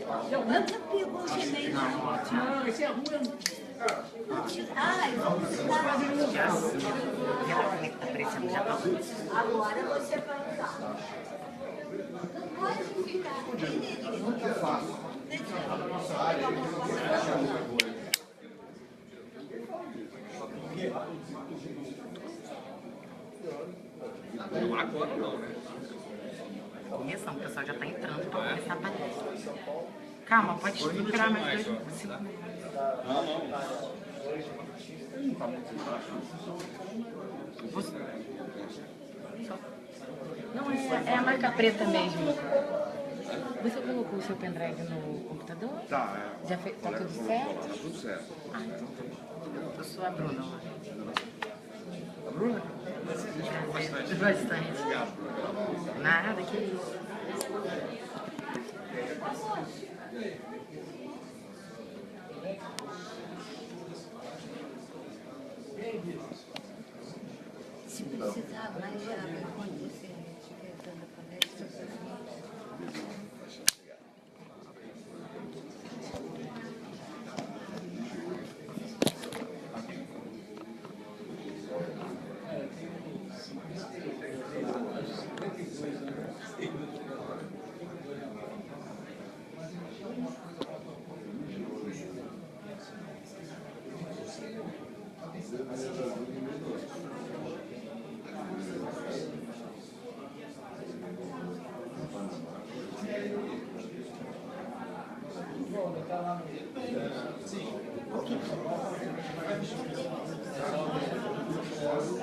Nunca pegou semente, não. Esse é ruim. Ai, vamos lá. Como é que tá parecendo? Já tá. Agora você vai usar. Não pode ficar. Muito fácil. Agora não, né? Começando, o pessoal já tá entrando pra começar a bater. Calma, pode esperar mais 2 minutos. Não, é a marca preta mesmo. Você colocou o seu pendrive no computador? Tá, Já tá tudo certo? Tá tudo certo. Ah, então tá bom. Eu sou a Bruna. A Bruna? Bastante. Nada, que isso. Se precisar mais de água quando você estiver dando a palestra,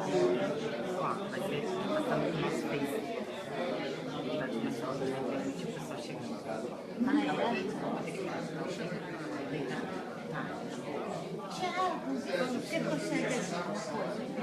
Vai ser passando no nosso Face. Vai começar a ver o pessoal chegando. ah, é? Tá. Tiago, você consegue alguma coisa?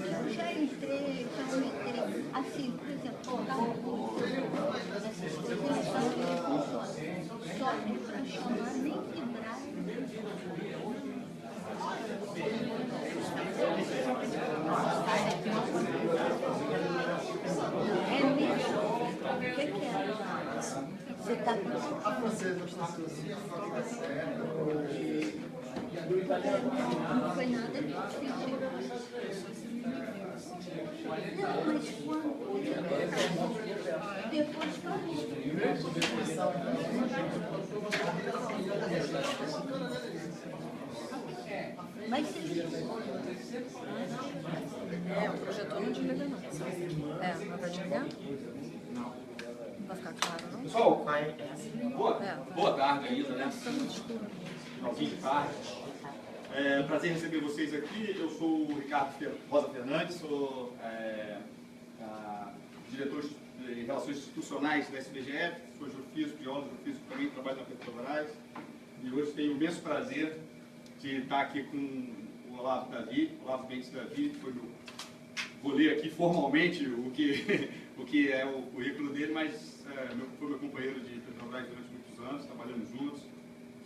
Eu já entrei, assim, por exemplo, essas coisas só nem para chamar, nem vibrar. É mesmo? O que é? Você está não foi nada difícil. Não, mas quando depois mas o projetor não desliga não. Não vai desligar? Não. Vai ficar claro, não? Pessoal, É. boa tarde ainda, né? Tá muito escuro. Finalzinho de tarde. É um prazer receber vocês aqui. Eu sou o Ricardo Rosa Fernandes, sou diretor de Relações Institucionais da SBGF, sou geofísico, biólogo, geofísico também, trabalho na Petrobras. E hoje tenho o imenso prazer de estar aqui com o Olavo Mendes Davi, que vou ler aqui formalmente o que é o currículo dele, mas foi meu companheiro de Petrobras durante muitos anos, trabalhamos juntos.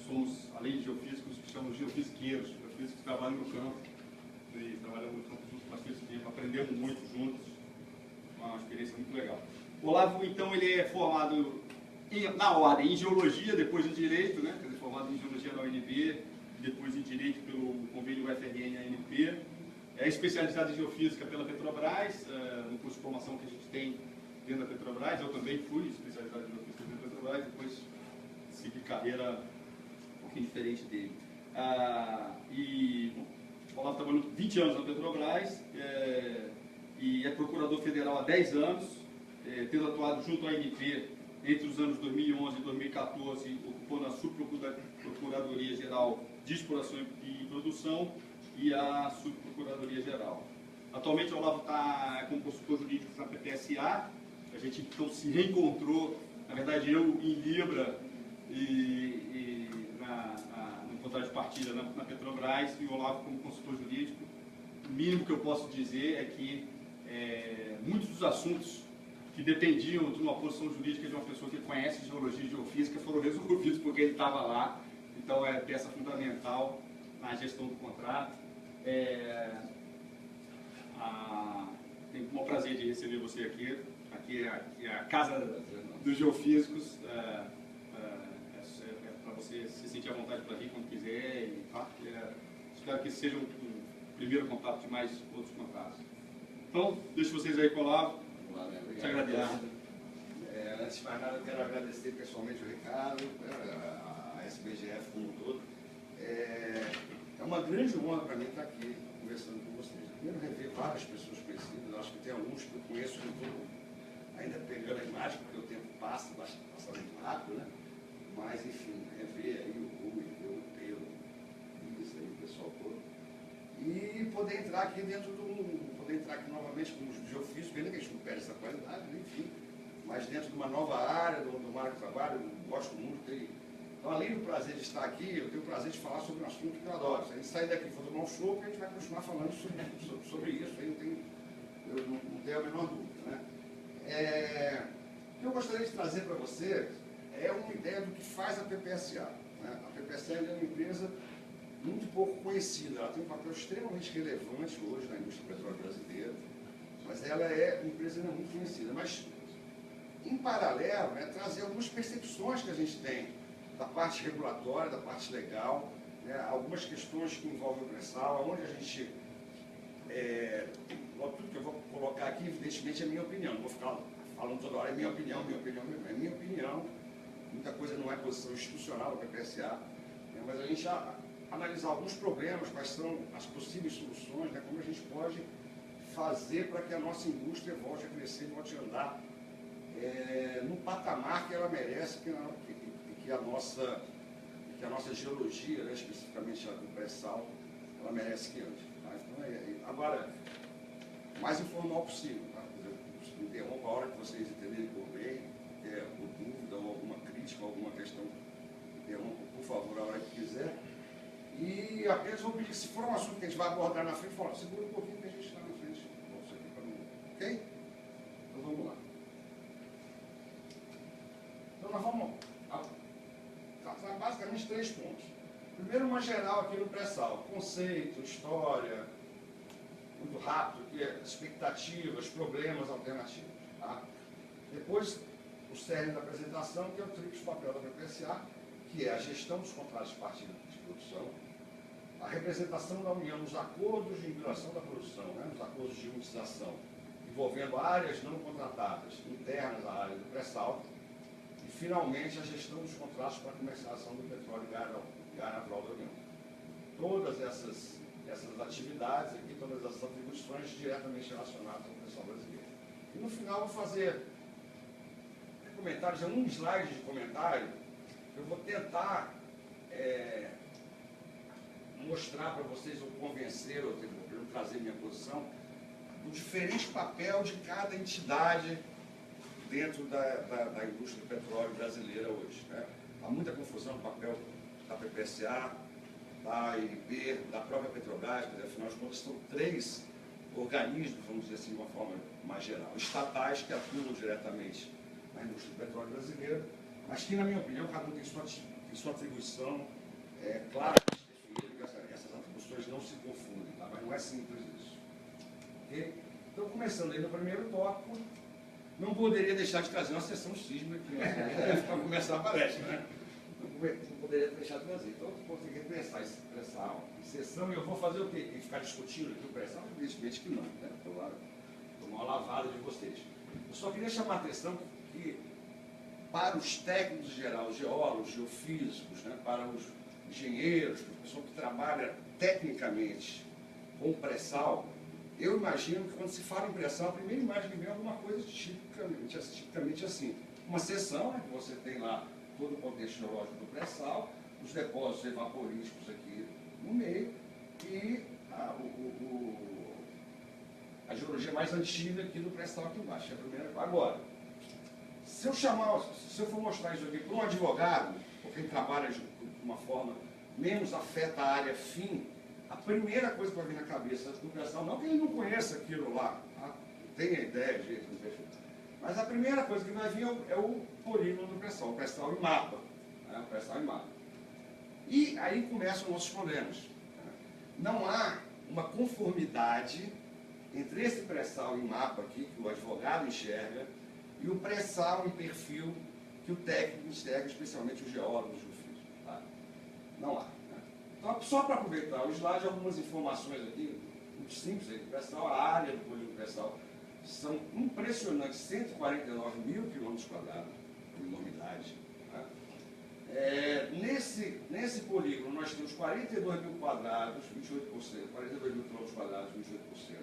Somos, além de geofísicos, que chamamos geofisiqueiros, geofísicos que trabalham no campo, e trabalhamos no campo juntos bastante tempo, aprendemos muito juntos, uma experiência muito legal. O Olavo, então, ele é formado na ordem em Geologia, depois em Direito, né? Quer dizer, formado em Geologia na UNB, depois em Direito pelo convênio UFRN-ANP, é especializado em Geofísica pela Petrobras, no curso de formação que a gente tem dentro da Petrobras. Eu também fui especializado em Geofísica dentro da Petrobras, depois segui carreira um pouquinho diferente dele. O Olavo trabalhou 20 anos na Petrobras e é procurador federal há 10 anos, tendo atuado junto à ANP entre os anos 2011 e 2014, ocupando a Subprocuradoria Geral de Exploração e Produção, e a Subprocuradoria-Geral. Atualmente o Olavo está como consultor jurídico na PPSA, a gente então se reencontrou, na verdade eu em Libra e no contrato de partilha na Petrobras, e o Olavo como consultor jurídico. O mínimo que eu posso dizer é que muitos dos assuntos que dependiam de uma posição jurídica de uma pessoa que conhece geologia e geofísica foram resolvidos porque ele estava lá. Então é peça fundamental na gestão do contrato. Tenho o maior prazer de receber você aqui. Aqui é a casa dos geofísicos. Para você se sentir à vontade para vir quando quiser. Espero que esse seja um primeiro contato de mais outros contatos. Então, deixo vocês aí com o Olavo. Te agradeço. Antes de mais nada, eu quero agradecer pessoalmente o Ricardo, a SBGF como um todo. É uma grande honra para mim estar aqui conversando com vocês. Primeiro, rever várias pessoas conhecidas, acho que tem alguns que eu conheço, que eu estou ainda pegando a imagem, porque o tempo passa muito rápido, né? Mas, enfim, rever aí o Rui, o Pedro, o pessoal todo. E poder entrar aqui novamente como geofísico, ainda que a gente não perde essa qualidade, enfim, mas dentro de uma nova área, do mar de trabalho, eu gosto muito. Então, além do prazer de estar aqui, eu tenho o prazer de falar sobre um assunto que eu adoro. Se a gente sair daqui e for tomar um chopp, a gente vai continuar falando sobre isso, aí eu não tenho a menor dúvida. Né? O que eu gostaria de trazer para você é uma ideia do que faz a PPSA. Né? A PPSA é uma empresa muito pouco conhecida, ela tem um papel extremamente relevante hoje na indústria petróleo brasileira, mas ela é uma empresa ainda muito conhecida. Mas, em paralelo, trazer algumas percepções que a gente tem da parte regulatória, da parte legal, né, algumas questões que envolvem o pré-sal, onde a gente... tudo que eu vou colocar aqui, evidentemente, é minha opinião, não vou ficar falando toda hora, é minha opinião, é minha opinião, muita coisa não é posição institucional da PPSA, né, mas a gente analisar alguns problemas, quais são as possíveis soluções, né, como a gente pode fazer para que a nossa indústria volte a crescer, volte a andar no patamar que ela merece, que a nossa geologia, né, especificamente a do pré-sal, ela merece que ande. Tá? Então, agora, o mais informal possível. Tá? Me interrompa a hora que vocês entenderem por bem, por dúvida ou alguma crítica, alguma questão, interrompa, por favor, a hora que quiser. E apenas vou pedir que, se for um assunto que a gente vai abordar na frente, fala, segura um pouquinho que a gente está na frente. Ok? Então vamos lá. Então nós vamos tratar basicamente 3 pontos. Primeiro, uma geral aqui no pré-sal. Conceito, história, muito rápido, que é expectativas, problemas, alternativas. Tá? Depois, o cerne da apresentação, que é o tríplice papel da PPSA, que é a gestão dos contratos de partilha de produção, a representação da União nos acordos de vinculação da produção, né, nos acordos de unitização, envolvendo áreas não contratadas internas à área do pré-sal, e, finalmente, a gestão dos contratos para a comercialização do petróleo e gás natural da União. Todas essas atividades aqui, todas essas atribuições diretamente relacionadas ao pré-sal brasileiro. E, no final, vou fazer comentários, um slide de comentário. Eu vou tentar mostrar para vocês, ou convencer, ou trazer minha posição, do diferente papel de cada entidade dentro da indústria do petróleo brasileira hoje. Né? Há muita confusão no papel da PPSA, da ANP, da própria Petrobras, porque, afinal de contas, são 3 organismos, vamos dizer assim, de uma forma mais geral, estatais que atuam diretamente na indústria do petróleo brasileira, mas que, na minha opinião, cada um tem sua atribuição claramente definida, que essas atribuições não se confundem, tá? Mas não é simples isso. Okay? Então, começando aí no primeiro tópico, não poderia deixar de trazer uma sessão sísmica que para começar a palestra, né? Não poderia deixar de trazer. Então, eu consegui pensar em sessão, e eu vou fazer o quê? Tem que ficar discutindo aqui o pré-sal? Evidentemente que não, né? Tomar uma lavada de vocês. Eu só queria chamar a atenção que, para os técnicos em geral, geólogos, geofísicos, né, para os engenheiros, para o pessoal que trabalha tecnicamente com pré-sal, eu imagino que quando se fala em pré-sal, a primeira imagem que vem é alguma coisa tipicamente assim. Uma seção, né, que você tem lá todo o contexto geológico do pré-sal, os depósitos evaporísticos aqui no meio, e a geologia mais antiga aqui do pré-sal aqui embaixo. É a primeira. Agora, se eu for mostrar isso aqui para um advogado, ou quem trabalha de uma forma menos afeta a área fim, a primeira coisa que vai vir na cabeça do pré-sal, não que ele não conheça aquilo lá, tá? Não tenha ideia de jeito, mas a primeira coisa que vai vir é o polígono do pré-sal, o pré-sal em mapa. Né? O pré-sal em mapa. E aí começam os nossos problemas. Né? Não há uma conformidade entre esse pré-sal em mapa aqui, que o advogado enxerga, e o pré-sal em perfil que o técnico enxerga, especialmente os geólogos do geofísicos. Tá? Não há. Né? Então, só para aproveitar o slide, algumas informações aqui, muito simples aí, do pré-sal, a área do polígono pré-sal são impressionantes 149 mil quilômetros quadrados, uma enormidade. Tá? Nesse polígono, nós temos 42 mil quadrados, 28%, 42 mil quilômetros quadrados, 28%,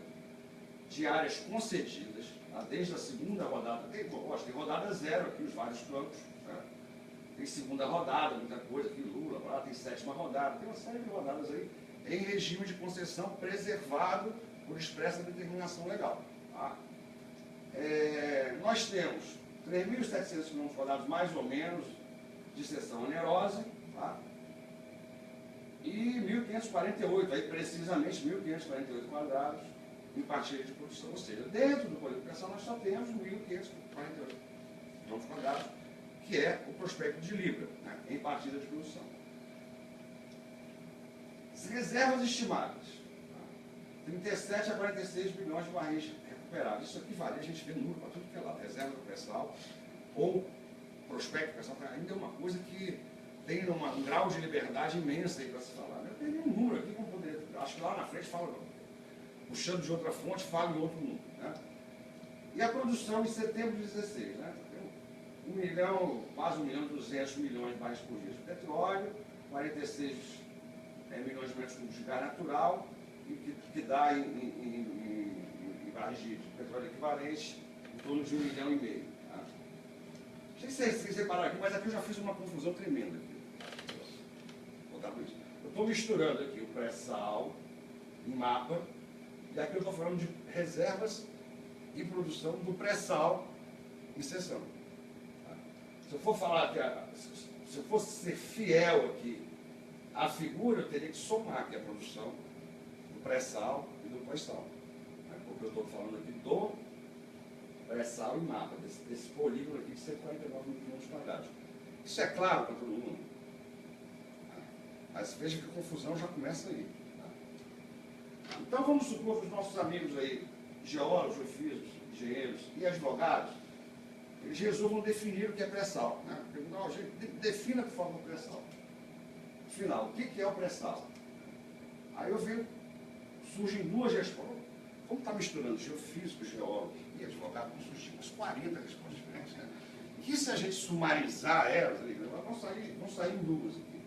de áreas concedidas, tá? Desde a segunda rodada, tem rodada zero aqui, os vários campos, tá? Tem segunda rodada, muita coisa aqui, Lula, lá tem sétima rodada, tem uma série de rodadas aí, em regime de concessão preservado por expressa determinação legal. Tá? Nós temos 3.700 quilômetros quadrados, mais ou menos, de seção onerosa, tá? E 1.548, aí precisamente 1.548 quadrados em partilha de produção. Ou seja, dentro do polígono pré-sal nós só temos 1.548 quilômetros quadrados, que é o prospecto de Libra, né? Em partilha de produção. As reservas estimadas, tá? 37 a 46 bilhões de barris recuperados. Isso aqui varia, a gente vê número para tudo que é lado. Reserva do pré-sal ou prospecto do pré-sal ainda é uma coisa que tem um grau de liberdade imensa aí para se falar. Eu tenho um número aqui, como poderia, acho que lá na frente fala, puxando de outra fonte, fala em outro número. Né? E a produção em setembro de 16, né? Quase 1 milhão e 200 milhões de barris por dia de petróleo, 46 milhões de metros cúbicos de gás natural, e que dá em barris de petróleo equivalente em torno de 1,5 milhão. Tá? Não sei se vocês repararam aqui, mas aqui eu já fiz uma confusão tremenda. Aqui. Vou botar por isso. Eu estou misturando aqui o pré-sal em mapa, e aqui eu estou falando de reservas e produção do pré-sal em seção. Tá? Se eu for falar se eu fosse ser fiel aqui à figura, eu teria que somar aqui a produção do pré-sal e do pós-sal. Porque eu estou falando aqui do pré-sal em mapa, desse polígono aqui de 149 mil quilômetros quadrados. Isso é claro para todo mundo. Mas veja que a confusão já começa aí. Tá? Então vamos supor que os nossos amigos aí, geólogos, geofísicos, engenheiros e advogados, eles resolvam definir o que é pré-sal. Né? Perguntar, defina por favor o pré-sal. Afinal, o que é o pré-sal? Aí surgem duas respostas. Como está misturando geofísico, geólogo e advogado, vão surgir umas 40 respostas diferentes. Né? E se a gente sumarizar elas, vão sair em duas aqui.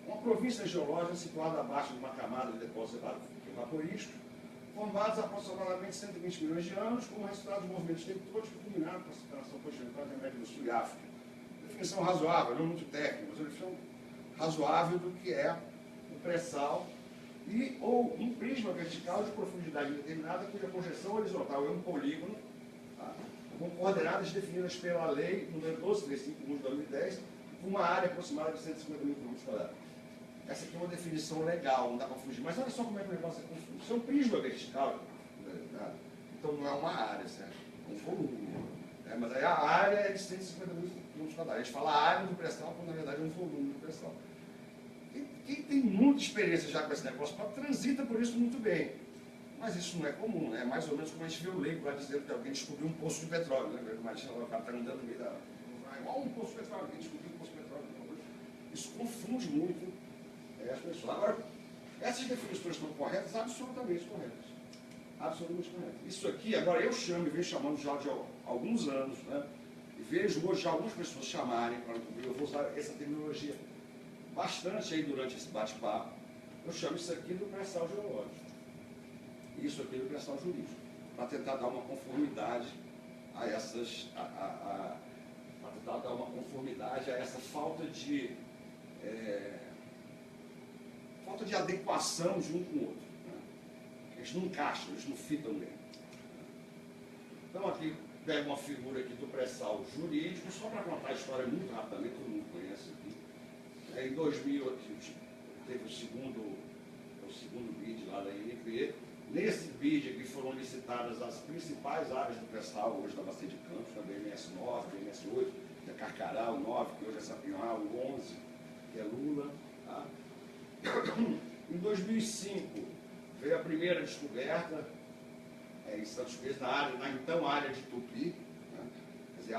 Uma província geológica situada abaixo de uma camada de depósitos evaporísticos, formados aproximadamente 120 milhões de anos, como resultado de movimentos tectônicos que culminaram com a separação continental da América do Sul e África. Definição razoável, não muito técnica, mas uma definição razoável do que é o pré-sal, ou um prisma vertical de profundidade determinada, cuja projeção horizontal é um polígono, tá? Com coordenadas definidas pela lei número 1235 de 2010, com uma área aproximada de 150 mil km². Essa aqui é uma definição legal, não dá para fugir. Mas olha só como é que o negócio é confuso. Isso é um prisma vertical, né? Então não é uma área, certo? É um volume. Né? Mas aí a área é de 150 mil km². A gente fala a área do pré-sal, quando na verdade é um volume do pré-sal. Quem tem muita experiência já com esse negócio, transita por isso muito bem. Mas isso não é comum, né? É mais ou menos como a gente vê o leigo lá dizendo que alguém descobriu um poço de petróleo. Né? Imagina o cara está andando no meio da... Igual um poço de petróleo, alguém descobriu um poço de petróleo. Isso confunde muito as pessoas. Agora, essas definições estão corretas? Absolutamente corretas. Absolutamente corretas. Isso aqui, agora eu chamo e venho chamando já de alguns anos, né? E vejo hoje já algumas pessoas chamarem, eu vou usar essa terminologia bastante aí durante esse bate-papo, eu chamo isso aqui do pré-sal geológico. E isso aqui do pré-sal jurídico, para tentar dar uma conformidade a essas, para tentar dar uma conformidade a essa falta de adequação de um com o outro. Né? eles não encaixam, eles não fitam bem. Então aqui, pega uma figura aqui do pré-sal jurídico, só para contar a história muito rapidamente, todo mundo conhece aqui. Em 2000, teve o segundo bid lá da INP. Nesse bid aqui foram licitadas as principais áreas do pré-sal, hoje da Bacia de Campos, da BMS 9, BMS 8, que é Carcará, o 9, que hoje é Sapinhá, o 11, que é Lula. Tá? Em 2005, veio a primeira descoberta em Santos Cruz, na então área de Tupi. Né? Quer dizer,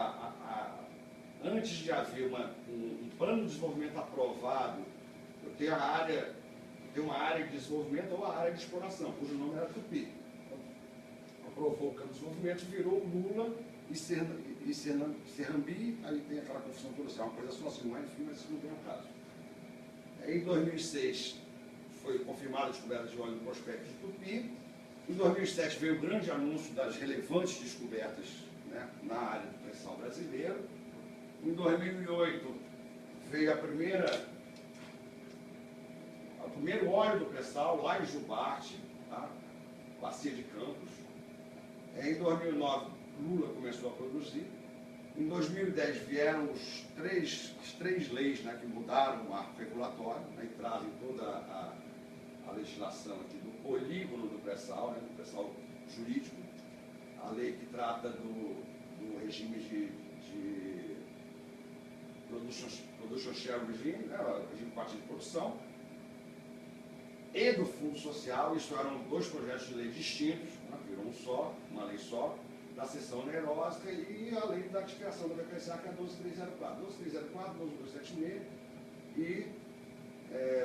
antes de haver um plano de desenvolvimento aprovado, eu tenho uma área de desenvolvimento ou a área de exploração, cujo nome era Tupi. Então, aprovou o plano de desenvolvimento, virou Lula e Serrambi, aí tem aquela confusão toda, é uma coisa só assim, não é enfim, mas isso não tem o caso. Em 2006, foi confirmada a descoberta de óleo no prospecto de Tupi. Em 2007 veio o grande anúncio das relevantes descobertas, né, na área do pré-sal brasileiro. Em 2008 veio o primeiro óleo do pré-sal lá em Jubarte, tá? Bacia de Campos. Em 2009 Lula começou a produzir. Em 2010 vieram as três leis, né, que mudaram o marco regulatório, né, e trazem toda a legislação aqui do polígono do pré-sal, né, do pré-sal jurídico, a lei que trata do regime de production share regime, né, o regime de partilha de produção, e do Fundo Social. Isso eram dois projetos de lei distintos, né, virou um só, uma lei só, da seção onerosa, e a lei da criação da BPCA, que é 12304. 12304, 12276 e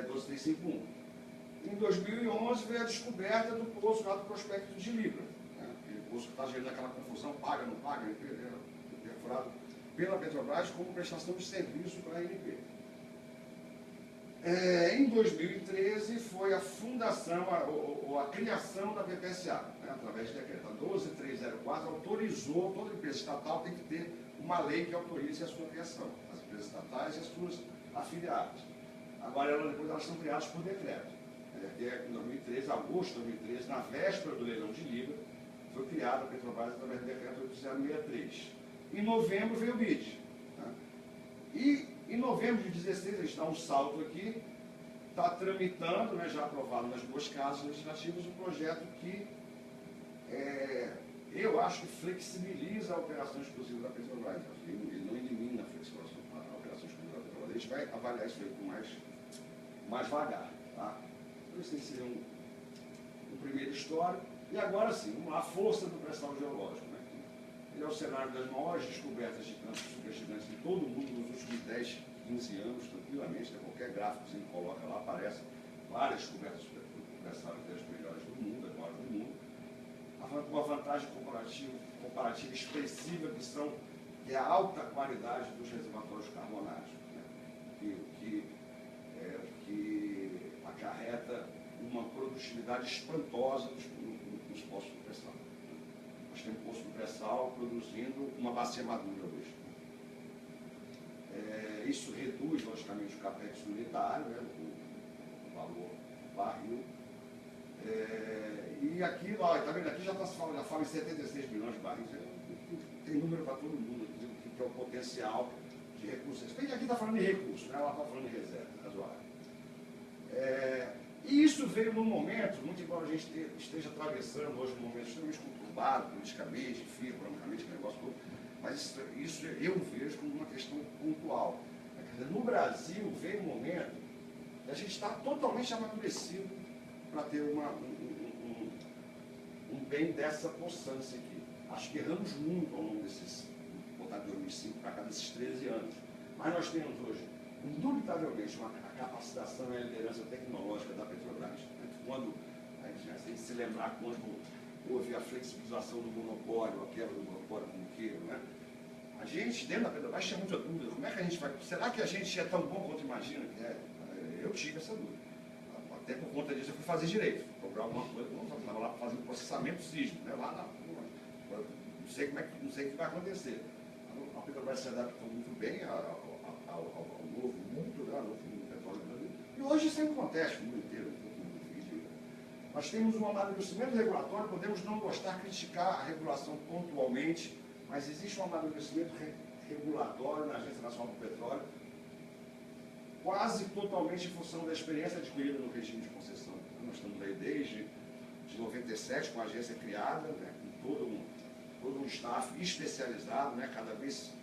12351. Em 2011 veio a descoberta do poço lá do prospecto de Libra. Né? Aquele poço que está gerando aquela confusão, paga, não paga, perfurado pela Petrobras como prestação de serviço para a ANP. Em 2013 foi a fundação, ou a criação da BPSA, né? Através de decreto. A 12304 autorizou, toda empresa estatal tem que ter uma lei que autorize a sua criação, as empresas estatais e as suas afiliadas. Agora, depois elas são criadas por decreto. Em 2013, agosto de 2013, na véspera do leilão de Libra, foi criada a Petrobras através do decreto 8063. Em novembro veio o BID. Né? E em novembro de 2016, a gente dá um salto aqui, está tramitando, né, já aprovado nas duas casas legislativas, um projeto que eu acho que flexibiliza a operação exclusiva da Petrobras. Ele não elimina a operação exclusiva da Petrobras. A gente vai avaliar isso aí com mais vagar. Tá? Esse seria um primeiro histórico. E agora sim, a força do pré-sal geológico. Né? Ele é o cenário das maiores descobertas de campos supergigantes de todo o mundo nos últimos 10, 15 anos, tranquilamente. Né? Qualquer gráfico que você coloca lá, aparece várias descobertas do pré-sal das melhores do mundo, as maiores do mundo. Com a vantagem comparativa expressiva que é a alta qualidade dos reservatórios carbonários, né? que acarreta uma produtividade espantosa nos poços do pré-sal. Nós temos poço do pré-sal produzindo uma bacia madura hoje. Isso reduz, logicamente, o capex unitário, né, o valor barril. E aqui, está vendo, aqui já fala em 76 milhões de barris. Tem número para todo mundo, que é o potencial de recursos. Bem, aqui está falando de recursos, né, ela está falando de reserva, razoável. E isso veio num momento, muito embora a gente esteja atravessando hoje um momento extremamente conturbado, politicamente, enfim, economicamente, o negócio todo, mas isso eu vejo como uma questão pontual. No Brasil veio um momento que a gente está totalmente amadurecido para ter um bem dessa possância aqui. Acho que erramos muito ao longo desses, vou botar de 2005 para cá, desses 13 anos. Mas nós temos hoje, indubitavelmente, a capacitação e a liderança tecnológica da Petrobras. Né? Quando a gente se lembrar quando houve a flexibilização do monopólio, a quebra do monopólio como queira, né? A gente, dentro da Petrobras, tinha muita dúvida. Como é que a gente vai... Será que a gente é tão bom quanto imagina que é? Eu tive essa dúvida. Até por conta disso eu fui fazer direito. Procurar alguma coisa, estava lá fazendo processamento sísmico, né? Lá não sei o que vai acontecer. A Petrobras se adaptou muito bem ao novo mundo, né? Ao novo mundo do petróleo do Brasil. E hoje isso acontece no mundo inteiro. Nós temos um amadurecimento regulatório, podemos não gostar, criticar a regulação pontualmente, mas existe um amadurecimento regulatório na Agência Nacional do Petróleo, quase totalmente em função da experiência adquirida no regime de concessão. Nós estamos aí desde 97, com a agência criada, né, com todo um staff especializado, né, cada vez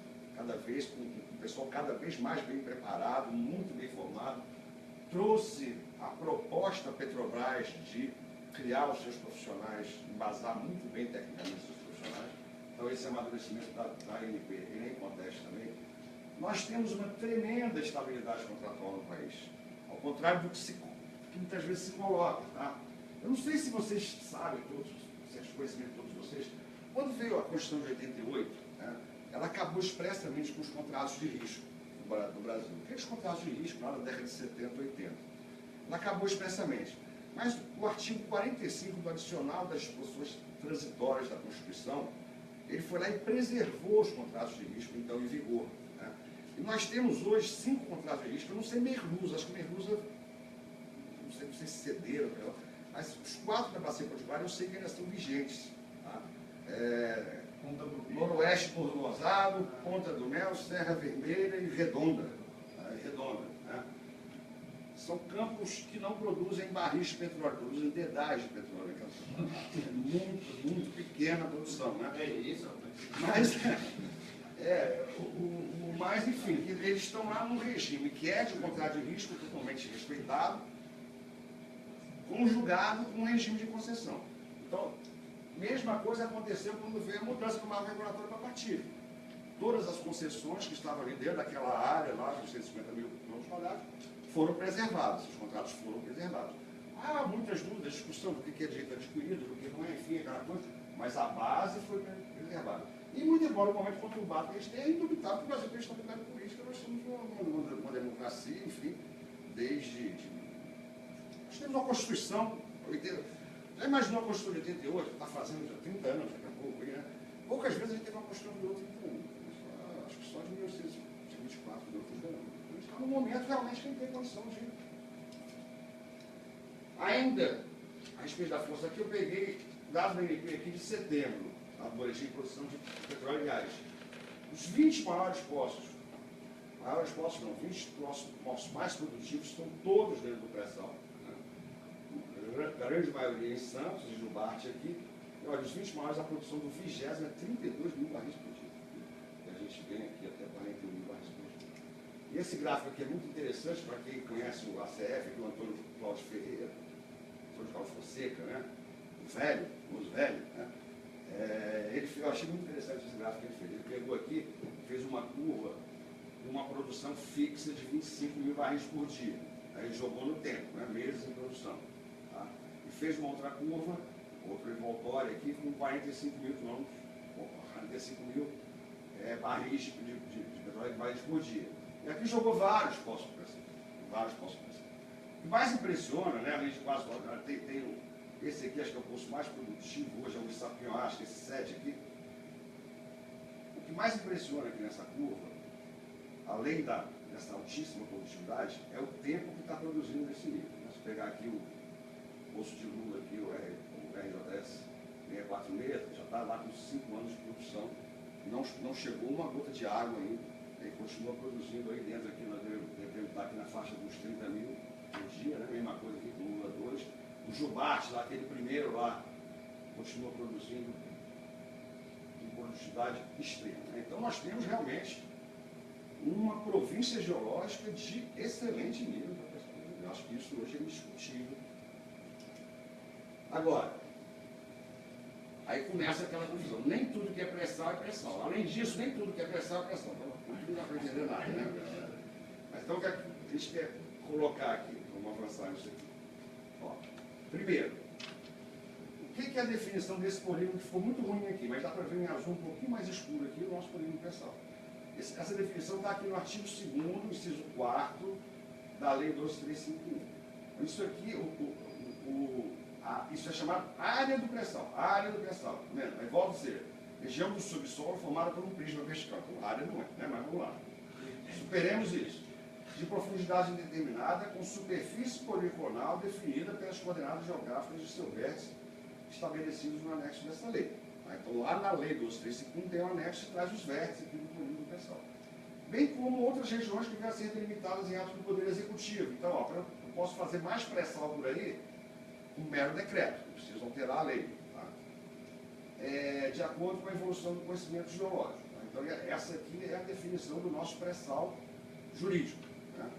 com o pessoal cada vez mais bem preparado, muito bem formado. Trouxe a proposta Petrobras de criar os seus profissionais, embasar muito bem tecnicamente os seus profissionais. Então esse amadurecimento da ANP, ele nem acontece também. Nós temos uma tremenda estabilidade contratual no país, ao contrário do que muitas vezes se coloca. Tá? Eu não sei se vocês sabem, se é de conhecimento de todos vocês, quando veio a Constituição de 88, né, ela acabou expressamente com os contratos de risco do Brasil. Aqueles contratos de risco lá na década de 70, 80. Ela acabou expressamente. Mas o artigo 45 do adicional das disposições transitórias da Constituição, ele foi lá e preservou os contratos de risco, então, em vigor. Né? E nós temos hoje 5 contratos de risco, eu não sei Merluza, acho que Merluza, não sei se cederam, mas os 4 da Bacia Potiguar eu sei que ainda são vigentes. Tá? Noroeste Porto Rosado, Ponta do Mel, Serra Vermelha e Redonda. Né? São campos que não produzem barris de petróleo, produzem dedais de petróleo. É muito pequena a produção. Né? É isso. Mas, enfim, eles estão lá num regime que é de contrato de risco totalmente respeitado, conjugado com um regime de concessão. Então, mesma coisa aconteceu quando veio a mudança do marco regulatório para partilha. Todas as concessões que estavam ali dentro daquela área, lá dos 150 mil quilômetros quadrados, foram preservados, os contratos foram preservados. Há muitas dúvidas, discussão do que é direito adquirido, do que não é, enfim, aquela coisa, mas a base foi preservada. E muito embora o momento conturbado que eles têm, é indubitável que o Brasil tem estabilidade política, nós temos uma democracia, enfim, desde... Nós temos uma Constituição, já imaginou a Constituição de 88, está fazendo já 30 anos, daqui a pouco, né? Poucas vezes a gente teve uma Constituição de 30 anos, acho que só de 1924 deu 30 anos. A gente está num momento realmente que a gente tem condição de... Ainda, a respeito da força aqui, eu peguei dados da ANP aqui de setembro, tá? Do Boletim de Produção de Petróleo e Gás. Os 20 maiores poços não, 20 poços mais produtivos estão todos dentro do pré-sal. A grande maioria em Santos e Jubarte aqui. E olha, os 20 maiores, a produção do 20º é 32 mil barris por dia. E a gente vem aqui até 41 mil barris por dia. E esse gráfico aqui é muito interessante para quem conhece o ACF, que é o Antônio Cláudio Ferreira, Antônio Cláudio Fonseca, né? O velho, né? Eu achei muito interessante esse gráfico que ele fez. Ele pegou aqui, fez uma curva de uma produção fixa de 25 mil barris por dia. Aí ele jogou no tempo, né? Meses em produção. Tá? E fez uma outra curva, outra envoltória aqui, com 45 mil quilômetros, 45 mil barris de petróleo barris por dia. E aqui jogou vários poços de pressão. O que mais impressiona, né, além de quase todos, tem esse aqui, acho que é o poço mais produtivo hoje, é o Issapião, acho que esse 7 aqui. O que mais impressiona aqui nessa curva, além dessa altíssima produtividade, é o tempo que está produzindo nesse nível. Se pegar aqui o poço de Lula, aqui, o RJS 646, já está lá com 5 anos de produção, não chegou uma gota de água ainda, e continua produzindo aí dentro, aqui, nós devemos estar aqui na faixa dos 30 mil por dia, né? Mesma coisa aqui com o Lula 2. O Jubarte, lá, aquele primeiro lá, continua produzindo com produtividade extrema. Né? Então nós temos realmente uma província geológica de excelente nível. Eu acho que isso hoje é indiscutível. Agora, aí começa aquela confusão. Nem tudo que é pré-sal é pré-sal. Além disso, nem tudo que é pré-sal é pré-sal. Então, não dá para entender nada, né? Mas então, o que a gente quer colocar aqui? Vamos avançar nisso aqui. Ó, primeiro, o que é a definição desse polígono que ficou muito ruim aqui, mas dá para ver em azul um pouquinho mais escuro aqui, o nosso polígono pré-sal. Essa definição está aqui no artigo 2º, inciso 4º, da Lei 12.351. Isso aqui, isso é chamado área do pré-sal. Área do pré-sal. Tá vendo? Aí volta a dizer, região do subsolo formada por um prisma vertical. Então, área não é, né? Mas vamos lá. Superemos isso. de profundidade indeterminada com superfície poligonal definida pelas coordenadas geográficas de seu vértice estabelecidos no anexo dessa lei. Então, lá na lei 12.351 tem um anexo que traz os vértices aqui do polígono pré-sal. Bem como outras regiões que devem ser delimitadas em atos do Poder Executivo. Então, ó, eu posso fazer mais pré-sal por aí com um mero decreto, não preciso alterar a lei, tá? De acordo com a evolução do conhecimento geológico. Tá? Então, essa aqui é a definição do nosso pré-sal jurídico. Né?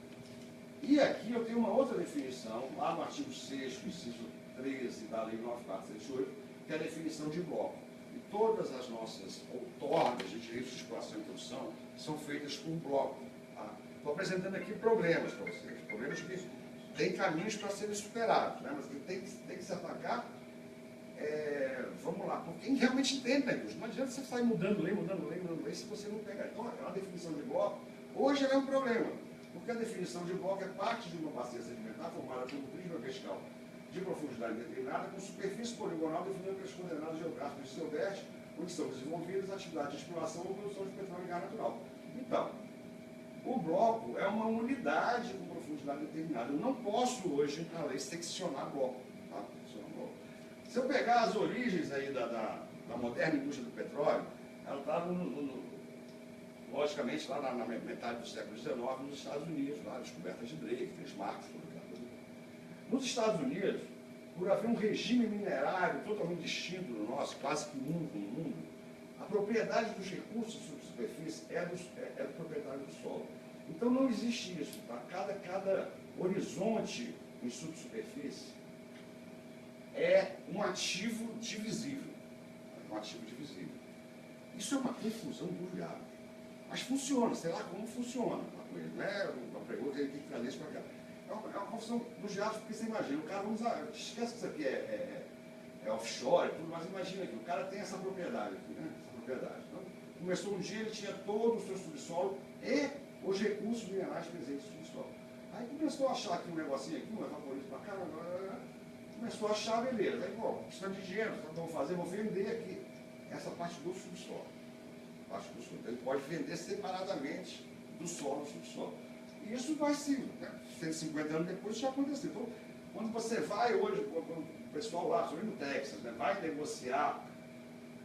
E aqui eu tenho uma outra definição, lá no artigo 6º, inciso 13 da Lei 9.478, que é a definição de bloco. E todas as nossas outorgas de direitos de exploração e produção são feitas por bloco. Tá? Estou apresentando aqui problemas para vocês, problemas que têm caminhos para serem superados, né? Mas que tem que se atacar, vamos lá, por quem realmente entende a indústria. Não adianta você sair mudando lei, se você não pegar. Então, a definição de bloco, hoje ela é um problema, porque a definição de bloco é parte de uma bacia sedimentar formada por um prisma vertical de profundidade determinada, com superfície poligonal definida pelas coordenadas geográficas de seu vértice, onde são desenvolvidas atividades de exploração ou produção de petróleo e gás natural. Então, o bloco é uma unidade com profundidade determinada. Eu não posso hoje, na lei, seccionar bloco. Tá? Se eu pegar as origens aí da moderna indústria do petróleo, ela está, logicamente, lá na metade do século XIX, nos Estados Unidos, lá, descobertas de Drake, Três Marcos, tudo aquilo. Nos Estados Unidos, por haver um regime minerário totalmente distinto do nosso, quase que único no mundo, a propriedade dos recursos de superfície é do proprietário do solo. Então não existe isso. Tá? Cada horizonte em subsuperfície é um ativo divisível. Isso é uma confusão do diabo. Mas funciona, sei lá como funciona. Não é uma pergunta que tem que trazer isso para cá. É uma confusão dos diabos, porque você imagina, o cara esquece que isso aqui é offshore, tudo, mas imagina que o cara tem essa propriedade aqui, né? Essa propriedade. Então, começou um dia, ele tinha todo o seu subsolo e os recursos minerais presentes no subsolo. Aí começou a achar aqui um negocinho aqui, um evaporista para cá, começou a achar, beleza. Aí, bom, precisa de dinheiro, o que eu vou fazer? Vou vender aqui essa parte do subsolo. Então, ele pode vender separadamente do solo ao subsolo. E isso vai se, né, 150 anos depois, isso já aconteceu. Então, quando você vai hoje, quando o pessoal lá, sobre no Texas, né, vai negociar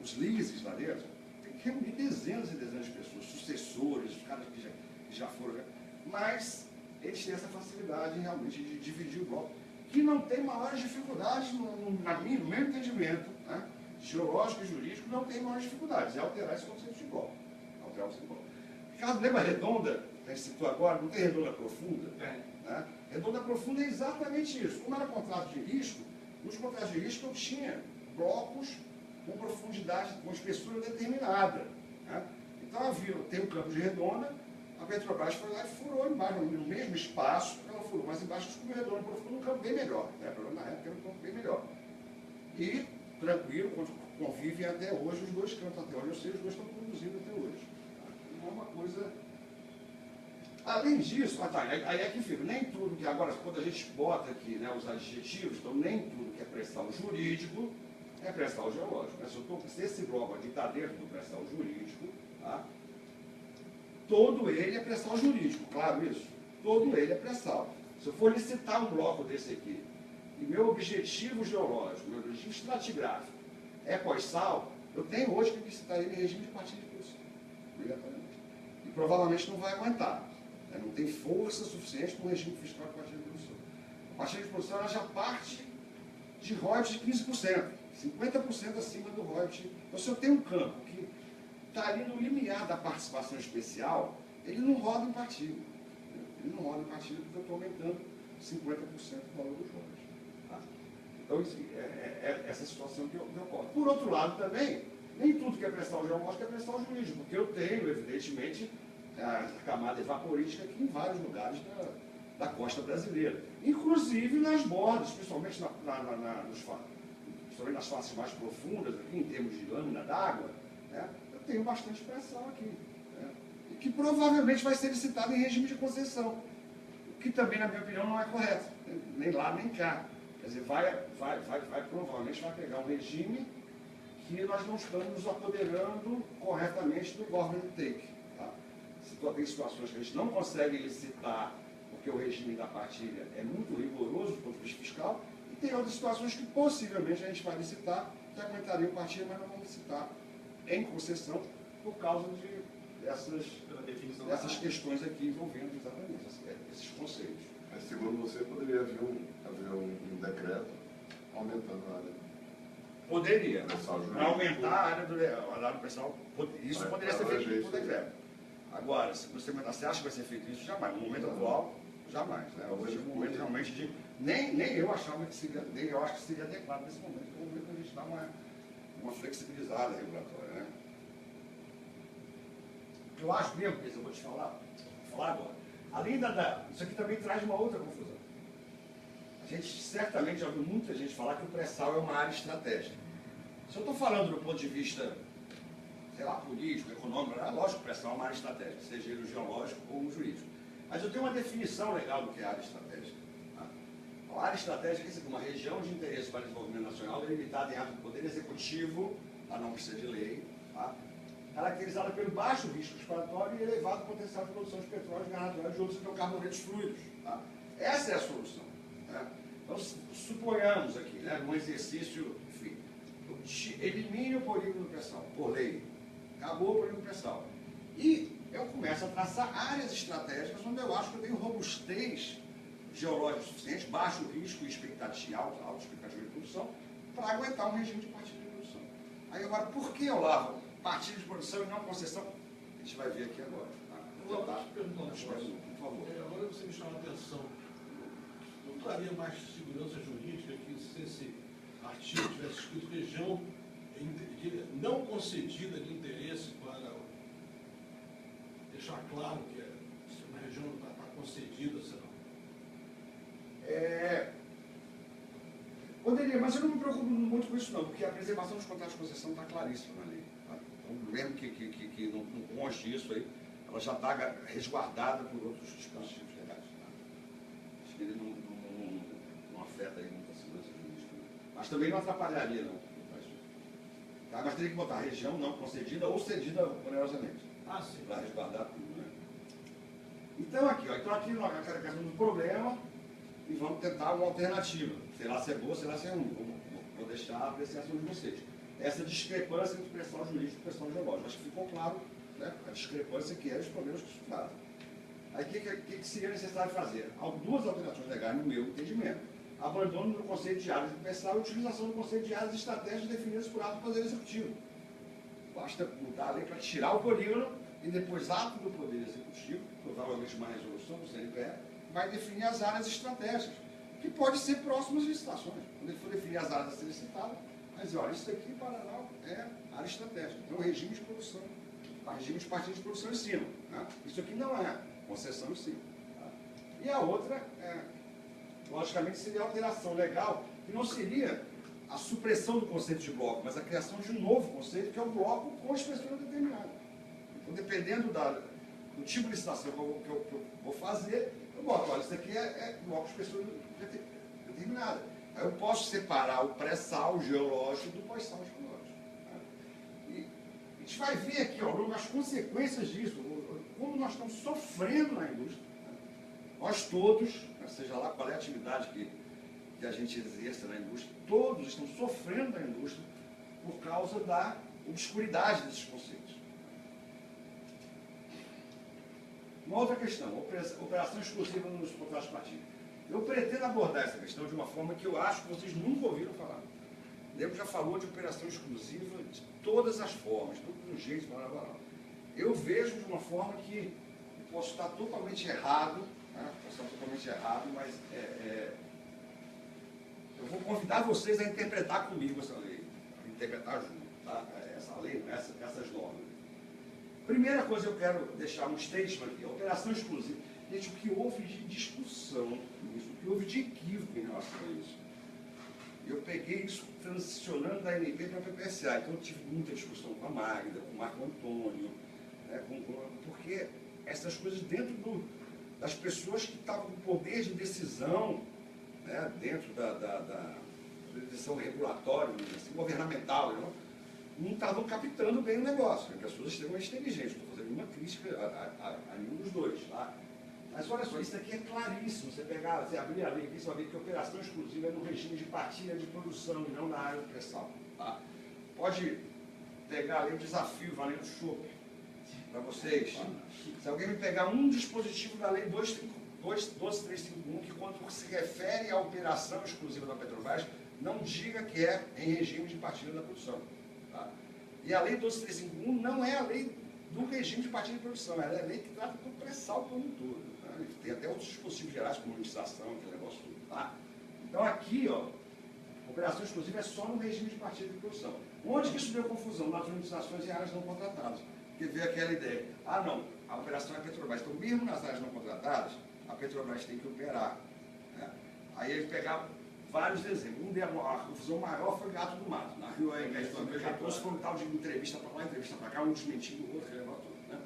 os leases lá dentro, tem que reunir dezenas e dezenas de pessoas, sucessores, os caras que já foram, né? Mas eles têm essa facilidade realmente de dividir o bloco, que não tem maiores dificuldades, no meu entendimento, né, geológico e jurídico, não tem maiores dificuldades, é alterar esse conceito de bloco. Alterar o conceito de bloco. Ricardo, lembra Redonda? A gente citou agora, não tem redonda profunda? Né? Redonda profunda é exatamente isso. Como era contrato de risco, nos contratos de risco eu tinha blocos com profundidade, com espessura determinada. Né? Então tem um campo de redonda, a Petrobras foi lá e furou embaixo, no mesmo espaço, ela furou, mas embaixo descobriu redonda profunda, um campo bem melhor. Né? Na época era um campo bem melhor. E, tranquilo, convivem até hoje os dois campos, até onde eu sei, os dois estão produzindo até hoje. Não é uma coisa... Além disso, aí é que fica, nem tudo que agora, quando a gente bota aqui, né, os adjetivos, então nem tudo que é pré-sal jurídico é pré-sal geológico. Né? Se esse bloco aqui está dentro do pré-sal jurídico, tá? Todo ele é pré-sal jurídico, claro isso? Todo ele é pré-sal. Se eu for licitar um bloco desse aqui, e meu objetivo geológico, meu objetivo estratigráfico é pós-sal, eu tenho hoje que licitar ele em regime de partilha de produção, obrigatoriamente. E provavelmente não vai aguentar. Não tem força suficiente para um regime fiscal de partilha de produção. A partilha de produção ela já parte de royalties de 15%, 50% acima do royalty. Então, se eu tenho um campo que está ali no limiar da participação especial, ele não roda em partilha. Ele não roda em partilha porque eu estou aumentando 50% do valor dos royalties. Tá? Então, é essa situação que ocorre. Por outro lado, também, nem tudo que é pré-sal geológico é pré-sal jurídico, porque eu tenho, evidentemente, a camada evaporística aqui em vários lugares da costa brasileira. Inclusive nas bordas, principalmente nas faces mais profundas, aqui, em termos de lâmina d'água, né, eu tenho bastante pressão aqui. Né, e que provavelmente vai ser licitado em regime de concessão. O que também, na minha opinião, não é correto. Nem lá, nem cá. Quer dizer, provavelmente vai pegar um regime que nós não estamos nos apoderando corretamente do government take. Tá? tem situações que a gente não consegue licitar, porque o regime da partilha é muito rigoroso do ponto de vista fiscal, e tem outras situações que possivelmente a gente vai licitar, que aguentaria o partilha, mas não vamos licitar em concessão por causa dessas questões aqui envolvendo exatamente esses conceitos. Mas, segundo você, poderia haver um decreto aumentando a área. Poderia. Pressal jurídica. Para aumentar a área do pessoal, isso poderia ser feito por decreto. Agora, se você acha que vai ser feito isso? Jamais. No momento atual, jamais. Né? Hoje é um momento realmente de... Nem eu achava que seria, nem eu acho que seria adequado nesse momento, porque é um momento que a gente dá uma flexibilizada regulatória. Né? Eu acho mesmo, porque eu vou te falar agora. Além isso aqui também traz uma outra confusão. A gente certamente já ouviu muita gente falar que o pré-sal é uma área estratégica. Se eu estou falando do ponto de vista, sei lá, político, econômico, é lógico que o pré-sal é uma área estratégica, seja ele geológico ou o jurídico. Mas eu tenho uma definição legal do que é área estratégica. Tá? A área estratégica é uma região de interesse para o desenvolvimento nacional delimitada em ato do Poder Executivo, não precisa de lei, tá? Caracterizada pelo baixo risco exploratório e elevado potencial de produção de petróleo, gás natural e de outros hidrocarbonetos fluidos. Tá? Essa é a solução. Né? Então, suponhamos aqui, né, um exercício, enfim, elimine o polígono do pré-sal, por lei. Acabou o polígono do pré-sal. E eu começo a traçar áreas estratégicas onde eu acho que eu tenho robustez geológica suficiente, baixo risco e expectativa, alta expectativa de produção, para aguentar um regime de partilha de produção. Aí agora, por que eu lavo partilha de produção e não concessão? A gente vai ver aqui agora. Tá? Vou te perguntar uma coisa. Por favor. Agora você me chama a atenção. Não traria mais segurança jurídica que se esse artigo tivesse escrito região não concedida de interesse para deixar claro que se uma região não está concedida, será? Poderia, mas eu não me preocupo muito com isso não, porque a preservação dos contratos de concessão está claríssima na lei. Tá? Então, mesmo que não conste isso aí, ela já está resguardada por outros dispositivos legais. Tá? Acho que ele não afeta aí muito a segurança jurídica. Mas também não atrapalharia, não. Tá? Mas teria que botar região não concedida ou cedida onerosamente. Sim. Para resguardar tudo, né? Então aqui nós caracterizamos um problema e vamos tentar uma alternativa. Sei lá se é boa, sei lá se é ruim. Vou deixar a apreciação de vocês. Essa discrepância entre pressão jurídica e pressão geológica. Acho que ficou claro, né, a discrepância que é os problemas que isso traz. Aí o que seria necessário fazer? Duas alternativas legais, no meu entendimento. Abandono do conceito de áreas universal e utilização do conceito de áreas estratégicas definidas por ato do Poder Executivo. Basta mudar a lei para tirar o polígono e depois ato do Poder Executivo, provavelmente uma resolução do CNPE, vai definir as áreas estratégicas, que pode ser próximas licitações. Quando ele for definir as áreas a serem licitadas, vai dizer, olha, isso aqui, Paraná, é área estratégica. Então, regime de produção, regime de partilha de produção em cima. Né? Isso aqui não é concessão em cima. Tá? E a outra, logicamente, seria a alteração legal, que não seria a supressão do conceito de bloco, mas a criação de um novo conceito, que é o bloco com expressão determinada. Então, dependendo do tipo de licitação que eu vou fazer, eu boto, olha, isso aqui é bloco de expressão determinada. Aí eu posso separar o pré-sal geológico do pós-sal geológico. Tá? E a gente vai ver aqui, ó, as consequências disso, como nós estamos sofrendo na indústria. Tá? Nós todos, seja lá qual é a atividade que a gente exerce na indústria, todos estão sofrendo na indústria por causa da obscuridade desses conceitos. Uma outra questão, operação exclusiva nos contratos de partilha. Eu pretendo abordar essa questão de uma forma que eu acho que vocês nunca ouviram falar. O Nego já falou de operação exclusiva de todas as formas, de todos os jeitos, blá, blá, blá. Eu vejo de uma forma que eu posso estar totalmente errado, né? Posso estar totalmente errado, mas eu vou convidar vocês a interpretar comigo essa lei, a interpretar junto, tá? Essa lei, essas normas. Primeira coisa, eu quero deixar um statement aqui, operação exclusiva. Gente, o que houve de discussão, o que houve de equívoco em relação a isso. Eu peguei isso transicionando da ANP para a PPSA, então eu tive muita discussão com a Magda, com o Marco Antônio, né, porque essas coisas dentro das pessoas que estavam com poder de decisão, né, dentro da decisão regulatória, assim, governamental, né, não estavam captando bem o negócio. Pessoas extremamente inteligentes, não estou fazendo nenhuma crítica a nenhum dos dois. Tá? Mas olha só, isso aqui é claríssimo. Você abrir a lei aqui, você vai ver que operação exclusiva é no regime de partilha de produção e não na área do pré-sal. Tá? Pode pegar ali o desafio valendo chope para vocês. Se alguém me pegar um dispositivo da lei 12351, que quando se refere à operação exclusiva da Petrobras, não diga que é em regime de partilha da produção. Tá? E a lei 12351 não é a lei do regime de partilha de produção, ela é a lei que trata do pré-sal como um todo. Tá? Tem até outros dispositivos gerais, como monetização, aquele negócio tudo. Tá? Então aqui, ó, operação exclusiva é só no regime de partilha de produção. Onde que isso deu confusão? Nas monetizações em áreas não contratadas. Porque veio aquela ideia, não, a operação é Petrobras. Então, mesmo nas áreas não contratadas, a Petrobras tem que operar. Né? Aí eles pegavam vários exemplos. A confusão maior foi Gato do Mato. Na Rio Anhangá, em 2014, foi um tal de entrevista para lá, entrevista para cá, um desmentindo o outro, né?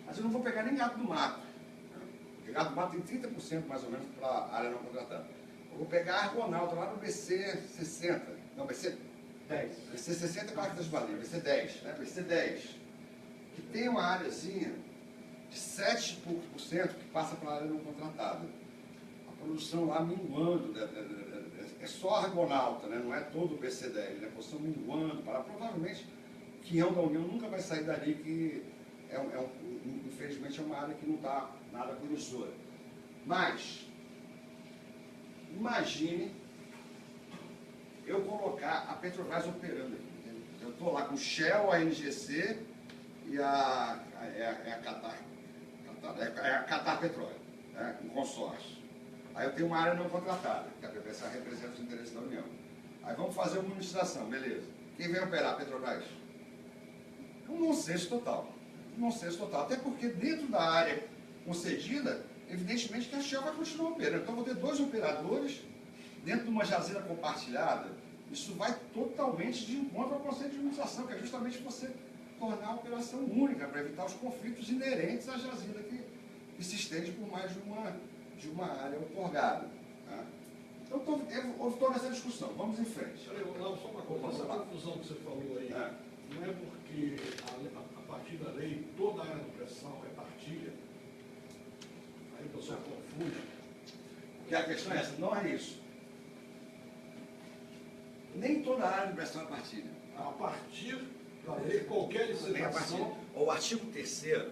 Mas eu não vou pegar nem Gato do Mato. Porque Gato do Mato tem 30% mais ou menos para a área não contratada. Eu vou pegar a Argonauta lá no BC 60. Não, BC 10. BC 60 é Parque das Baleias, BC 10. Né? BC 10. Que tem uma áreazinha de 7 e poucos por cento que passa para a área não contratada. A produção lá minguando, é só a Argonauta, né? Não é todo o BC 10, né? A produção minguando, provavelmente o Quinhão da União nunca vai sair dali, que infelizmente é uma área que não está nada promissora. Mas imagine eu colocar a Petrobras operando aqui. Entendeu? Eu estou lá com o Shell, a NGC e a Qatar Petróleo, né, um consórcio. Aí eu tenho uma área não contratada, que a PPSA representa os interesses da União. Aí vamos fazer uma monetização, beleza. Quem vem operar a Petrobras? É um nonsense total. Um nonsense total. Até porque dentro da área concedida, evidentemente que a Shell vai continuar operando. Então eu vou ter dois operadores dentro de uma jazeira compartilhada. Isso vai totalmente de encontro ao conceito de monetização, que é justamente você tornar a operação única, para evitar os conflitos inerentes à jazida que se estende por mais de uma área otorgada. Tá? Então, houve toda essa discussão. Vamos em frente. Só uma coisa, essa confusão que você falou aí, não é porque a partir da lei toda a área do pré-sal é partilha. Aí o pessoal confunde. Porque a questão é essa, não é isso. Nem toda a área de pré-sal é partilha. A partir da lei, qualquer licitação. O artigo 3º,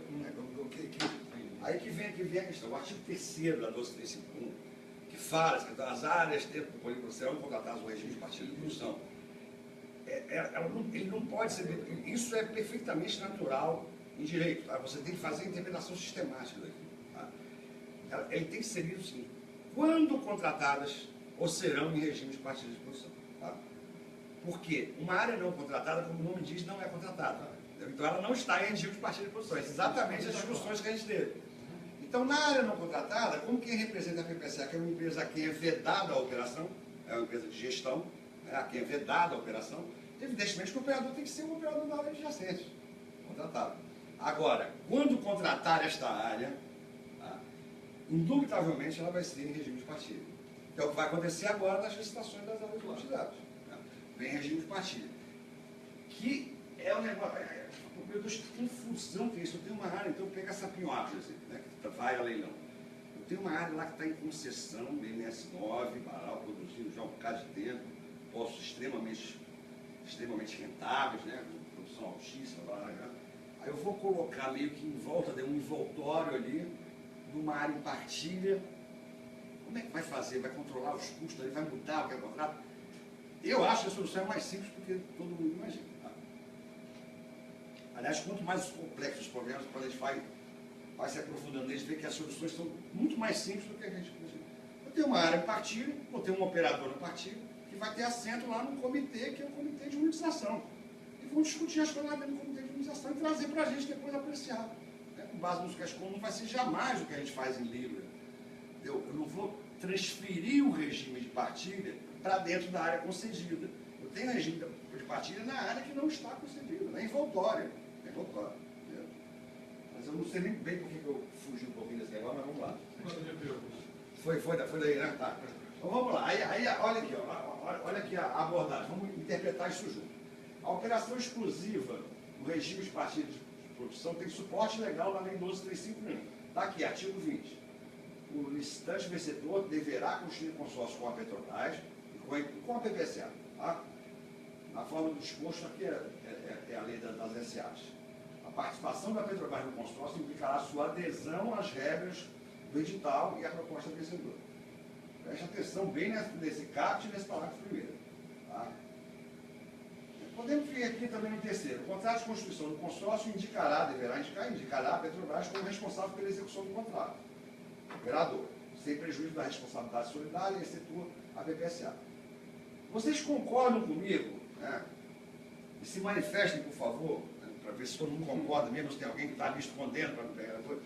aí que vem a questão, o artigo 3º da 12351, que fala que as áreas dentro do polígono serão contratadas no regime de partilha de produção, ele não pode ser. Isso é perfeitamente natural em direito. Tá? Você tem que fazer a interpretação sistemática daquilo. Tá? Ele tem que ser lido assim, quando contratadas ou serão em regime de partilha de produção. Tá? Porque uma área não contratada, como o nome diz, não é contratada. Então ela não está em regime de partilha de produção. É exatamente as discussões que a gente teve. Então, na área não contratada, como quem representa a PPSA, que é uma empresa a quem é vedada a operação, é uma empresa de gestão, né, a quem é vedada a operação, evidentemente que o operador tem que ser um operador da área adjacente, contratado. Agora, quando contratar esta área, tá, indubitavelmente ela vai ser em regime de partilha. Que é o que vai acontecer agora nas licitações das áreas monetizadas. Tá? Vem em regime de partilha. Que é um negócio. Meu Deus, que confusão que é isso. Eu tenho uma área, então pega essa pinhoca, assim, né, que vai a leilão. Eu tenho uma área lá que está em concessão, BNS9, Baral, produzindo já um bocado de tempo, postos extremamente rentáveis, né, com produção altíssima, lá. Aí eu vou colocar meio que em volta de um envoltório ali, numa área em partilha. Como é que vai fazer? Vai controlar os custos, ali, vai mudar o que é contrato? Eu acho que a solução é mais simples do que todo mundo imagina. Aliás, quanto mais complexos os problemas, quando a gente vai se aprofundando, a gente vê que as soluções são muito mais simples do que a gente imagina. Eu tenho uma área em partilha, vou ter um operador na partilha, que vai ter assento lá no comitê, que é o comitê de monetização. E vão discutir as coisas lá dentro do comitê de monetização e trazer para a gente depois apreciar. Né? Com base nos cash flow, não vai ser jamais o que a gente faz em Libra. Eu não vou transferir o regime de partilha para dentro da área concedida. Eu tenho regime de partilha na área que não está concedida, na envoltória. Mas eu não sei nem bem por que eu fugi um pouquinho desse negócio, mas vamos lá. Foi daí, né? Tá. Então vamos lá, olha aqui, ó, olha aqui a abordagem, vamos interpretar isso junto. A operação exclusiva no regime de partidos de produção tem suporte legal na Lei 12.351. Está aqui, artigo 20. O licitante vencedor deverá constituir consórcio com a Petrobras e com a PPSA. Tá? Na forma do disposto, aqui é a lei das SAs. A participação da Petrobras no consórcio implicará sua adesão às regras do edital e à proposta vencedora. Preste atenção bem nesse caput e nesse parágrafo primeiro. Tá? Podemos vir aqui também no terceiro. O contrato de constituição do consórcio indicará a Petrobras como responsável pela execução do contrato. Operador, sem prejuízo da responsabilidade solidária, excetua a PPSA. Vocês concordam comigo? Né? E se manifestem, por favor, né? Para ver se todo mundo concorda, mesmo se tem alguém que está ali escondendo para não pegar coisa.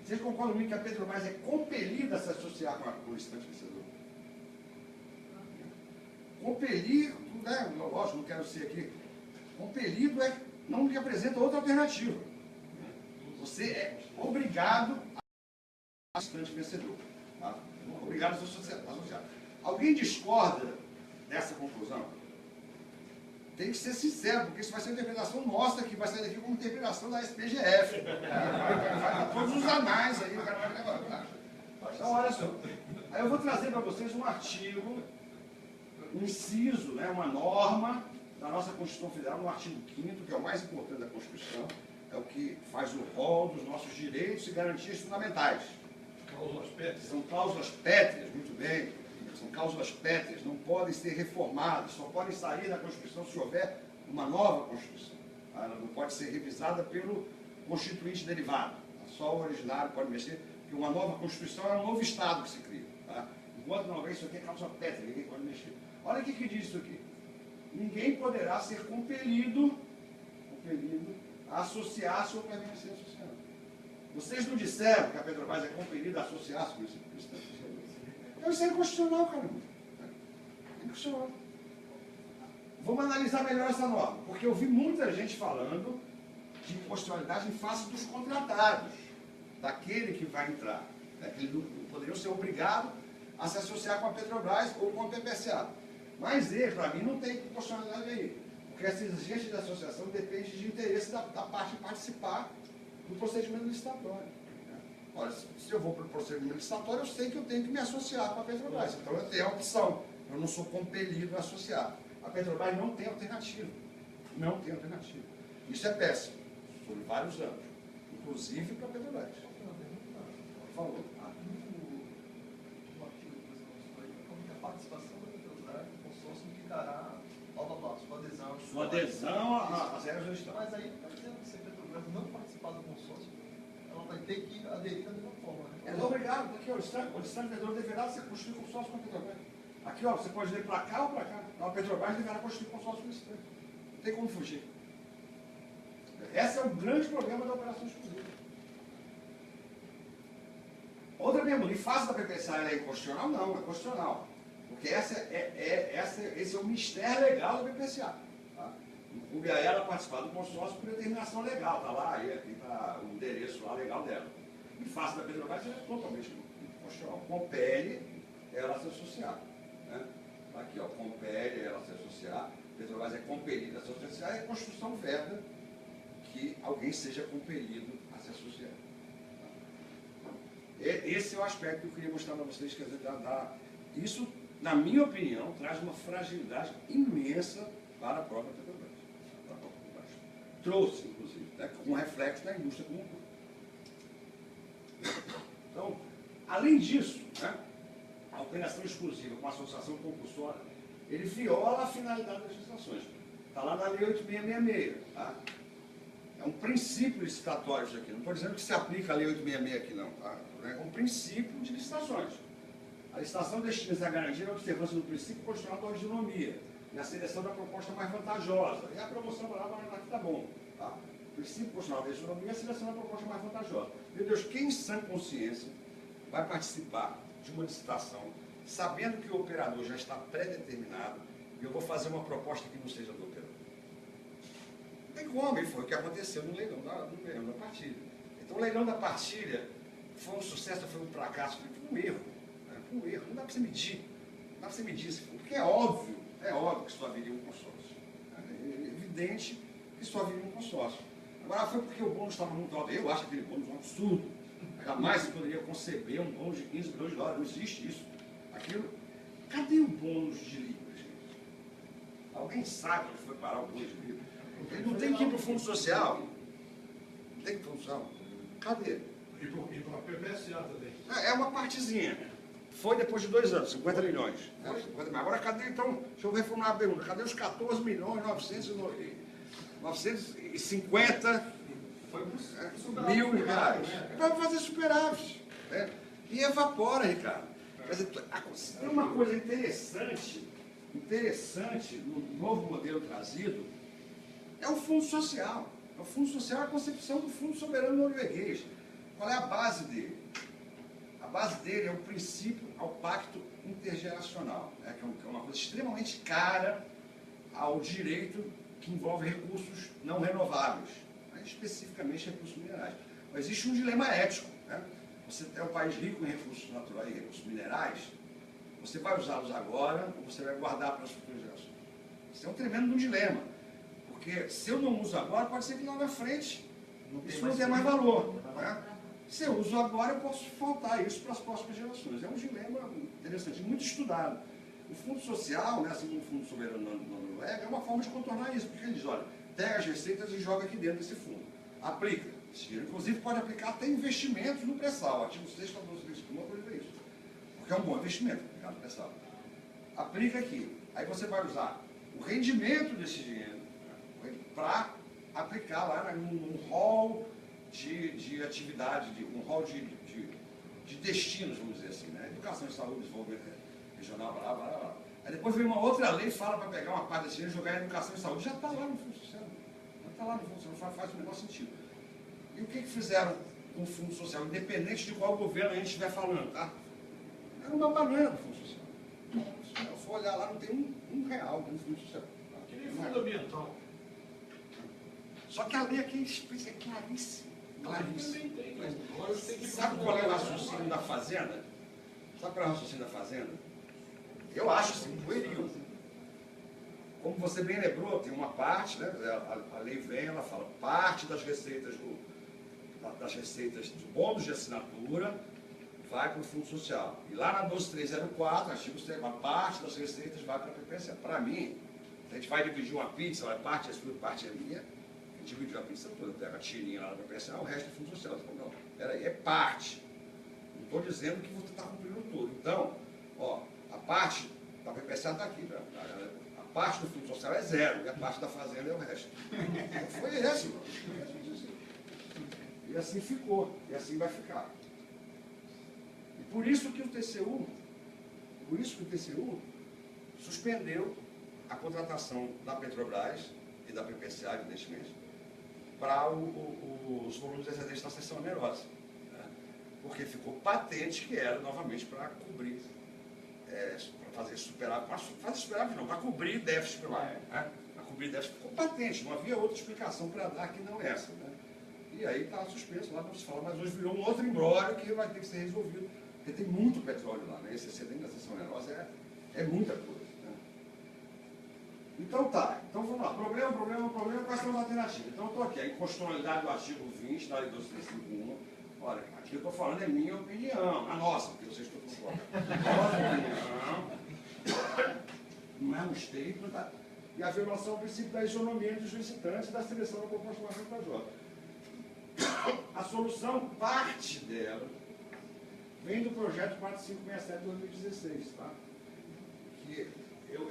Vocês concordam comigo que a Petrobras é compelida a se associar com o licitante vencedor? Compelido, né? Lógico, não quero ser aqui. Compelido não representa outra alternativa. Você é obrigado a licitante vencedor. Tá? Obrigado a se associar. Alguém discorda dessa conclusão? Tem que ser sincero, porque isso vai ser uma interpretação nossa, que vai sair daqui como interpretação da SPGF. Vai todos os anais aí, o cara vai levantar. Então, olha só. Aí eu vou trazer para vocês um artigo, um inciso, né, uma norma da nossa Constituição Federal, no artigo 5º, que é o mais importante da Constituição, é o que faz o rol dos nossos direitos e garantias fundamentais. Cláusulas pétreas. São cláusulas pétreas, muito bem. São cláusulas pétreas, não podem ser reformadas, só podem sair da Constituição se houver uma nova Constituição. Tá? Ela não pode ser revisada pelo constituinte derivado. Só o originário pode mexer, porque uma nova Constituição é um novo Estado que se cria. Tá? Enquanto não houver isso aqui é cláusula pétrea, ninguém pode mexer. Olha o que diz isso aqui. Ninguém poderá ser compelido a associar-se ou permanecer associado. Vocês não disseram que a Petrobras é compelida a associar-se com esse Estado? Então isso é inconstitucional, caramba. É inconstitucional. Vamos analisar melhor essa norma, porque eu vi muita gente falando de inconstitucionalidade em face dos contratados, daquele que vai entrar. Né, que eles não poderiam ser obrigados a se associar com a Petrobras ou com a PPSA. Mas ele, para mim, não tem inconstitucionalidade aí. Porque essa exigência de associação depende de interesse da parte participar do procedimento licitatório. Olha, se eu vou para o procedimento licitatório, eu sei que eu tenho que me associar com a Petrobras. Então eu tenho a opção. Eu não sou compelido a associar. A Petrobras não tem alternativa. Não tem alternativa. Isso é péssimo. Sobre vários anos. Inclusive para a Petrobras. Por favor. No artigo que você mostrou aí, como que a participação da Petrobras no consórcio implicará sua adesão. Sua adesão às regras do Estado. Mas aí está dizendo que se a Petrobras não participar do consórcio, ela vai ter que aderir da mesma forma. Né? É obrigado, aqui ó, o Estado vencedor deverá ser constituído consórcio com a Petrobras. Aqui ó, você pode ler para cá ou para cá. A Petrobras deverá constituir consórcio com o Estado. Não tem como fugir. Esse é o grande problema da operação exclusiva. Outra pergunta, em face da PPSA ela é inconstitucional? Não, é constitucional. Porque esse é o mistério legal da PPSA. Tá? Incumbe a ela participar do consórcio por determinação legal. Está lá, aí está o endereço lá legal dela. Em face da Petrobras, ela é totalmente inconstitucional. Compele ela a se associar. Né? Aqui, ó, compele ela a se associar. Petrobras é compelida a se associar e a Constituição veda que alguém seja compelido a se associar. Esse é o aspecto que eu queria mostrar para vocês. Quer dizer, isso, na minha opinião, traz uma fragilidade imensa para a própria Petrobras. Trouxe, inclusive, né, com reflexo na indústria como um todo. Então, além disso, né, a operação exclusiva com a associação compulsória, ele viola a finalidade das legislações. Está lá na Lei 8.666. Tá? É um princípio licitatório isso aqui. Não estou dizendo que se aplica a Lei 866 aqui, não. Tá? É um princípio de licitações. A licitação destina-se a garantir a observância do princípio constitucional da originomia e a seleção da proposta mais vantajosa. E a promoção lá aqui está bom. Tá? O princípio constitucional da originomia e a seleção da proposta mais vantajosa. Meu Deus, quem em sã consciência vai participar de uma licitação sabendo que o operador já está pré-determinado e eu vou fazer uma proposta que não seja do operador? Não tem como, e foi o que aconteceu no leilão da partilha. Então o leilão da partilha foi um sucesso, foi um fracasso, foi um erro. Né? Foi um erro, não dá para você medir. você me disse, porque é óbvio que isso haveria um consórcio. É evidente que isso haveria um consórcio. Agora, foi porque o bônus estava muito alto. Eu acho aquele bônus um absurdo. Jamais se poderia conceber um bônus de 15 milhões de dólares. Não existe isso. Aquilo... Cadê o bônus de Libra, gente? Alguém sabe onde foi parar o bônus de Libra? Ele não tem que ir para o Fundo Social. Não tem que ir para o Fundo Social. Cadê? E para a PPSA também. É uma partezinha. Foi depois de 2 anos, 50 milhões. Agora, cadê, então, deixa eu reformular a pergunta, cadê os 14 milhões 950 mil reais? Para fazer superávit. Né? E evapora, Ricardo. Quer dizer, tem uma coisa interessante no novo modelo trazido, é o Fundo Social. O Fundo Social é a concepção do Fundo Soberano Norueguês. Qual é a base dele? A base dele é o princípio ao pacto intergeracional, né, que é uma coisa extremamente cara ao direito que envolve recursos não renováveis, né, especificamente recursos minerais. Mas existe um dilema ético. Né? Você é um país rico em recursos naturais e recursos minerais, você vai usá-los agora ou você vai guardar para as futuras gerações? Isso é um tremendo dilema, porque se eu não uso agora, pode ser que lá na frente isso não tenha mais valor. Né? Se eu uso agora, eu posso faltar isso para as próximas gerações. É um dilema interessante, muito estudado. O Fundo Social, né, assim como o Fundo Soberano na Noruega, é uma forma de contornar isso, porque ele diz, olha, pega as receitas e joga aqui dentro desse fundo. Aplica. Esse dinheiro, inclusive, pode aplicar até investimentos no pré-sal. O artigo 6 está falando isso. Porque é um bom investimento, no pré-sal. Aplica aqui. Aí você vai usar o rendimento desse dinheiro para aplicar lá num hall de atividade, um rol de destinos, vamos dizer assim, né? Educação e saúde, desenvolvimento regional, blá, blá, blá. Aí depois vem uma outra lei e fala para pegar uma parte desse dinheiro e jogar em educação e saúde. Já está lá no Fundo Social. Já está lá no Fundo Social, faz o menor sentido. E o que fizeram com o Fundo Social, independente de qual governo a gente estiver falando, tá? Era uma banana o Fundo Social. Se eu for olhar lá, não tem um real no Fundo Social. Que nem fundo ambiental. Só que a lei aqui é claríssima. Também tem, mas agora tem que... Sabe qual é o raciocínio da Fazenda? Sabe qual é o raciocínio da Fazenda? Eu acho assim, pueril. Como você bem lembrou, tem uma parte, né? A lei vem, ela fala, parte das receitas do bônus de assinatura vai para o Fundo Social. E lá na 12304, artigo 7, uma parte das receitas vai para a PPSA. Para mim, a gente vai dividir uma pizza, parte é sua, parte é minha. A gente divide a pizza toda, pega a tirinha lá da PPSA, o resto é Fundo Social. Você fala, não, peraí, é parte. Não estou dizendo que você está cumprindo tudo. Então, ó, a parte da PPSA está aqui. A parte do Fundo Social é 0, e a parte da Fazenda é o resto. Foi esse, mano. E assim ficou, e assim vai ficar. E por isso que o TCU suspendeu a contratação da Petrobras e da PPSA, evidentemente, para os volumes excedentes da seção onerosa. Né? Porque ficou patente que era, novamente, para cobrir, para fazer superávit não, para cobrir déficit primário. Né? Para cobrir déficit ficou patente, não havia outra explicação para dar que não essa. Né? E aí está suspenso lá, não se fala, mas hoje virou um outro imbróglio que vai ter que ser resolvido, porque tem muito petróleo lá, né? Esse excedente da seção onerosa é muita coisa. Né? Então tá, então vamos lá, problema, quais são as alternativas? Então eu estou aqui, a inconstitucionalidade do artigo 20 da lei 12.351, olha, aqui eu estou falando é minha opinião, a nossa, porque vocês estão concordando. Nossa opinião, não é um statement, tá? E a violação do princípio da isonomia dos licitantes e da seleção da proporcionalidade da Jota. A solução, parte dela, vem do projeto 4567 de 2016, tá? Que eu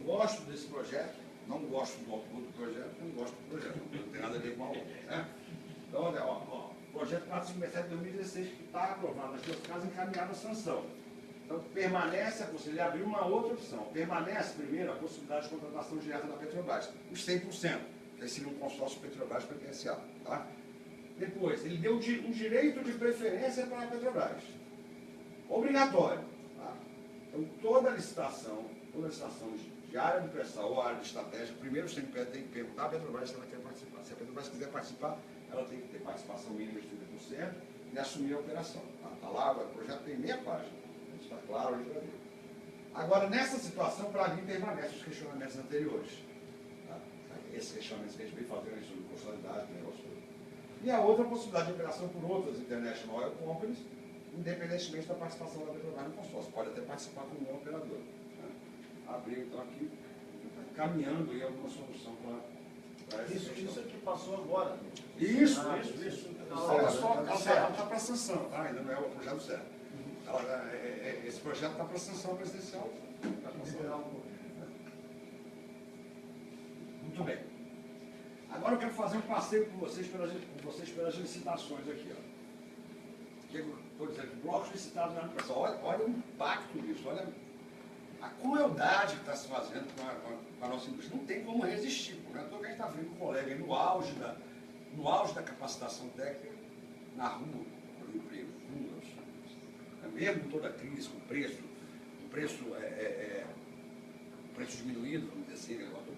gosto desse projeto, não gosto do autor do projeto, não gosto do projeto, não tem nada a ver com a outra, né? Então, olha, ó, projeto 4567 de 2016, que está aprovado nas duas casas, encaminhado à sanção. Então, permanece a possibilidade, ele abriu uma outra opção, permanece primeiro a possibilidade de contratação direta da Petrobras, os 100%, que seria um consórcio Petrobras-PPSA, tá? Depois, ele deu um direito de preferência para a Petrobras. Obrigatório. Tá? Então, toda licitação de área de pressão ou área de estratégia, primeiro você tem que perguntar à Petrobras se ela quer participar. Se a Petrobras quiser participar, ela tem que ter participação mínima de 30% e assumir a operação. Tá lá, o projeto tem meia página. Está claro aí para ver. Agora, nessa situação, para mim, permanecem os questionamentos anteriores. Tá? Esses questionamentos que a gente vem fazendo sobre constitucionalidade, negócio todo. E a outra possibilidade de operação por outras International Oil Companies, independentemente da participação da Petrobras no consórcio. Pode até participar como um operador. Né? Abrir, então, aqui, caminhando aí alguma solução para essa questão. Isso que passou agora. Isso. Olha Ela está para sanção, tá? Ainda não é o projeto certo. Esse projeto está para sanção presidencial. Muito bem. Agora eu quero fazer um passeio com vocês pelas licitações aqui. Ó. O que eu estou dizendo? Blocos licitados na administração. Olha o impacto disso, olha a crueldade que está se fazendo com a nossa indústria. Não tem como resistir. Porque a gente está vendo um colega aí no auge da capacitação técnica, na rua, por emprego, mesmo com toda a crise, com o preço diminuído, vamos dizer assim, negócio.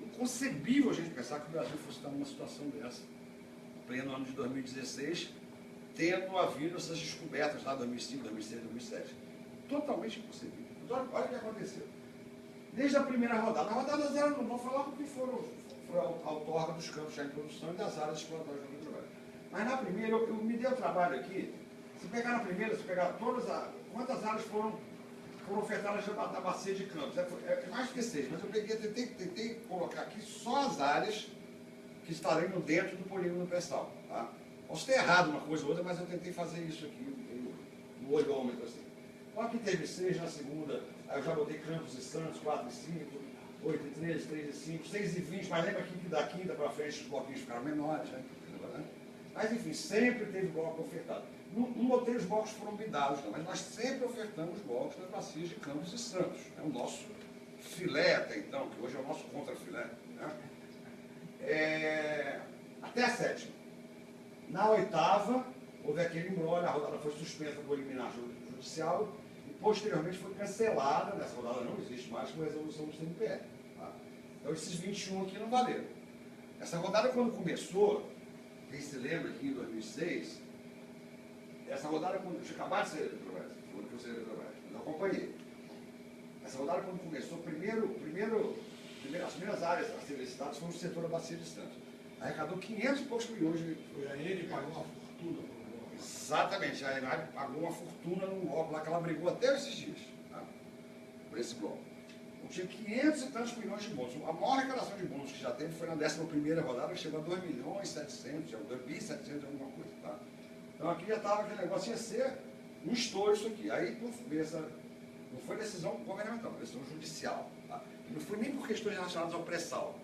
Inconcebível a gente pensar que o Brasil fosse estar numa situação dessa, no pleno ano de 2016, tendo havido essas descobertas lá em 2005, 2006, 2007. Totalmente inconcebível. Mas olha o que aconteceu. Desde a primeira rodada. Na rodada zero, não vou falar porque foi a outorga dos campos já em produção e das áreas exploratórias do trabalho. Mas na primeira, eu me dei o trabalho aqui. Se pegar na primeira, se pegar quantas áreas foram ofertadas da bacia de campos? É mais do que 6, mas eu tentei colocar aqui só as áreas que estariam dentro do polígono pré-sal. Tá? Posso ter errado uma coisa ou outra, mas eu tentei fazer isso aqui no olhômetro. Assim. Então aqui teve 6 na segunda, aí eu já botei Campos e Santos, 4 e 5, 8 e 13, 3 e 5, 6 e 20, mas lembra que da quinta para frente os bloquinhos ficaram menores, né? Mas enfim, sempre teve bloco ofertado. Não botei os blocos foram bidados, não, mas nós sempre ofertamos blocos nas bacias de Campos e Santos. É o nosso filé até então, que hoje é o nosso contrafilé. Né? Até a 7ª. Na 8ª, houve aquele embrolho, a rodada foi suspensa por liminar judicial e posteriormente foi cancelada. Nessa rodada não existe mais com resolução do CNPE. Tá? Então esses 21 aqui não valeram. Essa rodada, quando começou, quem se lembra aqui em 2006, essa rodada, quando tinha acabado de ser Eletrobras, quando eu sei Eletrobras, eu acompanhei. Essa rodada, quando começou, as primeiras áreas a serem licitadas foram o setor da bacia de Santos. Arrecadou 500 e poucos milhões de... Foi a ele que pagou uma fortuna. Exatamente, a Enab pagou uma fortuna num bloco lá que ela brigou até esses dias, tá? Por esse bloco. Então, tinha 500 e tantos milhões de bônus. A maior arrecadação de bônus que já teve foi na 11ª rodada, que chegou a 2 milhões e 700, 2 bi 700, alguma coisa, tá? Então aqui já estava aquele negócio, ia ser um estouro isso aqui. Aí não foi decisão governamental, foi decisão judicial. Tá? E não foi nem por questões relacionadas ao pré-sal.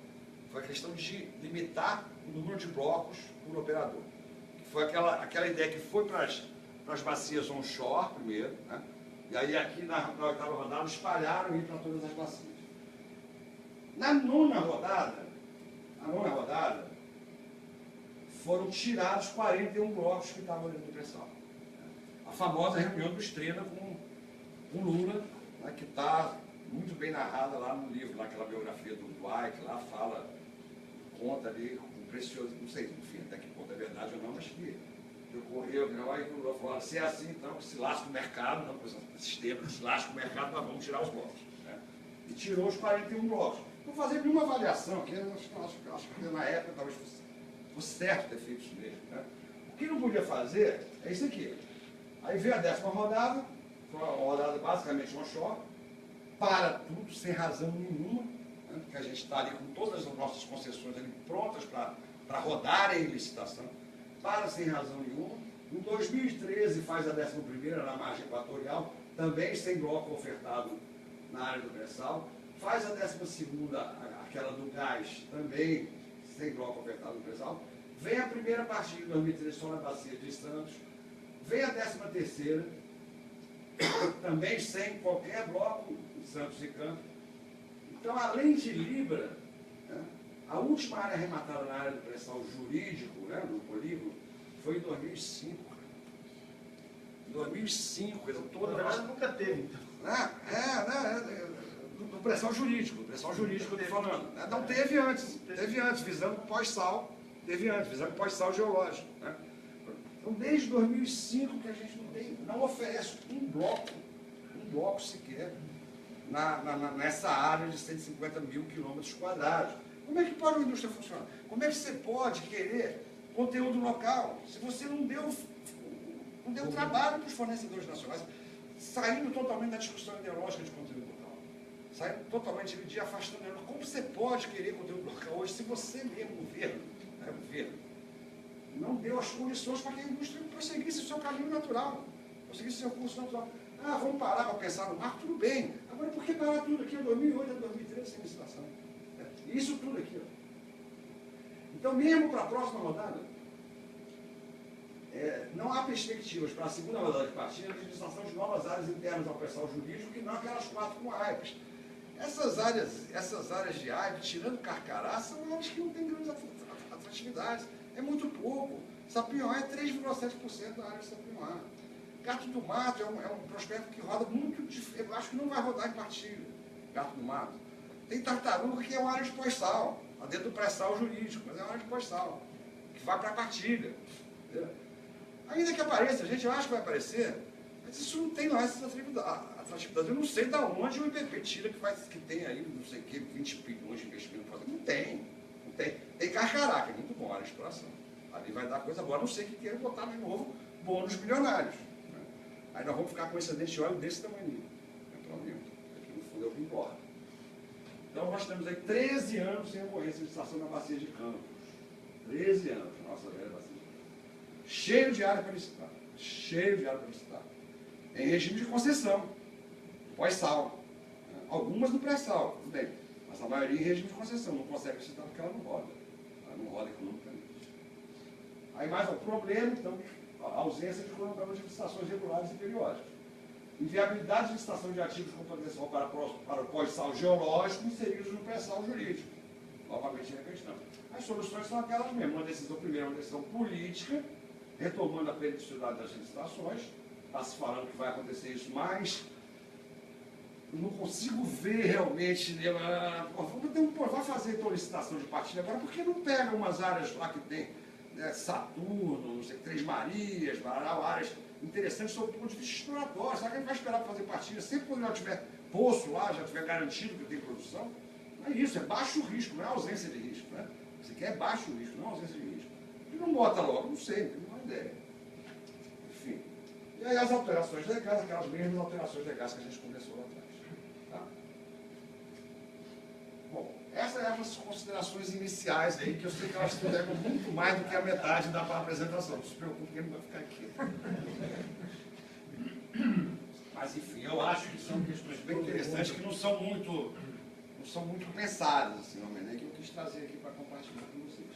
Foi a questão de limitar o número de blocos por operador. Foi aquela ideia que foi para as bacias onshore primeiro, né? E aí aqui na 8ª rodada espalharam e ir para todas as bacias. Na 9ª rodada, foram tirados 41 blocos que estavam dentro do pré-sal. A famosa reunião do Estrela com Lula, né, que está muito bem narrada lá no livro, naquela biografia do Dwight, que lá fala, conta ali com precioso, não sei, enfim, até que ponto é verdade ou não, mas que ocorreu, lá e o Lula falou, se é assim, então, que se lasca o mercado, não, pois esses termos, se lasca o mercado, nós vamos tirar os blocos. Né? E tirou os 41 blocos. Não fazer nenhuma avaliação, que eu acho que na época talvez fosse certo ter feito isso mesmo. Né? O que não podia fazer é isso aqui. Aí veio a 10ª rodada, foi uma rodada basicamente onshore, para tudo, sem razão nenhuma, né? Porque a gente está ali com todas as nossas concessões ali prontas para rodarem em licitação, para sem razão nenhuma. Em 2013 faz a 11ª na margem equatorial, também sem bloco ofertado na área do pré-sal. Faz a 12ª, aquela do gás, também sem bloco ofertado no pré-sal. Vem a primeira partida de 2013 só na bacia de Santos. Vem a 13ª, também sem qualquer bloco em Santos e Campos. Então, além de Libra, né, a última área arrematada na área do pré-sal jurídico, né, no polígono, foi em 2005. Em 2005, quer dizer, toda a... nunca teve, então. Do pré-sal jurídico eu estou falando. Né? Não teve antes, visando pós-sal, visando pós-sal geológico. Né? Então, desde 2005 que a gente não oferece um bloco bloco sequer nessa área de 150 mil quilômetros quadrados. Como é que pode uma indústria funcionar? Como é que você pode querer conteúdo local se você não deu trabalho para os fornecedores nacionais, saindo totalmente da discussão ideológica de conteúdo local, saindo totalmente de afastando. Como você pode querer conteúdo local hoje se você mesmo, governo, não deu as condições para que a indústria prosseguisse o seu caminho natural, prosseguisse o seu curso natural? Ah, vamos parar para pensar no mar, tudo bem. Agora, por que parar tudo aqui em 2008 a 2013 sem licitação? Isso tudo aqui. Ó. Então, mesmo para a próxima rodada, não há perspectivas para a segunda rodada de partida de licitação de novas áreas internas ao pessoal jurídico, que não aquelas 4 com AIPs. Essas áreas de AIP, tirando Carcará, são áreas que não têm grandes atratividades. É muito pouco. Sapinhoá é 3,7% da área de Sapinhoá. Gato do Mato é um prospecto que roda muito diferente. Eu acho que não vai rodar em partilha, Gato do Mato. Tem Tartaruga, que é uma área de pós-sal, lá dentro do pré-sal jurídico, mas é uma área de pós-sal, que vai para a partilha. Entendeu? Ainda que apareça, a gente acha que vai aparecer, mas isso não tem lá essas atratividades. Eu não sei de onde o IPP tira que tem aí, não sei o que, 20 bilhões de investimento para fazer. Não tem. Tem Carcará, que é muito bom a área de exploração. Ali vai dar coisa boa, a não ser que queiram botar de novo bônus bilionários. Né? Aí nós vamos ficar com excedente de óleo desse tamanho. Aqui no fundo é o que importa. Então nós temos aí 13 anos sem ocorrência de estação na bacia de Campos. 13 anos, nossa velha bacia de Campos. Cheio de área para licitar. Em regime de concessão, pós-sal. Algumas no pré-sal, tudo bem. Mas a maioria em regime de concessão. Não consegue licitar porque ela não roda. Ela não roda economicamente. Aí mais um problema, então, a ausência de cronograma de licitações regulares e periódicas. Inviabilidade de licitação de ativos com potencial para o pós-sal geológico inseridos no pré-sal jurídico. Novamente é a questão. As soluções são aquelas mesmas. Uma decisão primeira, uma decisão política, retomando a periodicidade das licitações. Está se falando que vai acontecer isso, mas eu não consigo ver realmente. Vai fazer então licitação de partilha agora, por que não pega umas áreas lá que tem Saturno, não sei, Três Marias, áreas interessantes sob o ponto de vista exploratório? Será que a gente vai esperar para fazer partilha sempre quando já tiver poço lá, já tiver garantido que tem produção? Não é isso, é baixo risco, não é ausência de risco. Né? Você quer baixo risco, não ausência de risco. E não bota logo, não sei, não tenho uma ideia. Enfim. E aí as alterações legais, aquelas mesmas alterações legais que a gente começou lá atrás. Tá? Bom, essas eram as considerações iniciais aí, que eu sei que elas pegam muito mais do que a metade da apresentação. Não se preocupe que ele não vai ficar aqui. Mas enfim, eu acho que são questões bem interessantes que não são muito pensadas, assim, que eu quis trazer aqui para compartilhar com vocês.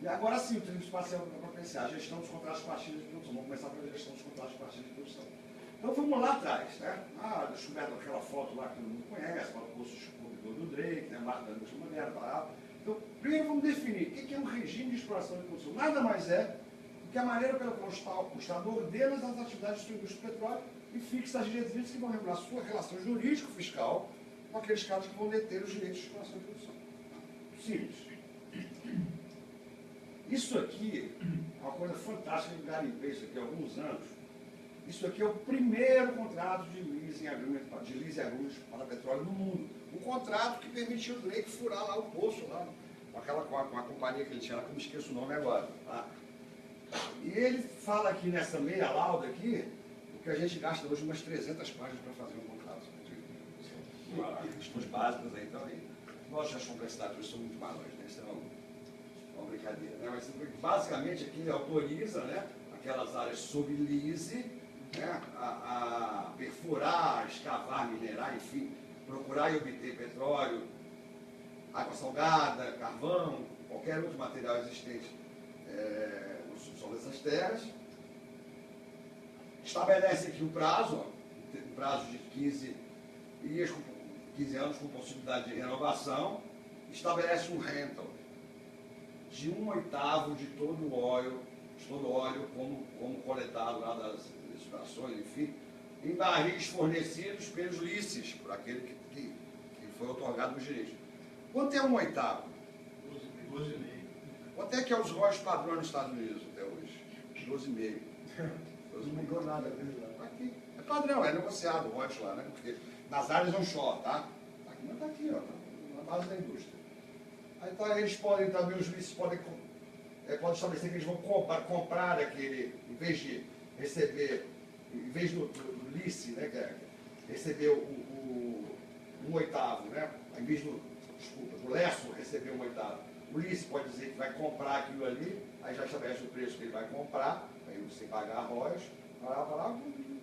E agora sim, o trilho espacial para pensar, a gestão dos contratos de partilha de produção. Vamos começar pela gestão dos contratos de partilha de produção. Então vamos lá atrás, né? Descoberta aquela foto lá que todo mundo conhece, lá o poço descobridor do Drake, né? Marca da indústria moderna, tal. Então, primeiro vamos definir o que é um regime de exploração de produção. Nada mais é do que a maneira pela qual o Estado ordena as atividades de sua indústria de petróleo e fixa as diretrizes que vão regular sua relação jurídico-fiscal com aqueles caras que vão deter os direitos de exploração de produção. Simples. Isso aqui é uma coisa fantástica que garimpei isso aqui há alguns anos. Isso aqui é o primeiro contrato de leasing agreement para petróleo no mundo. Um contrato que permitiu o Drake furar lá o poço, lá, com a companhia que ele tinha lá, que eu me esqueço o nome agora. Tá? E ele fala aqui nessa meia lauda aqui, o que a gente gasta hoje umas 300 páginas para fazer um contrato. Questões básicas aí, então aí. Lógico que as complexidades hoje são muito maiores, né? Isso é uma brincadeira. Né? Mas basicamente aqui ele autoriza, né, aquelas áreas sob lease, né, a perfurar, escavar, minerar, enfim, procurar e obter petróleo, água salgada, carvão, qualquer outro material existente no subsolo dessas terras. Estabelece aqui o prazo, um prazo de 15 anos com possibilidade de renovação. Estabelece um rental de 1/8 de todo o óleo como coletado lá das explorações, enfim, em barris fornecidos pelos lícitos, por aquele que foi otorgado os direitos. Quanto é 1/8? 12,5. Quanto é que é os royalties padrões nos Estados Unidos até hoje? 12,5. Não mudou nada. Aqui. É padrão, é negociado antes lá, né? Porque nas áreas onshore, tá? Aqui não está aqui, ó, tá na base da indústria. Aí tá, eles podem também, os juízes podem estabelecer que eles vão comprar aquele, em vez de receber, em vez do lice, né, que é receber um oitavo, né? Em vez do leço receber um oitavo. O lice pode dizer que vai comprar aquilo ali, aí já estabelece o preço que ele vai comprar, aí sem pagar arroz,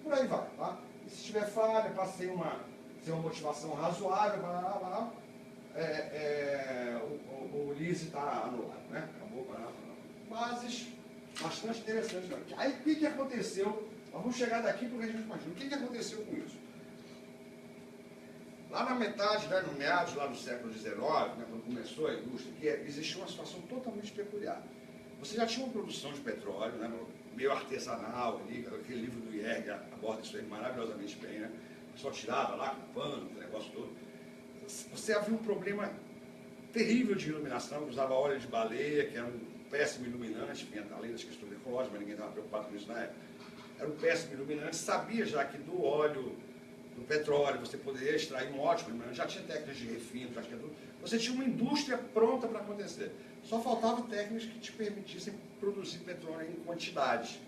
por aí vai, tá? E se tiver falha, para ser uma motivação razoável, o lease está anulado, né? Acabou, bases bastante interessantes. Aí o que aconteceu? Nós vamos chegar daqui porque a gente imagina. O que aconteceu com isso? Lá na metade, né, no meados lá do século XIX, né, quando começou a indústria, que existia uma situação totalmente peculiar. Você já tinha uma produção de petróleo, né, meio artesanal, ali, aquele livro do Jäger aborda isso aí maravilhosamente bem, né? O pessoal tirava lá com pano, o negócio todo. Você havia um problema terrível de iluminação, usava óleo de baleia, que era um péssimo iluminante, vinha além das questões ecológicas, mas ninguém estava preocupado com isso na época. Era um péssimo iluminante, sabia já que do óleo do petróleo você poderia extrair um ótimo iluminante, já tinha técnicas de refino, já tinha tudo. Você tinha uma indústria pronta para acontecer. Só faltavam técnicas que te permitissem produzir petróleo em quantidade.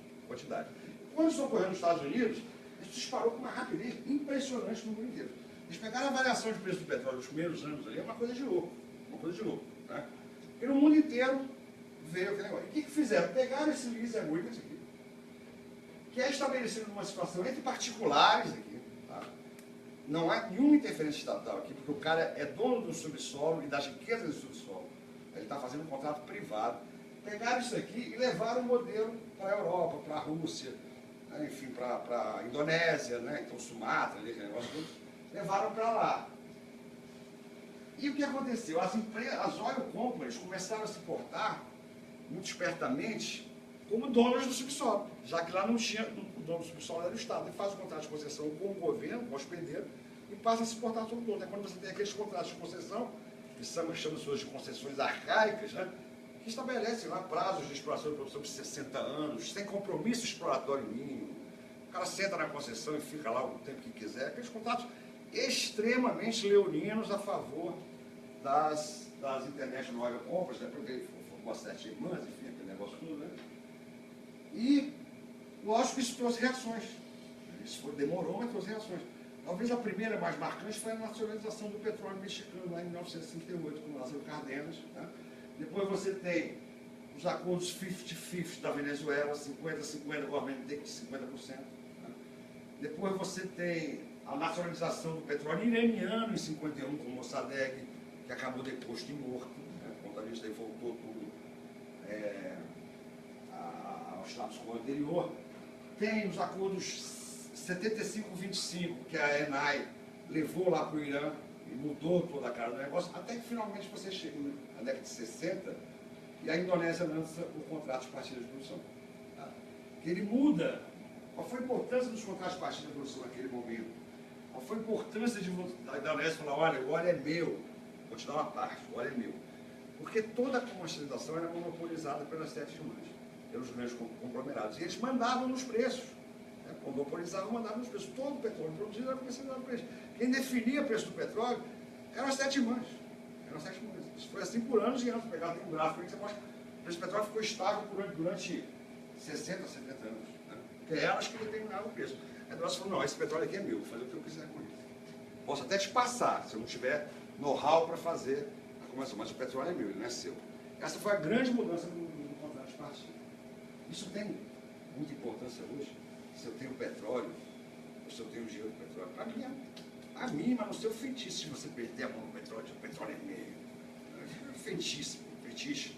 Quando isso ocorreu nos Estados Unidos, isso disparou com uma rapidez impressionante no mundo inteiro. Eles pegaram a variação de preço do petróleo nos primeiros anos ali, é uma coisa de louco, né? E no mundo inteiro veio aquele negócio. E o que fizeram? Pegaram esse lease agreement aqui, que é estabelecido numa situação entre particulares aqui, tá? Não há nenhuma interferência estatal aqui, porque o cara é dono do subsolo e das riquezas do subsolo. Ele está fazendo um contrato privado. Pegaram isso aqui e levaram o modelo para a Europa, para a Rússia, né? Enfim, para a Indonésia, né? Então Sumatra, ali, aquele negócio todo. Levaram para lá. E o que aconteceu? As oil companies começaram a se portar muito espertamente como donos do subsolo, já que lá não tinha, o dono do subsolo era o Estado. Ele faz o contrato de concessão com o governo, com o hospedeiro, e passa a se portar todo mundo. É quando você tem aqueles contratos de concessão, que chamam-se hoje de concessões arcaicas, né, que estabelecem lá prazos de exploração e produção de 60 anos, sem compromisso exploratório mínimo. O cara senta na concessão e fica lá o tempo que quiser. Aqueles contratos extremamente leoninos a favor das International Oil Companies, né, porque ele formou as 7 irmãs, enfim, aquele negócio tudo, né? E, lógico que isso trouxe reações. Isso demorou, mas trouxe reações. Talvez a primeira mais marcante foi a nacionalização do petróleo mexicano, lá em 1968, com Lázaro Cárdenas, né? Depois você tem os acordos 50-50 da Venezuela, 50-50, o governo tem que 50%. Né? Depois você tem a nacionalização do petróleo iraniano em 51, com o Mossadegh, que acabou deposto e morto. Né? Por conta disso, aí voltou tudo ao status quo anterior. Tem os acordos 75-25, que a ENAI levou lá para o Irã e mudou toda a cara do negócio, até que finalmente você chega na década de 60 e a Indonésia lança o contrato de partilha de produção. Tá? Que ele muda. Qual foi a importância dos contratos de partilha de produção naquele momento? Qual foi a importância da Indonésia falar, olha, o óleo é meu, vou te dar uma parte, o óleo é meu. Porque toda a comercialização era monopolizada pelas 7 irmãs, pelos grandes conglomerados. E eles mandavam nos preços. Monopolizavam, mandavam nos preços. Todo o petróleo produzido era comercializado por eles. Quem definia o preço do petróleo eram as 7 irmãs. Isso foi assim por anos e anos. Pegar, tem um gráfico aí que você mostra. O preço do petróleo ficou estável durante 60, 70 anos. Né? Porque é elas que determinavam o preço. Aí nós falamos, não, esse petróleo aqui é meu, vou fazer o que eu quiser com ele. Posso até te passar, se eu não tiver know-how para fazer a conversão, mas o petróleo é meu, ele não é seu. Essa foi a grande mudança no contrato de partilha. Isso tem muita importância hoje. Se eu tenho petróleo, ou se eu tenho dinheiro do petróleo, para mim é a mínima, no seu feitiço, se você perder a mão no petróleo, o petróleo é meio. É feitiço,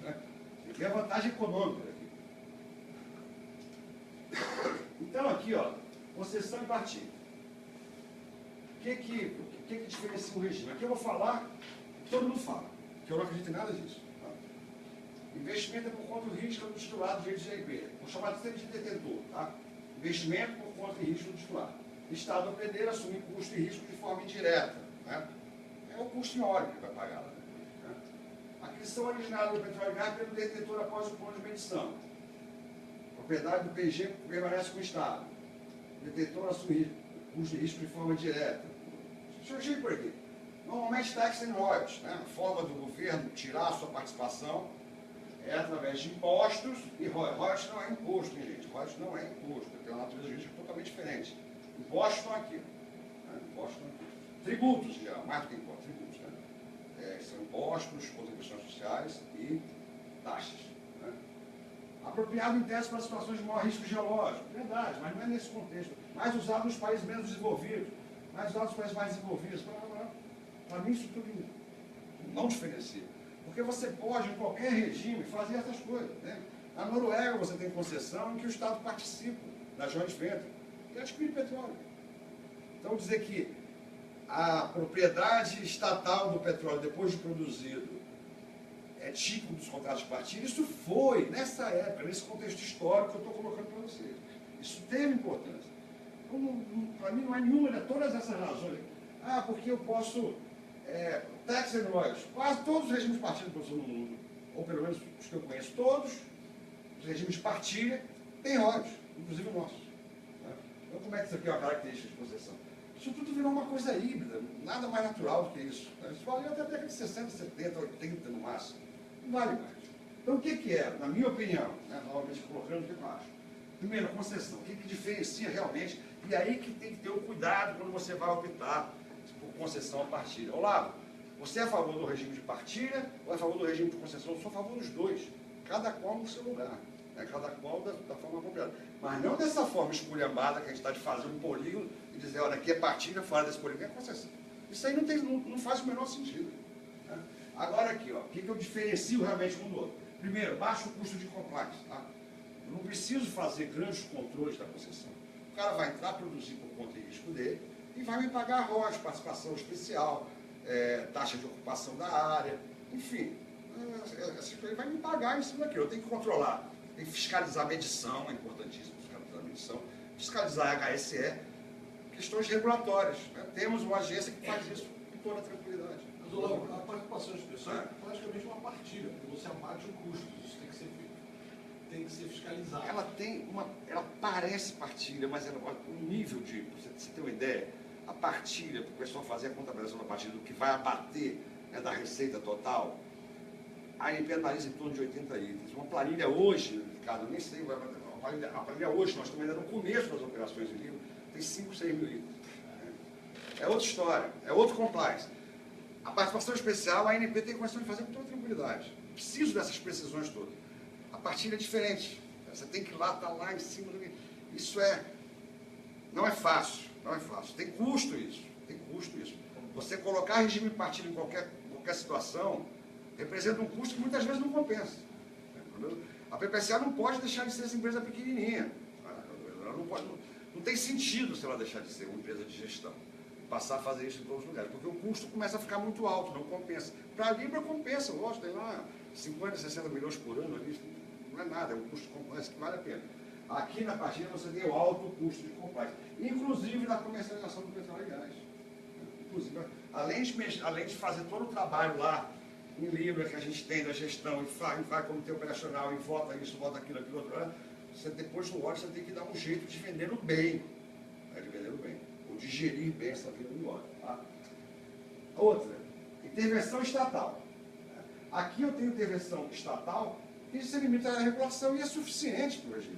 né? Ele tem a vantagem econômica aqui. Então aqui, ó, concessão e partilha. O que diferencia o regime? Aqui eu vou falar, todo mundo fala, que eu não acredito em nada disso. Tá? Investimento é por conta do risco do titular do jeito de GIP. Vou chamar sempre de detentor, tá? Investimento por conta de risco do titular. Estado hospedeiro assume custo e risco de forma indireta. Né? É o custo teórico que vai pagar lá. Né? Aquisição originária do petróleo e gás pelo detentor após o plano de medição. Propriedade do PG permanece com o Estado. O detentor assume risco. custo de risco de forma direta. Deixa eu dizer por aqui. Normalmente tax and royalties, né? A forma do governo tirar a sua participação é através de impostos, e royalties não é imposto, hein, gente? Royalties não é imposto, tem uma natureza jurídica totalmente diferente. Impostos estão aqui. Né? Impostos estão aqui. Tributos, já, mais do que impostos, tributos. Né? São impostos, contribuições sociais e taxas. Né? Apropriado em tese para situações de maior risco geológico. Verdade, mas não é nesse contexto. Mais usado nos países menos desenvolvidos, mais usado nos países mais desenvolvidos. Para mim, isso tudo não diferencia. Porque você pode, em qualquer regime, fazer essas coisas. Né? Na Noruega, você tem concessão em que o Estado participa da joint venture e adquire petróleo. Então, dizer que a propriedade estatal do petróleo, depois de produzido, é típico dos contratos de partilha, isso foi, nessa época, nesse contexto histórico que eu estou colocando para vocês. Isso teve importância. Então, para mim, não há nenhuma de todas essas razões. Porque eu posso... tax and royalties. Quase todos os regimes de partilha de produção no mundo, ou pelo menos os que eu conheço, todos os regimes de partilha têm royalties, inclusive o nosso. Né? Então, como é que isso aqui é uma característica de concessão? Isso tudo virou uma coisa híbrida, nada mais natural do que isso. Né? Isso valeu até a década de 60, 70, 80 no máximo. Não vale mais. Então, o que é, na minha opinião, né, novamente colocando o que eu acho? Primeiro, concessão. O que diferencia realmente? E aí que tem que ter o cuidado quando você vai optar por concessão a partilha. Olavo, você é a favor do regime de partilha ou é a favor do regime de concessão? Eu sou a favor dos dois. Cada qual no seu lugar. Né? Cada qual da forma apropriada. Mas não dessa forma esculhambada que a gente está de fazer um polígono e dizer, olha, aqui é partilha, fora desse polígono é concessão. Isso aí não faz o menor sentido. Né? Agora aqui, ó, o que eu diferencio realmente um do outro? Primeiro, baixo custo de compliance. Tá? Eu não preciso fazer grandes controles da concessão. O cara vai entrar, produzir por conta e risco dele e vai me pagar royalties, participação especial, taxa de ocupação da área, enfim. Ele vai me pagar em cima daquilo. Eu tenho que controlar, tem que fiscalizar a medição, é importantíssimo fiscalizar a medição, fiscalizar a HSE, questões regulatórias. Né? Temos uma agência que faz isso com toda a tranquilidade. Mas, Olavo, a participação especial é praticamente uma partilha, porque você abate o custo, isso tem que ser fiscalizado. Ela parece partilha, mas o nível de, você tem uma ideia, a partilha, para o pessoal fazer a contabilização da partilha, do que vai abater, né, da receita total, a ANP analisa em torno de 80 itens. Uma planilha hoje, Ricardo, eu nem sei, a planilha hoje, nós estamos ainda no começo das operações de livro, tem 5, 6 mil itens. É outra história, é outro compliance. A participação especial, a ANP tem condição de fazer com toda tranquilidade. Não preciso dessas precisões todas. A partilha é diferente. Você tem que ir lá, estar lá em cima do... Isso não é fácil, não é fácil. Tem custo isso, tem custo isso. Você colocar regime de partilha em qualquer situação representa um custo que muitas vezes não compensa. A PPCA não pode deixar de ser essa empresa pequenininha. Ela não tem sentido se ela deixar de ser uma empresa de gestão. Passar a fazer isso em todos os lugares, porque o custo começa a ficar muito alto, não compensa. Para a Libra compensa, lógico, tem lá 50, 60 milhões por ano ali, não é nada, é um custo complexo que vale a pena. Aqui na partilha você tem o alto custo de compliance, inclusive na comercialização do petróleo e gás. Inclusive, além de fazer todo o trabalho lá em Libra que a gente tem da gestão, e vai comitê operacional, e vota isso, vota aquilo, outro, você depois no óleo você tem que dar um jeito de vender o bem, né, de vender o bem, ou de gerir bem essa venda do óleo. Tá? Outra, intervenção estatal. Aqui eu tenho intervenção estatal que se limita à regulação e é suficiente para o regime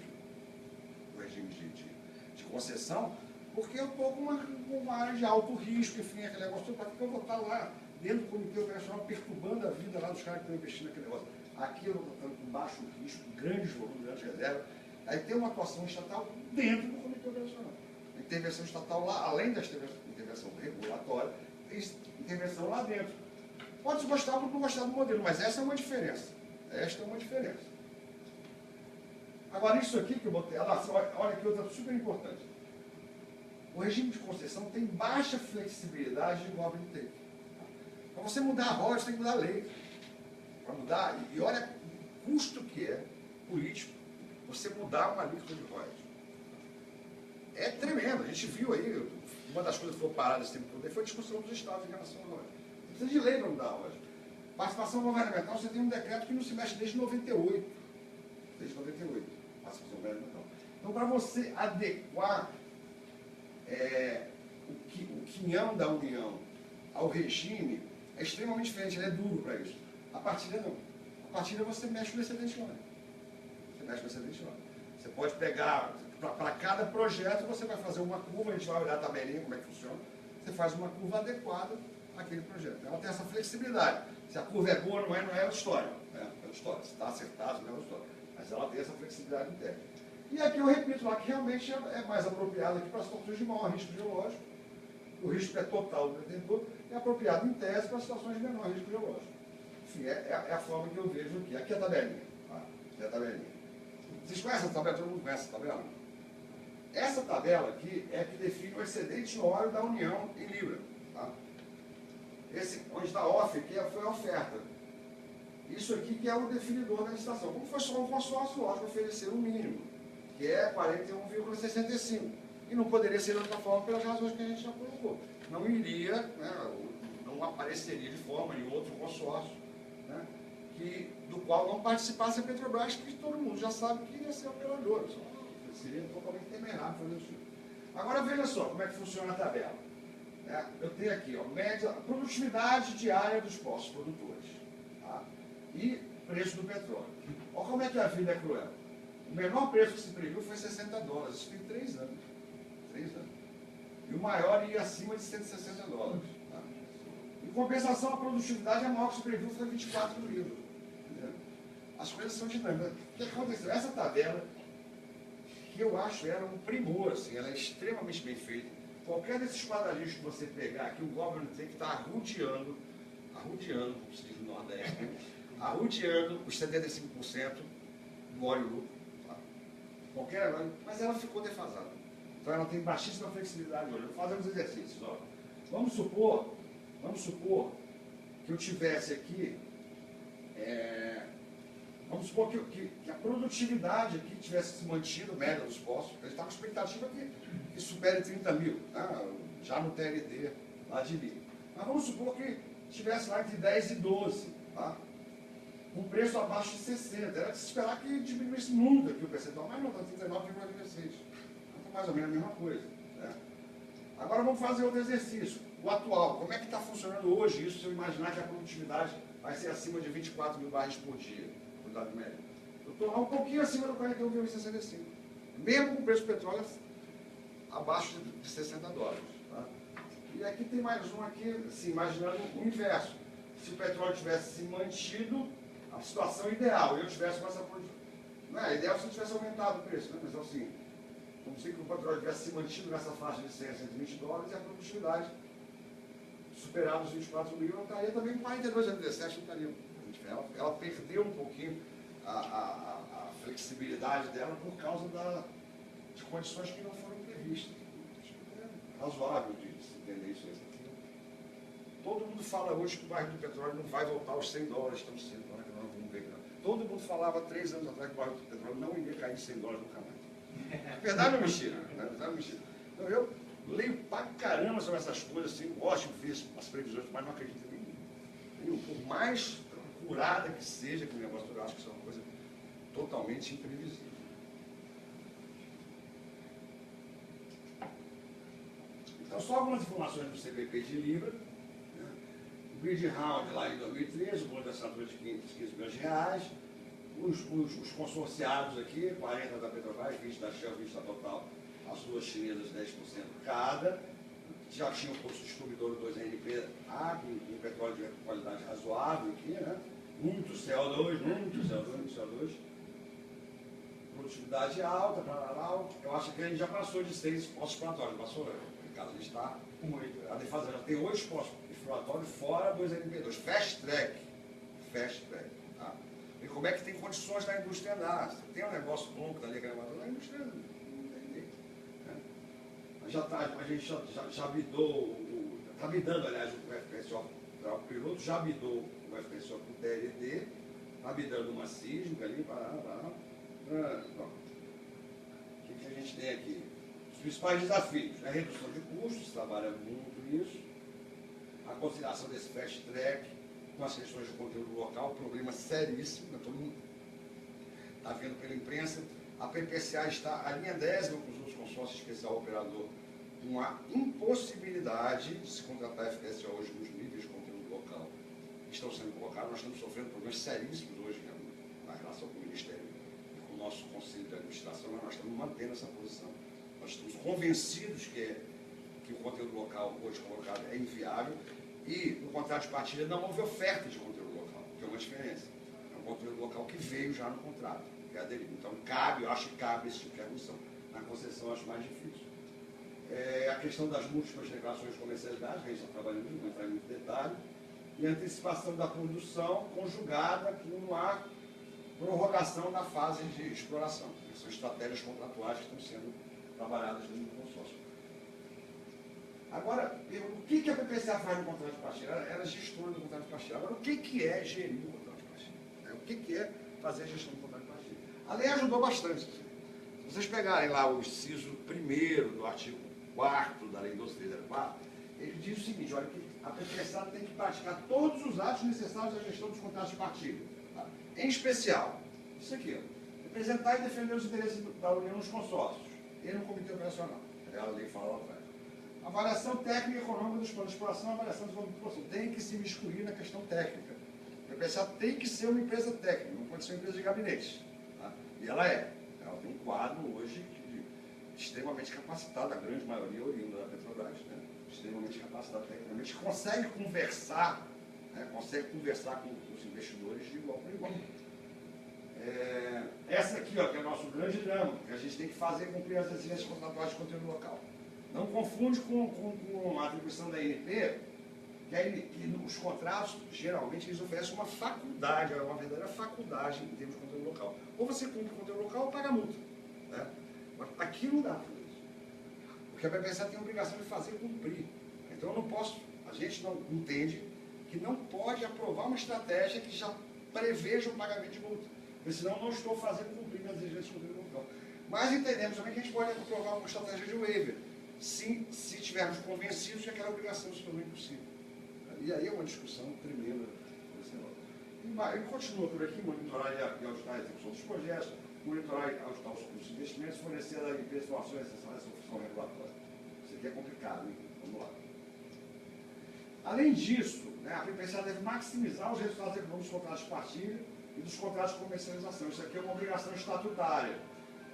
de concessão, porque eu estou com uma área de alto risco, enfim, aquele negócio, para que eu vou estar lá dentro do comitê operacional perturbando a vida lá dos caras que estão investindo naquele negócio. Aqui eu estou estando com baixo risco, grandes volumes, grandes reservas. Aí tem uma atuação estatal dentro do comitê operacional. A intervenção estatal lá, além da intervenção regulatória, tem intervenção lá dentro. Pode gostar ou não gostar do modelo, mas essa é uma diferença. Esta é uma diferença. Agora, isso aqui que eu botei, olha que outra super importante. O regime de concessão tem baixa flexibilidade de governo take. Para você mudar a roda, você tem que mudar a lei. Para mudar, e olha o custo que é político você mudar uma alíquota de royalties. É tremendo. A gente viu aí, uma das coisas que foi parada esse tempo todo foi a discussão dos estados em relação a royalties. Precisa de lei para mudar a royalties. Participação governamental, você tem um decreto que não se mexe desde 98. Desde 98. Participação governamental. Então, para você adequar o quinhão da União ao regime é extremamente diferente, ele é duro para isso. A partilha não. A partilha você mexe no excedente lá. Você mexe no excedente lá. Você pode pegar, para cada projeto você vai fazer uma curva, a gente vai olhar a tabelinha, como é que funciona, você faz uma curva adequada àquele projeto. Ela tem essa flexibilidade. Se a curva é boa, não é outra história. É outra história. Se está acertado, não é outra história. Mas ela tem essa flexibilidade interna. E aqui eu repito lá que realmente é mais apropriado aqui para situações de maior risco geológico. O risco é total do detentor, é apropriado em tese para situações de menor risco geológico. Enfim, é a forma que eu vejo aqui. Aqui é a tabelinha. Tá? Aqui é a tabelinha. Vocês conhecem essa tabela? Todo mundo conhece essa tabela? Essa tabela aqui é a que define o excedente óleo da União em Libra. Tá? Esse, onde está off aqui, foi a oferta. Isso aqui que é o definidor da licitação. Como foi só um consórcio, lógico, oferecer o mínimo, que é 41,65. E não poderia ser de outra forma pelas razões que a gente já colocou. Não iria, né, não apareceria de forma em outro consórcio, né, do qual não participasse a Petrobras, que todo mundo já sabe que ia ser operador. Seria totalmente temerário fazer isso. Agora veja só como é que funciona a tabela. Eu tenho aqui, ó, média, produtividade diária dos poços produtores. Tá? E preço do petróleo. Olha como é que a vida é cruel. O menor preço que se previu foi $60. Isso tem 3 anos. 3 anos. E o maior ia acima de $160. Tá? Em compensação, a produtividade é maior que se previu, foi 24 mil. As coisas são dinâmicas. O que aconteceu? Essa tabela, que eu acho ela um primor, assim, ela é extremamente bem feita. Qualquer desses quadradinhos que você pegar aqui, o government tem que estar arrodeando, como se diz no Nordeste, arrodeando os 75% do óleo lucro. Tá? Qualquer óleo, mas ela ficou defasada. Então ela tem baixíssima flexibilidade hoje. Eu vou fazer uns exercícios. Ó. Vamos supor que eu tivesse aqui, vamos supor que a produtividade aqui tivesse se mantido, média dos poços, a gente está com expectativa que supere 30 mil, tá? Já no TLD lá de Lima. Mas vamos supor que estivesse lá entre 10 e 12, tá? Um preço abaixo de 60. Era de se esperar que diminuísse muito aqui o percentual, mas não, está 39,16. Então, mais ou menos a mesma coisa. Né? Agora vamos fazer outro exercício. O atual, como é que está funcionando hoje isso, se eu imaginar que a produtividade vai ser acima de 24 mil barris por dia, por dado médio? Eu estou lá um pouquinho acima do 41,65. Mesmo com o preço do petróleo abaixo de $60. Tá? E aqui tem mais um aqui, assim, imaginando o inverso. Se o petróleo tivesse se mantido, a situação ideal, eu tivesse com essa produção. Não é ideal se eu tivesse aumentado o preço, né? Mas assim, vamos dizer que o petróleo tivesse se mantido nessa faixa de $100 a $120 e a produtividade superada os 24 mil, ela estaria também em 42 a 17, não estaria. Ela perdeu um pouquinho a flexibilidade dela por causa de condições que não foram previstas. Acho que é razoável de se entender isso aí. Todo mundo fala hoje que o barril do petróleo não vai voltar aos $100 tão cedo, não é que nós vamos ver. Todo mundo falava 3 anos atrás que o barril do petróleo não iria cair $100 nunca mais. Verdade ou mentira? Verdade ou mentira? Então, eu leio pra caramba sobre essas coisas, assim, gosto de ver as previsões, mas não acredito em nenhum. Por mais curada que seja aquele negócio, eu acho que isso é uma coisa totalmente imprevisível. Então, só algumas informações do CPP de Libra. Né? O Grid Round lá em 2013, o bolo da assinatura de 15 milhões de reais. Os consorciados aqui, 40 da Petrobras, 20 da Shell, 20 da Total, as duas chinesas 10% cada. Já tinha o posto distribuidor 2NP, com petróleo de qualidade razoável aqui, né? Muito CO2. Produtividade alta, eu acho que a gente já passou de 6 postos exploratórios, passou, né? No caso, a gente está com 8. A defasagem já tem 8 postos exploratórios fora 2NP2. Fast track. Tá? E como é que tem condições da indústria andar? Você tem um negócio bom que está ali gravado, a indústria não tem jeito. Né? A gente já bidou, está bidando, aliás, o FPSO para o piloto, já bidou o FPSO para o TLD, está bidando uma sísmica ali, o que a gente tem aqui? Os principais desafios, a redução de custos, trabalha muito isso, a conciliação desse fast track com as questões de conteúdo local, problema seríssimo, né? Todo mundo está vendo pela imprensa. A PPCA está a linha 10ª com os outros consórcios especial operador uma impossibilidade de se contratar FPSO hoje nos níveis de conteúdo local que estão sendo colocados. Nós estamos sofrendo problemas seríssimos hoje, né, na relação com o Ministério e com o nosso Conselho de Administração, mas nós estamos mantendo essa posição. Nós estamos convencidos que o conteúdo local hoje colocado é inviável e no contrato de partilha não houve oferta de conteúdo local, que é uma diferença. É um conteúdo local que veio já no contrato, que é aderido. Então cabe, eu acho que cabe esse tipo de arguição. Na concessão eu acho mais difícil. A questão das múltiplas declarações de comercialidade, que a gente está trabalhando, não vou entrar em muito detalhe, e a antecipação da produção conjugada com uma prorrogação na fase de exploração. São estratégias contratuais que estão sendo trabalhadas dentro do consórcio. Agora, o que a PPCA faz no contrato de partilha? Ela é gestora do contrato de partilha. Agora, o que é gerir o contrato de partilha? O que é fazer a gestão do contrato de partilha? A lei ajudou bastante. Se vocês pegarem lá o inciso 1º do artigo 4º da Lei 12.304, ele diz o seguinte, olha, que a PPCA tem que praticar todos os atos necessários à gestão dos contratos de partilha. Tá? Em especial, isso aqui, ó, representar e defender os interesses da União nos consórcios e no Comitê Operacional. A lei fala lá atrás. Avaliação técnica e econômica dos planos de exploração, avaliação de desenvolvimento de produção. Tem que se miscuir na questão técnica. A PPCA tem que ser uma empresa técnica, não pode ser uma empresa de gabinetes. Tá? E ela é. Ela tem um quadro hoje extremamente capacitado, a grande maioria oriunda da Petrobras, né? Extremamente capacitado tecnicamente, consegue conversar, né? Consegue conversar com os investidores de igual para igual. Essa aqui, ó, que é o nosso grande drama, que a gente tem que fazer cumprir as exigências contratuais de conteúdo local. Não confunde com a atribuição da ANP, que os contratos, geralmente, eles oferecem uma faculdade, uma verdadeira faculdade em termos de conteúdo local. Ou você cumpre o conteúdo local ou paga multa. Né? Mas aqui não dá para fazer isso. Porque a PPCA tem a obrigação de fazer cumprir. Então eu não posso, a gente não entende que não pode aprovar uma estratégia que já preveja o pagamento de multa. Porque senão eu não estou fazendo cumprir as exigências de conteúdo local. Mas entendemos também que a gente pode aprovar uma estratégia de waiver, se estivermos convencidos de que aquela obrigação se tornou impossível. E aí é uma discussão tremenda. E continua por aqui, monitorar e auditar a execução dos projetos, monitorar e auditar os custos de investimentos, fornecer à empresa informações necessárias à função regulatória. Isso aqui é complicado, hein? Vamos lá. Além disso, né, a PPCA deve maximizar os resultados econômicos dos contratos de partilha e dos contratos de comercialização. Isso aqui é uma obrigação estatutária.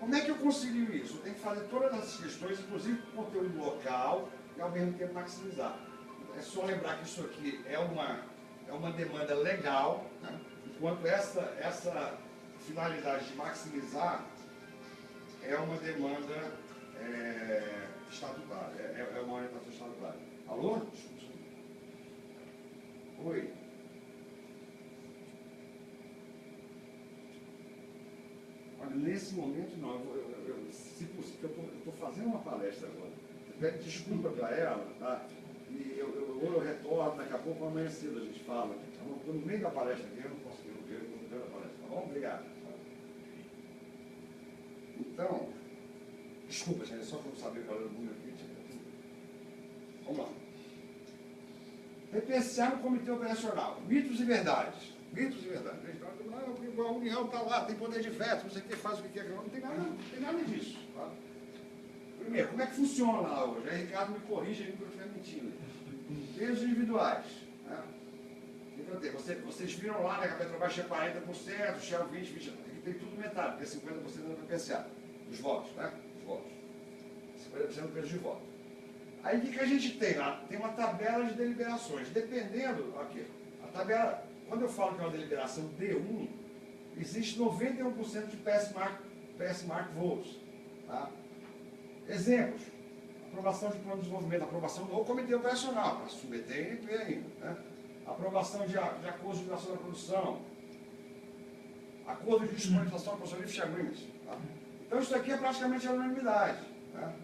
Como é que eu concilio isso? Eu tenho que fazer todas essas questões, inclusive com conteúdo local, e ao mesmo tempo maximizar. É só lembrar que isso aqui é uma demanda legal, né? Enquanto essa finalidade de maximizar é uma demanda estatutária, é uma orientação estatutária. Alô? Oi. Olha, nesse momento não, se possível, eu estou fazendo uma palestra agora. Eu peço desculpa para ela, tá? E eu retorno, daqui a pouco, amanhã cedo a gente fala. Estou no meio da palestra aqui, eu não posso ver o meio da palestra. Tá bom? Obrigado. Então, desculpa, gente, é só para eu saber qual é o número aqui. Vamos lá. PPCA no Comitê Operacional. Mitos e verdades. Mitos e verdades. A União está lá, tem poder de veto, não sei o que, faz o que quer. Não tem nada disso. Tá? Primeiro, como é que funciona lá hoje? Aí Ricardo me corrige aí, porque eu estiver mentindo. Pesos individuais. Né? Vocês viram lá, né, que a Petrobras tinha 40%, o Shell 20%. Tem tudo metade, porque 50% da PPCA. Dos votos, né? Dos votos. 50% do peso de voto. Aí o que a gente tem lá? Tem uma tabela de deliberações. Dependendo, aqui, a tabela, quando eu falo que é uma deliberação D1, existe 91% de PS Mark votes. Tá? Exemplos. Aprovação de plano de desenvolvimento, aprovação do Comitê Operacional, para submeter a INP ainda. Né? Aprovação de acordo de duração da produção. Acordo de disponibilização da produção de agreements. Tá? Então isso aqui é praticamente a unanimidade. Né?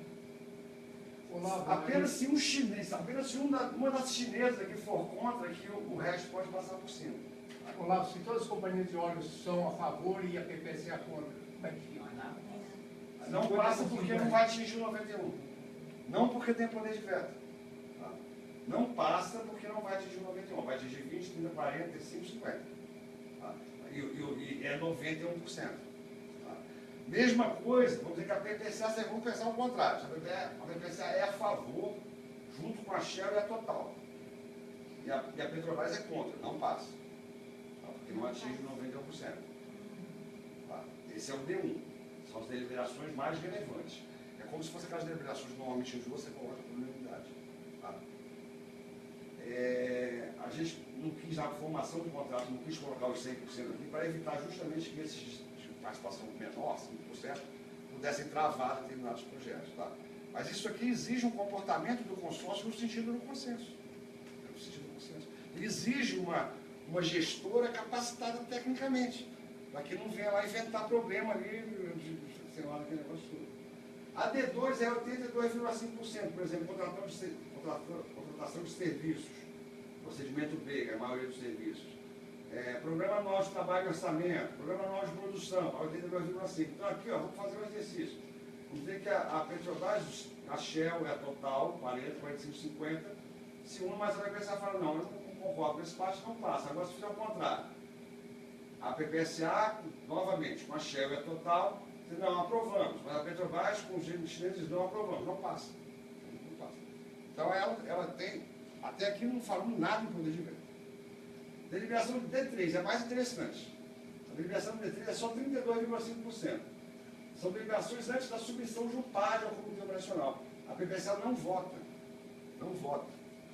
Apenas se um chinês, apenas se uma das chinesas aqui for contra, que o resto pode passar por cima. Olavo, se todas as companhias de óleo são a favor e a PPCA contra, vai funcionar? Não passa porque não vai atingir o 91. Não porque tem poder de veto. Tá? Não passa porque não vai atingir o 91. Vai atingir 20, 30, 40, 35, 50. Tá? E é 91%. Tá? Mesma coisa, vamos dizer que a PPCA, vamos pensar o contrário. A PPCA é a favor, junto com a Shell e a Total. E a Petrobras é contra, não passa. Tá? Porque não atinge 90%. Tá? Esse é o D1. São as deliberações mais relevantes. É como se fossem aquelas deliberações normalmente em você coloca por unanimidade. Tá? A gente não quis, na formação do contrato, não quis colocar os 100% aqui para evitar justamente que esses de participação menor, 5%, pudessem travar determinados projetos. Tá? Mas isso aqui exige um comportamento do consórcio no sentido do consenso. Ele exige uma gestora capacitada tecnicamente, para que não venha lá inventar problema ali, sei lá, daquele negócio todo. A D2 é 82,5%, por exemplo, contratação de serviços, procedimento B, que é a maioria dos serviços. Programa anual de trabalho e orçamento, programa anual de produção, 82,5%. Então aqui, ó, vamos fazer um exercício. Vamos dizer que a Petrobras, a Shell é a Total, 40, 45, 50, se uma, mas vai pensar e fala, não, eu não concordo com esse parte, não passa. Agora, se fizer o contrário, a PPSA, novamente, com a Shell e a Total, não aprovamos, mas a Petrobras, com os chineses, não aprovamos, não passa. Não passa. Então, ela tem, até aqui não falamos nada em poder de veto. Deliberação do D3 é mais interessante. A deliberação do D3 é só 32,5%. São deliberações antes da submissão de um PAD ao Comitê Operacional. A PPSA não vota. Não vota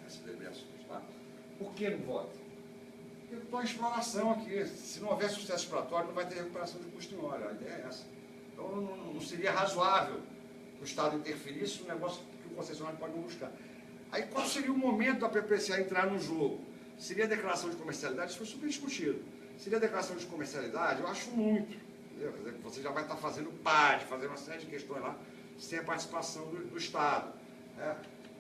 essas deliberações. Tá? Por que não vota? Porque estou em exploração aqui. Se não houver sucesso exploratório, não vai ter recuperação de custo em hora. A ideia é essa. Então, não seria razoável que o Estado interferisse no negócio que o concessionário pode não buscar. Aí, qual seria o momento da PPCA entrar no jogo? Seria a declaração de comercialidade? Isso foi super discutido. Seria a declaração de comercialidade? Eu acho muito. Entendeu? Você já vai estar fazendo PAD, fazendo uma série de questões lá, sem a participação do Estado. Né?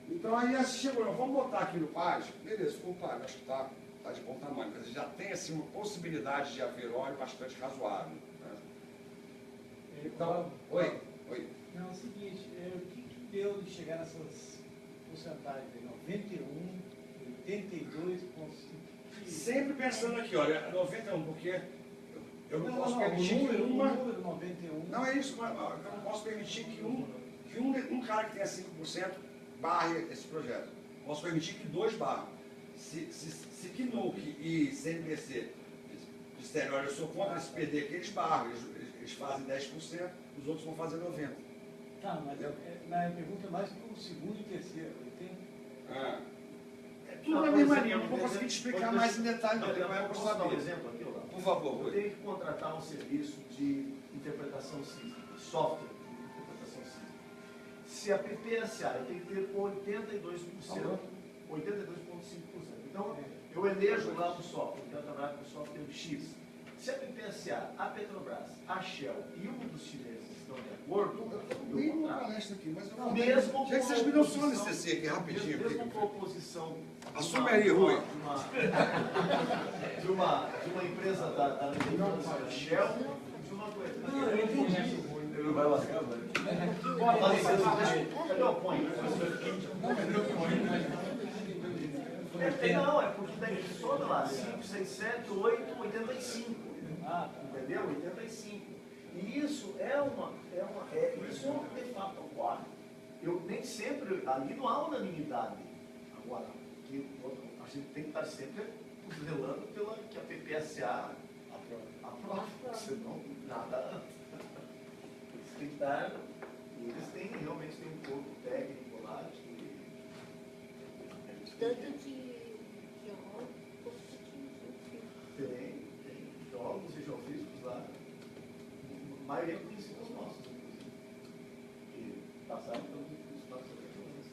Então, aí chegou, vamos botar aqui no PAD. Beleza, ficou o PAD, acho que está de bom tamanho. Mas já tem assim, uma possibilidade de haver óleo bastante razoável. Né? Então, oi. Não, é o seguinte, o que deu de chegar nessas porcentagens de 91, 82,5%? Sempre pensando aqui, olha, 91, porque eu não posso permitir que o número 91... Não é isso, eu não posso permitir que um cara que tenha 5% barre esse projeto. Posso permitir que 2 barram. Se Knuck e CNBC disserem, olha, eu sou contra esse PD, que eles barram, eles fazem 10%, os outros vão fazer 90%. Tá, mas na pergunta é mais para o segundo e terceiro, entende? É tudo na mesma linha, eu não vou conseguir te explicar mais em detalhe, não. Eu posso dar um exemplo aqui, Olavo? Por favor. Eu tenho que contratar um serviço de interpretação sísmica, software de interpretação sísmica. Se a PPSA, eu tenho que ter 82%, 82,5%. Então, eu elejo lá um software, eu quero trabalhar com o software X. Se a PPSA, a Petrobras, a Shell e um dos chineses estão de acordo, eu nem uma palestra aqui, mas eu não. Mesmo já que vocês me dão só licença aqui, rapidinho. Mesmo com a oposição. Assume aí, Rui. De uma empresa da Shell, de uma coisa. Não, eu entendi. Ele não vai lascar, velho. Cadê o point? Não, é porque daí soma lá 5, 6, 7, 8, 85. Entendeu? 85. E isso isso de fato ocorre. Nem sempre, ali não há unanimidade. Agora, a gente tem que estar sempre zelando pela que a PPSA aprova, senão nada. Eles têm que estar, eles realmente têm um corpo técnico lá. Tanto de óleo quanto de Tem jogos e geofísicos lá. A maioria conhecidos nossos, inclusive. Que passaram pelos espaços eletrônicos.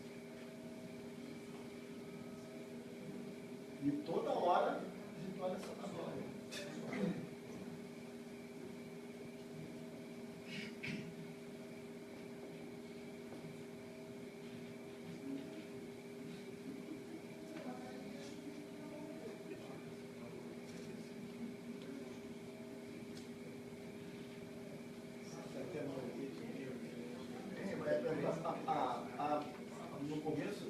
E toda hora a gente olha essa tabela. No começo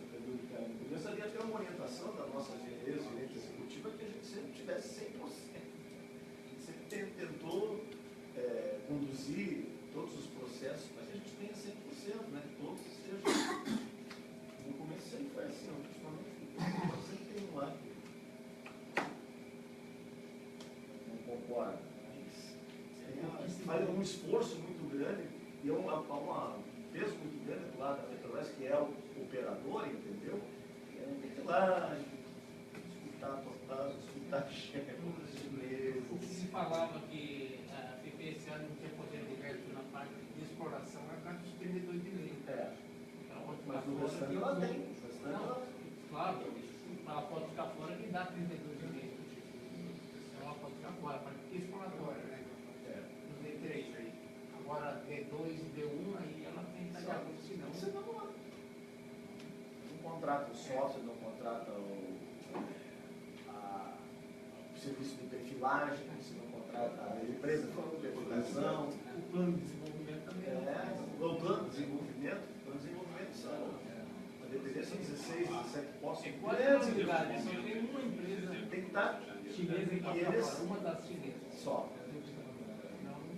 havia até uma orientação da nossa gerente executiva que a gente sempre tivesse 100%. A gente sempre tentou conduzir todos processo para que a gente tenha 100%, né? Que todos estejam. No começo sempre foi assim, principalmente sempre tem um lá. Não concorda? Mas faz um esforço muito grande e um peso muito grande do lado da Petrobras, que é o operador, entendeu? E aí tem que ir lá escutar chefe. Se falava que a PPSA não tinha poder de veto na parte de exploração, é para os 32 de lei. Mas no restante ela tem. Claro, ela pode ficar fora que dá 32 de lei. Ela pode ficar fora, a parte exploratória, né? No D3 aí. Agora, D2 e D1, aí ela tem que estar de acordo, senão. Não contrata o sócio, não contrata o serviço de perfilagem, se não contrata a empresa de perfuração. O plano de desenvolvimento também. O plano de desenvolvimento são, a depender, são 16, 17 postos. É quase a unidade, só tem uma empresa tem que estar chinesa e eles uma das chinesas. só.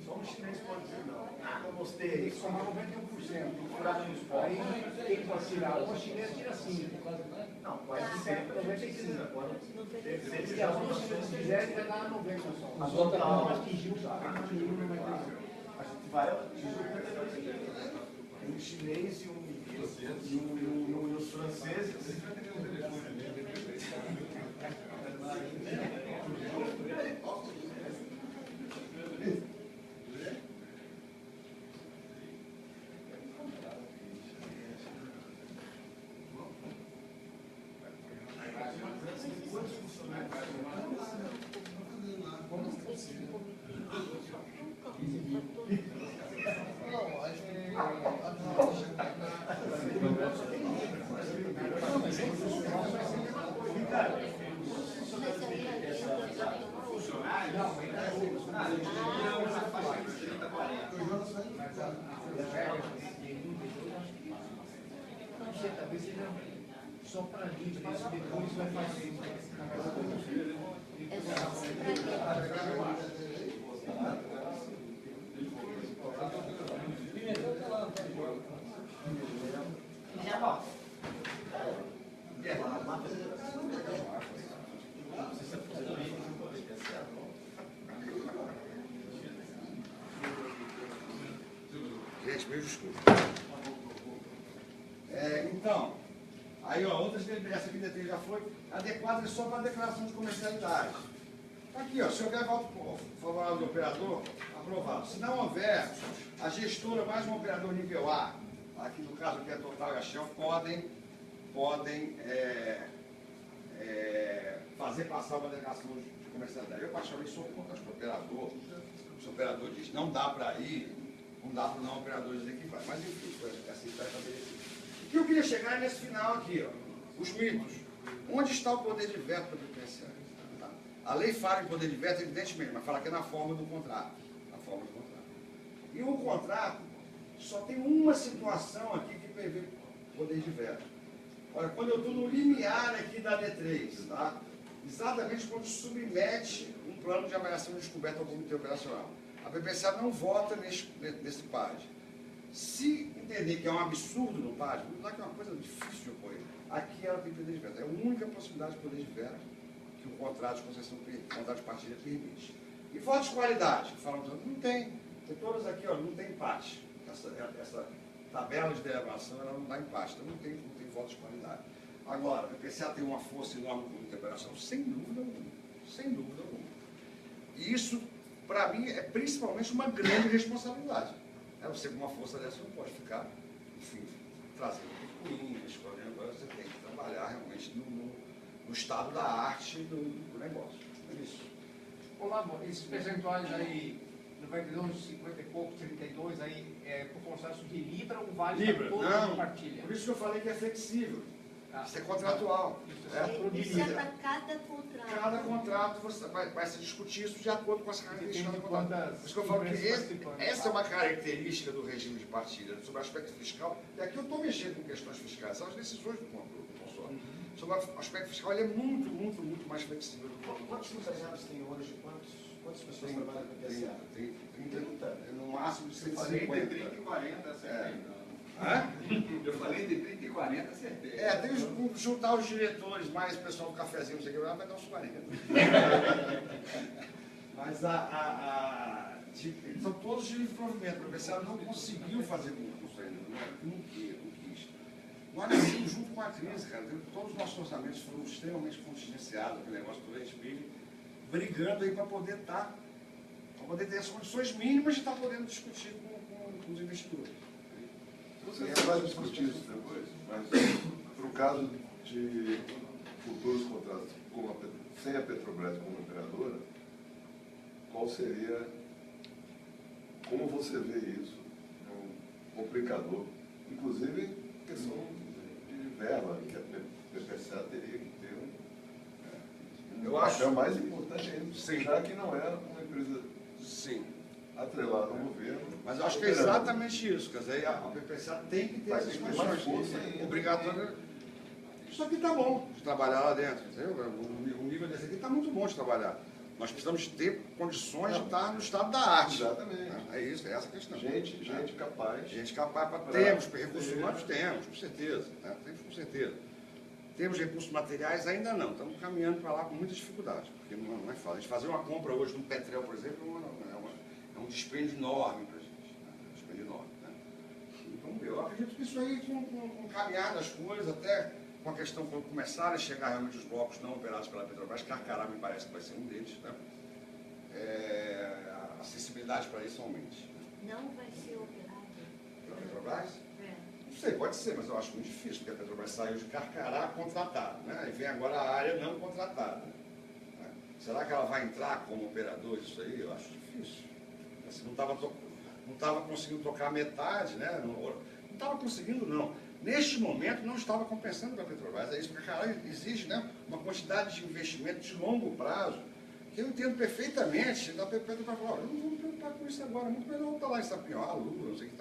Só um chinês pode dizer não. Não gostei. Tem que somar 91%. Aí tem que tirar uma chinesa, tira 5. Não, quase sempre a gente precisa. Agora, Se as duas chinesas quiserem, vai dar 90 só. As outras não atingiu, a gente vai atingir um chinês e os franceses. Só para livre, isso depois vai fazer. Gente, me desculpa. Então, aí ó, outras essa aqui D3 já foi, a D4 é só para declaração de comercialidade. Aqui ó, se houver voto favorável do operador, aprovado. Se não houver, a gestora mais um operador nível A, aqui no caso aqui a Total e a Shell, podem fazer passar uma declaração de comercialidade. Eu particularmente sou contra o operador. Se o operador diz não dá para ir, não dá para não operador dizer que vai. Mas enfim, assim está estabelecido. O que eu queria chegar é nesse final aqui, ó, os mitos. Onde está o poder de veto para a PPSA? Tá? A lei fala em poder de veto, evidentemente, mas fala que é na forma do contrato. Na forma do contrato. E o contrato só tem uma situação aqui que prevê poder de veto. Olha, quando eu estou no limiar aqui da D3, tá? Exatamente quando submete um plano de avaliação de descoberta ao comitê operacional. A PPSA não vota nesse PAD. Se entender que é um absurdo no PAD, não é que é uma coisa difícil de ocorrer, aqui ela tem poder de veto. É a única possibilidade de poder de veto que o contrato de concessão, o contrato de partilha permite. E votos de qualidade, falamos, não tem. Tem todas aqui, ó, não tem empate. Essa tabela de delegação ela não dá empate, então não tem votos de qualidade. Agora, a PPSA tem uma força enorme no comitê operacional, sem dúvida alguma. Sem dúvida alguma. E isso, para mim, é principalmente uma grande responsabilidade. Você com uma força dessa não pode ficar, enfim, trazendo picuinhas, escolhendo, você tem que trabalhar realmente no estado da arte do negócio. É isso. Olá, esses percentuais aí, 92, 50 e pouco, 32 aí, é por processo de Libra ou vale Libra, para todos de partilha? Por isso que eu falei que é flexível. Isso é contratual. Isso é para cada contrato. Cada contrato você vai se discutir isso de acordo com as características do contrato. Por isso que eu falo que essa é uma característica do regime de partilha, sobre o aspecto fiscal. E aqui eu estou mexendo com questões fiscais, são as decisões do consórcio. Sobre o aspecto fiscal, ele é muito mais flexível. Quantos empresários tem hoje? Quantas pessoas Tem, trabalham com PSA? tem 30, no máximo de Eu falei entre 150. 30 e 40, acertei. Hã? Eu falei entre 30 e 40, acertei. Tem juntar os diretores, mais o pessoal do cafezinho, não sei o que, vai dar uns 40. Mas são todos de desenvolvimento. O PSA não conseguiu fazer concurso ainda, não quis. Nós nascemos junto com a crise, cara. Todos os nossos orçamentos foram extremamente contingenciados, aquele negócio todo, a gente vive brigando aí para poder ter as condições mínimas de estar podendo discutir com os investidores. Você vai discutir isso depois, mas para o caso de futuros contratos sem a Petrobras como operadora, qual seria, como você vê isso? É um complicador, inclusive questão de verba, que a PPCA teria que ter um papel mais importante ainda, já que não é uma empresa atrelada ao governo. Mas eu acho que é exatamente isso, quer dizer, a PPCA tem que ter essas condições obrigatórias. Isso aqui está bom de trabalhar lá dentro, entendeu? O nível desse aqui está muito bom de trabalhar. Nós precisamos ter condições de estar no estado da arte. Exatamente. É isso, é essa a questão. Gente capaz. Gente capaz para termos, recursos humanos temos, com certeza. Temos com certeza. Temos recursos materiais ainda não, estamos caminhando para lá com muita dificuldade, porque não é fácil. A gente fazer uma compra hoje de um Petrel, por exemplo, é um dispêndio enorme para a gente. Um dispêndio enorme. Então, eu acredito que isso aí, com caminhar das coisas, até com a questão, quando começarem a chegar realmente os blocos não operados pela Petrobras, Carcará me parece que vai ser um deles, a acessibilidade para isso aumente. Não vai ser operado. Pela Petrobras? É. Não sei, pode ser, mas eu acho muito difícil, porque a Petrobras saiu de Carcará contratada, e vem agora a área não contratada. Será que ela vai entrar como operador isso aí? Eu acho difícil. Assim, não estava conseguindo tocar metade, não estava conseguindo, não. Neste momento, não estava compensando para a Petrobras. É isso, porque Carcará exige uma quantidade de investimento de longo prazo, que eu entendo perfeitamente. Da Petrobras falar, eu não vou me preocupar com isso agora, muito melhor estar lá em Sapinhoá, Lula, não sei o que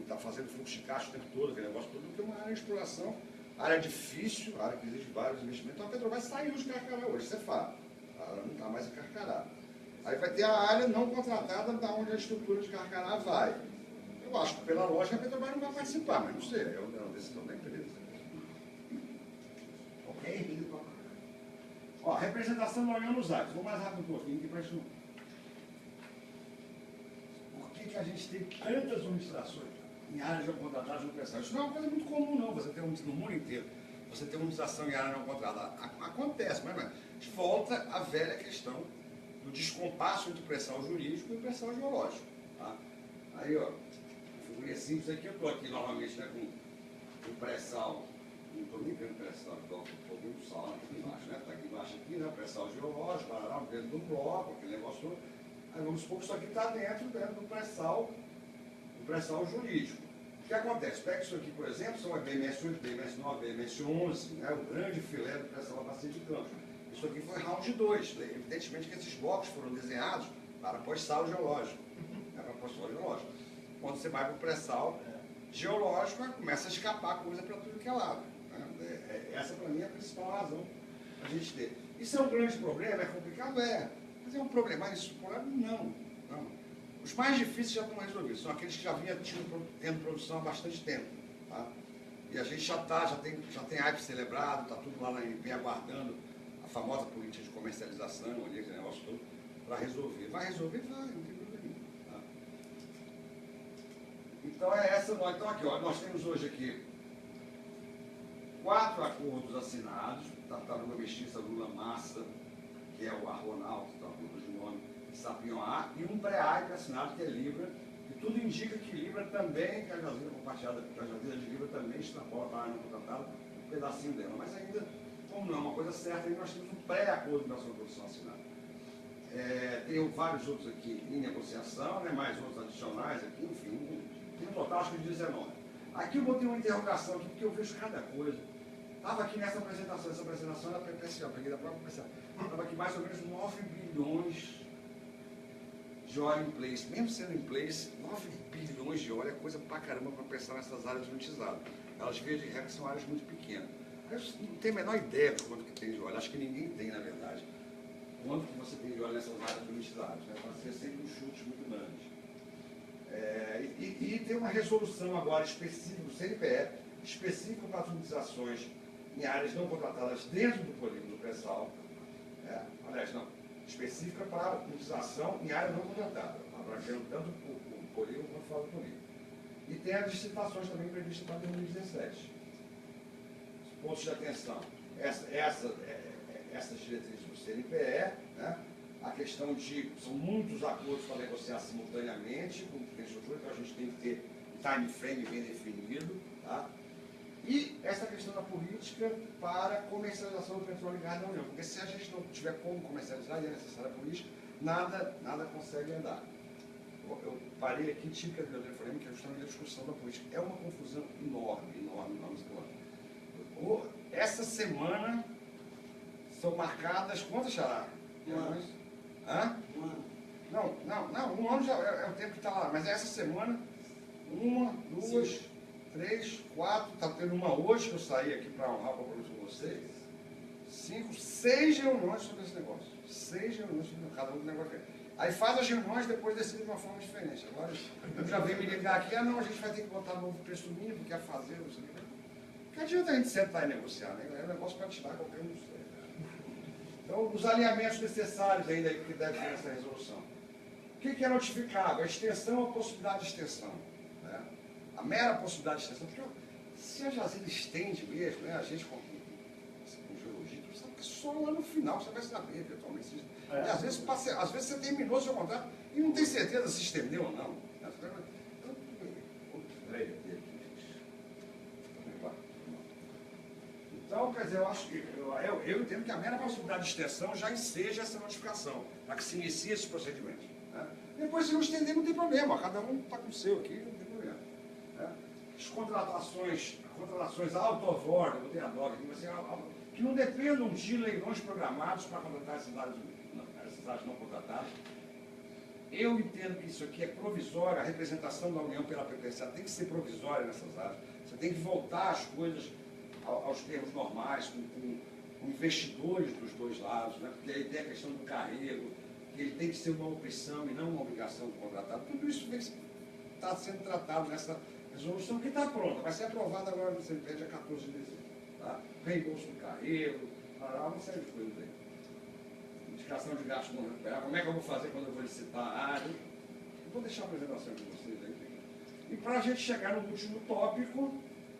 está fazendo fluxo de caixa o tempo todo, aquele negócio todo, porque é uma área de exploração, área difícil, área que exige vários investimentos. Então a Petrobras saiu de Carcará hoje, isso é fato. Ela não está mais em Carcará. Aí vai ter a área não contratada da onde a estrutura de Carcará vai. Eu acho que pela lógica a Petrobras não vai participar, mas não sei, é uma decisão da empresa. Ok? Ó, representação da União nos atos. Vou mais rápido um pouquinho aqui para isso. Por que a gente tem tantas administrações em áreas não contratadas no prestado? Isso não é uma coisa muito comum, não. Você tem no mundo inteiro. Você tem uma administração em área não contratada. Acontece, mas volta a velha questão do descompasso entre pressão jurídico e pressão geológica. Tá? Aí, ó, figurinha simples aqui, eu estou aqui novamente com o pré-sal. Não estou nem vendo pré-sal, estou vendo o sal aqui embaixo, Está aqui embaixo, pré-sal geológico, dentro do bloco, aquele negócio todo. Aí vamos supor que isso aqui está dentro do pré-sal jurídico. O que acontece? Pega isso aqui, por exemplo, são a BMS 8, BMS 9, BMS 11, o grande filé do pré-sal da bacia de Campos. Isso aqui foi round 2. Evidentemente que esses blocos foram desenhados para pós-sal geológico. Para pós-sal geológico. Quando você vai para o pré-sal geológico, começa a escapar coisa para tudo que é lado. Essa, para mim, é a principal razão para a gente ter. Isso é um grande problema? É complicado? É. Mas é um problema insuportável? Não. Os mais difíceis já estão resolvidos. São aqueles que já vinham tendo produção há bastante tempo. Tá? E a gente já tem hype celebrado, está tudo lá na ANP aguardando a famosa política de comercialização, ali, aquele negócio todo, para resolver. Vai resolver? Vai, não tem problema nenhum. Tá? Então é essa. Então aqui, ó, nós temos hoje aqui 4 acordos assinados, Tartaruga Mestiça, Lula Massa, que é o Arronaldo, está por de nome, Sapinhoá, e um pré-AIP assinado, que é Libra, e tudo indica que Libra também, que a Jazira compartilhada, que a Jazira de Libra também extrapola para a área não contratada, um pedacinho dela. Mas ainda, como não é uma coisa certa, nós temos um pré-acordo de nação de produção assinado. Tem vários outros aqui em negociação, mais outros adicionais aqui, enfim, tem um total acho que de 19. Aqui eu botei uma interrogação aqui, porque eu vejo cada coisa. Estava aqui nessa apresentação, da PPCA, peguei da própria PPCA. Estava aqui mais ou menos 9 bilhões de óleo em place. Mesmo sendo em place, 9 bilhões de óleo é coisa pra caramba para pensar nessas áreas monetizadas. Elas, via de regra, são áreas muito pequenas. Eu não tenho a menor ideia de quanto que tem de óleo. Acho que ninguém tem, na verdade. Quanto que você tem de óleo nessas áreas limitadas. Né? Vai ser sempre um chute muito grande. E tem uma resolução agora específica do CNPE, específica para as utilizações em áreas não contratadas dentro do polígono do pré-sal. Aliás, não, específica para a utilização em área não contratada, abrangendo tanto o polígono quanto fora do polígono. E tem as licitações também previstas para 2017. Os pontos de atenção. Essas diretrizes do CNPE, né? A questão de, são muitos acordos para negociar simultaneamente com a estrutura, então a gente tem que ter time frame bem definido, tá? E essa questão da política para comercialização do petróleo e gás na União, porque se a gente não tiver como comercializar e é necessária a política, nada consegue andar. Eu parei aqui, típica do meu telefonema, que é justamente a discussão da política. É uma confusão enorme. Essa semana são marcadas, quantas, Xará? Hã? Não, um ano já é o tempo que está lá, mas essa semana, 1, 2, 3, 4, está tendo uma hoje que eu saí aqui para honrar o compromisso com vocês, 5, 6 reuniões sobre esse negócio. 6 reuniões sobre cada um do negócio. Aí faz as reuniões, depois decide de uma forma diferente. Agora, eu já veio me ligar aqui, não, a gente vai ter que botar novo preço mínimo, quer fazer, não sei o que. Porque adianta a gente sentar e negociar, né? É um negócio para tirar qualquer um dos três. Então, os alinhamentos necessários ainda que devem ter nessa resolução. O que é notificável? A extensão ou a possibilidade de extensão. Né? A mera possibilidade de extensão. Porque se a Jazira estende mesmo, né? A gente com geologia, tu sabe que só lá no final você vai saber, eventualmente. E às vezes você terminou o seu contrato e não tem certeza se estendeu ou não. Então, quer dizer, eu entendo que a mera possibilidade de extensão já enseja essa notificação, para que se inicie esse procedimento. Né? Depois, se não estender, não tem problema, cada um está com o seu aqui, não tem problema. Né? As contratações out of order, eu tenho a dog aqui, que não dependam de leilões programados para contratar essas áreas não contratadas. Eu entendo que isso aqui é provisório, a representação da União pela PPCA tem que ser provisória nessas áreas. Você tem que voltar as coisas aos termos normais, com investidores dos dois lados, né? Porque aí tem a questão do carrego, que ele tem que ser uma opção e não uma obrigação do contratado. Tudo isso está sendo tratado nessa resolução que está pronta, vai ser aprovada agora no CNPE dia 14 de dezembro. Tá? Reembolso do carrego, uma série de coisas aí. Indicação de gastos não recuperar, como é que eu vou fazer quando eu vou licitar a área? Eu vou deixar a apresentação de vocês aí. E para a gente chegar no último tópico,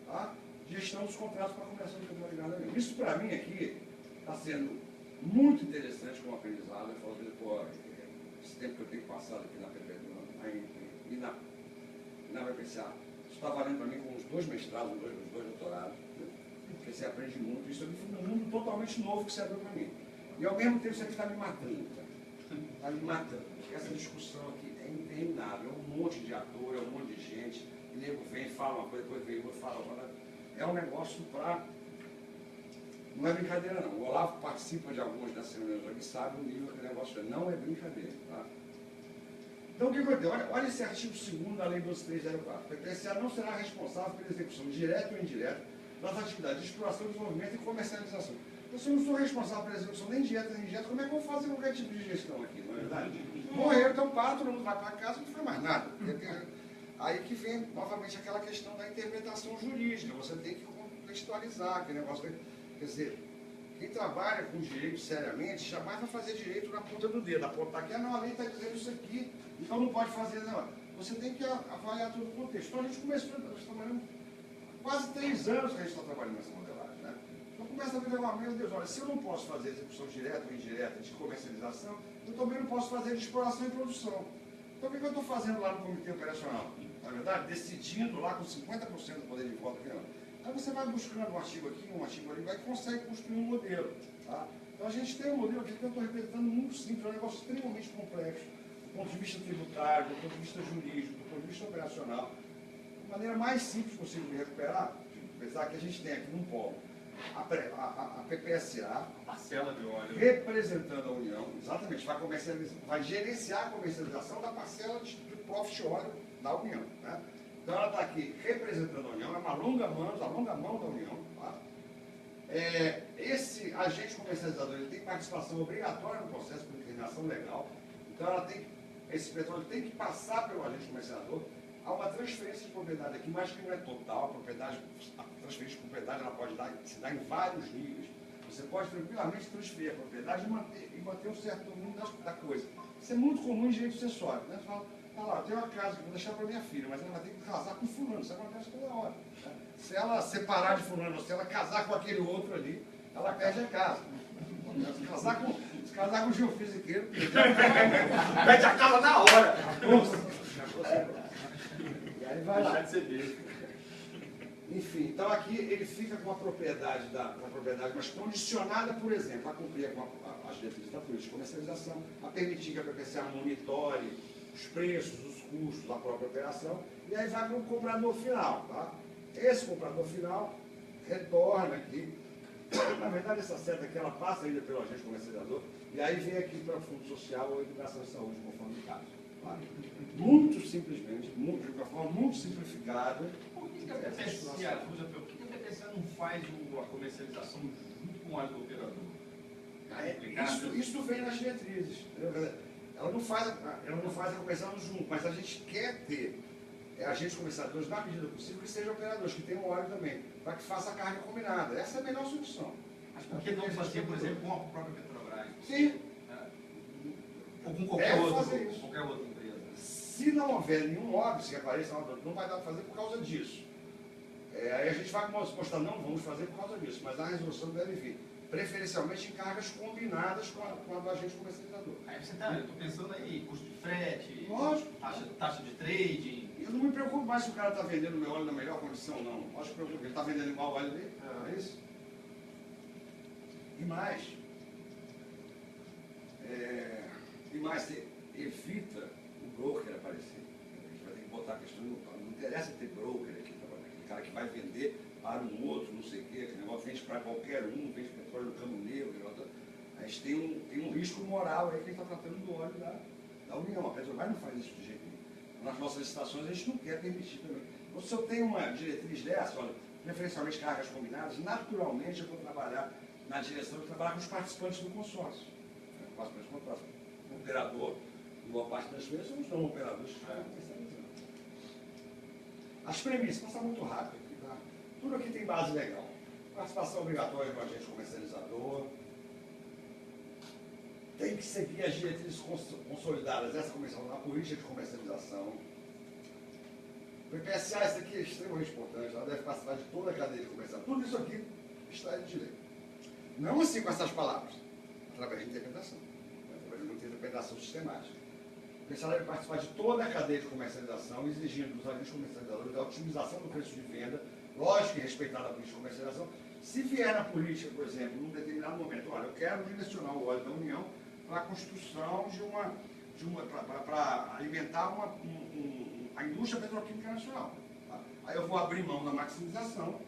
tá? Gestão dos contratos para a comercialização de petróleo e gás. Isso para mim aqui está sendo muito interessante como aprendizado. Eu falo, pô, esse tempo que eu tenho passado aqui na PPCA e na PPCA, isso está valendo para mim com uns 2 mestrados, uns dois doutorados, né? Porque você aprende muito. Isso aqui foi um mundo totalmente novo que você abriu para mim. E ao mesmo tempo isso aqui está me matando. Está me matando. Essa discussão aqui é interminável. É um monte de ator, é um monte de gente. O nego vem, fala uma coisa, depois vem outra, fala outra. É um negócio para... Não é brincadeira não. O Olavo participa de algumas das reuniões aqui, sabe o nível que o negócio é. Não é brincadeira. Tá? Então o que acontece? Olha esse artigo 2º da Lei 12.304. A PPCA não será responsável pela execução direta ou indireta das atividades de exploração, desenvolvimento e comercialização. Então, se eu não sou responsável pela execução nem direta nem indireta, como é que eu vou fazer qualquer tipo de gestão aqui, não é verdade? Morreu, então para, todo mundo vai para casa, não foi mais nada. Aí que vem novamente aquela questão da interpretação jurídica. Você tem que contextualizar aquele negócio. Quer dizer, quem trabalha com direito seriamente jamais vai fazer direito na ponta do dedo. Apontar aqui, não, a lei está dizendo isso aqui, então não pode fazer, não. Você tem que avaliar todo o contexto. Então a gente começou, nós trabalhamos quase 3 anos que a gente está trabalhando nessa modelagem, né? Então começa a ver, meu Deus, olha, se eu não posso fazer execução direta ou indireta de comercialização, eu também não posso fazer de exploração e produção. Então o que eu estou fazendo lá no Comitê Operacional? Na verdade, decidindo lá com 50% do poder de voto aqui, não. Aí você vai buscando um artigo aqui, um artigo ali, vai e consegue construir um modelo. Tá? Então a gente tem um modelo aqui que eu estou representando muito simples, é um negócio extremamente complexo, do ponto de vista tributário, do ponto de vista jurídico, do ponto de vista operacional. A maneira mais simples possível de recuperar, apesar que a gente tem aqui num polo a PPCA, a parcela de óleo, representando a União, exatamente, vai gerenciar a comercialização da parcela de profit óleo da União. Né? Então ela está aqui representando a União, é uma longa mão da União, tá? Esse agente comercializador ele tem participação obrigatória no processo por determinação legal. Então, esse petróleo tem que passar pelo agente comercializador. Há uma transferência de propriedade aqui, mas que não é total. A transferência de propriedade ela pode se dar em vários níveis. Você pode tranquilamente transferir a propriedade e manter um certo domínio da coisa. Isso é muito comum em direito sucessório. Né? Você fala, lá, eu tenho uma casa que vou deixar para minha filha, mas ela vai ter que casar com fulano. Isso acontece toda hora. Né? Se ela separar de fulano, ou se ela casar com aquele outro ali, ela perde a casa. Se casar com o Gil Fisiqueiro, perde a casa na hora. E aí vai lá. Enfim, então aqui ele fica com a propriedade, mas condicionada, por exemplo, a cumprir com as diretrizes da política de comercialização, a permitir que a PPCA monitore os preços, os custos da própria operação, e aí vai para o comprador final. Tá? Esse comprador final retorna aqui. Na verdade, essa seta aqui, ela passa ainda pelo agente comercializador, e aí vem aqui para o Fundo Social ou Educação e Saúde, conforme o caso. Tá? Muito simplesmente, de uma forma muito simplificada. Por que a PPCA não faz a comercialização junto com o óleo do operador? Isso vem nas diretrizes. Entendeu? Ela não faz a comercialização junto, mas a gente quer ter agentes comercializadores, na medida possível, que sejam operadores, que tenham óleo também, para que faça a carga combinada. Essa é a melhor solução. Mas por que não fazer, por exemplo, com a própria Petrobras? Sim. Ou com qualquer outra empresa? Se não houver nenhum óbvio que apareça, não vai dar para fazer por causa disso. Aí a gente vai postar, não vamos fazer por causa disso, mas a resolução deve vir, preferencialmente em cargas combinadas com a do agente comercializador. Aí você eu estou pensando aí, custo de frete, lógico, taxa de trading. Eu não me preocupo mais se o cara está vendendo meu óleo na melhor condição, não. Acho que ele está vendendo igual o óleo dele, é isso? E mais, você evita o broker aparecer. A gente vai ter que botar a questão, não interessa ter broker aqui, aquele cara que vai vender para um outro, não sei o quê, aquele negócio vende para qualquer um, vende petróleo no Camo Negro, a gente tem um risco moral aí que está tratando do óleo da União. A Petrobras não faz isso de jeito nenhum. Nas nossas licitações a gente não quer permitir também. Então, se eu tenho uma diretriz dessa, olha, preferencialmente cargas combinadas, naturalmente eu vou trabalhar na direção de trabalhar com os participantes do consórcio. O operador, em boa parte das vezes, são os não operadores que estão comercializando. As premissas, passar muito rápido aqui, tá? Tudo aqui tem base legal. Participação obrigatória do agente comercializador. Tem que seguir as diretrizes consolidadas dessa comercialização, a política de comercialização. O PPSA, isso aqui é extremamente importante, ela deve participar de toda a cadeia de comercialização. Tudo isso aqui está em direito. Não assim com essas palavras, através de interpretação, através de uma interpretação sistemática. O PPSA deve participar de toda a cadeia de comercialização, exigindo dos agentes comercializadores a otimização do preço de venda, lógico que respeitar a política de comercialização. Se vier na política, por exemplo, num determinado momento, olha, eu quero direcionar o óleo da União para a construção para alimentar a indústria petroquímica nacional. Tá? Aí eu vou abrir mão da maximização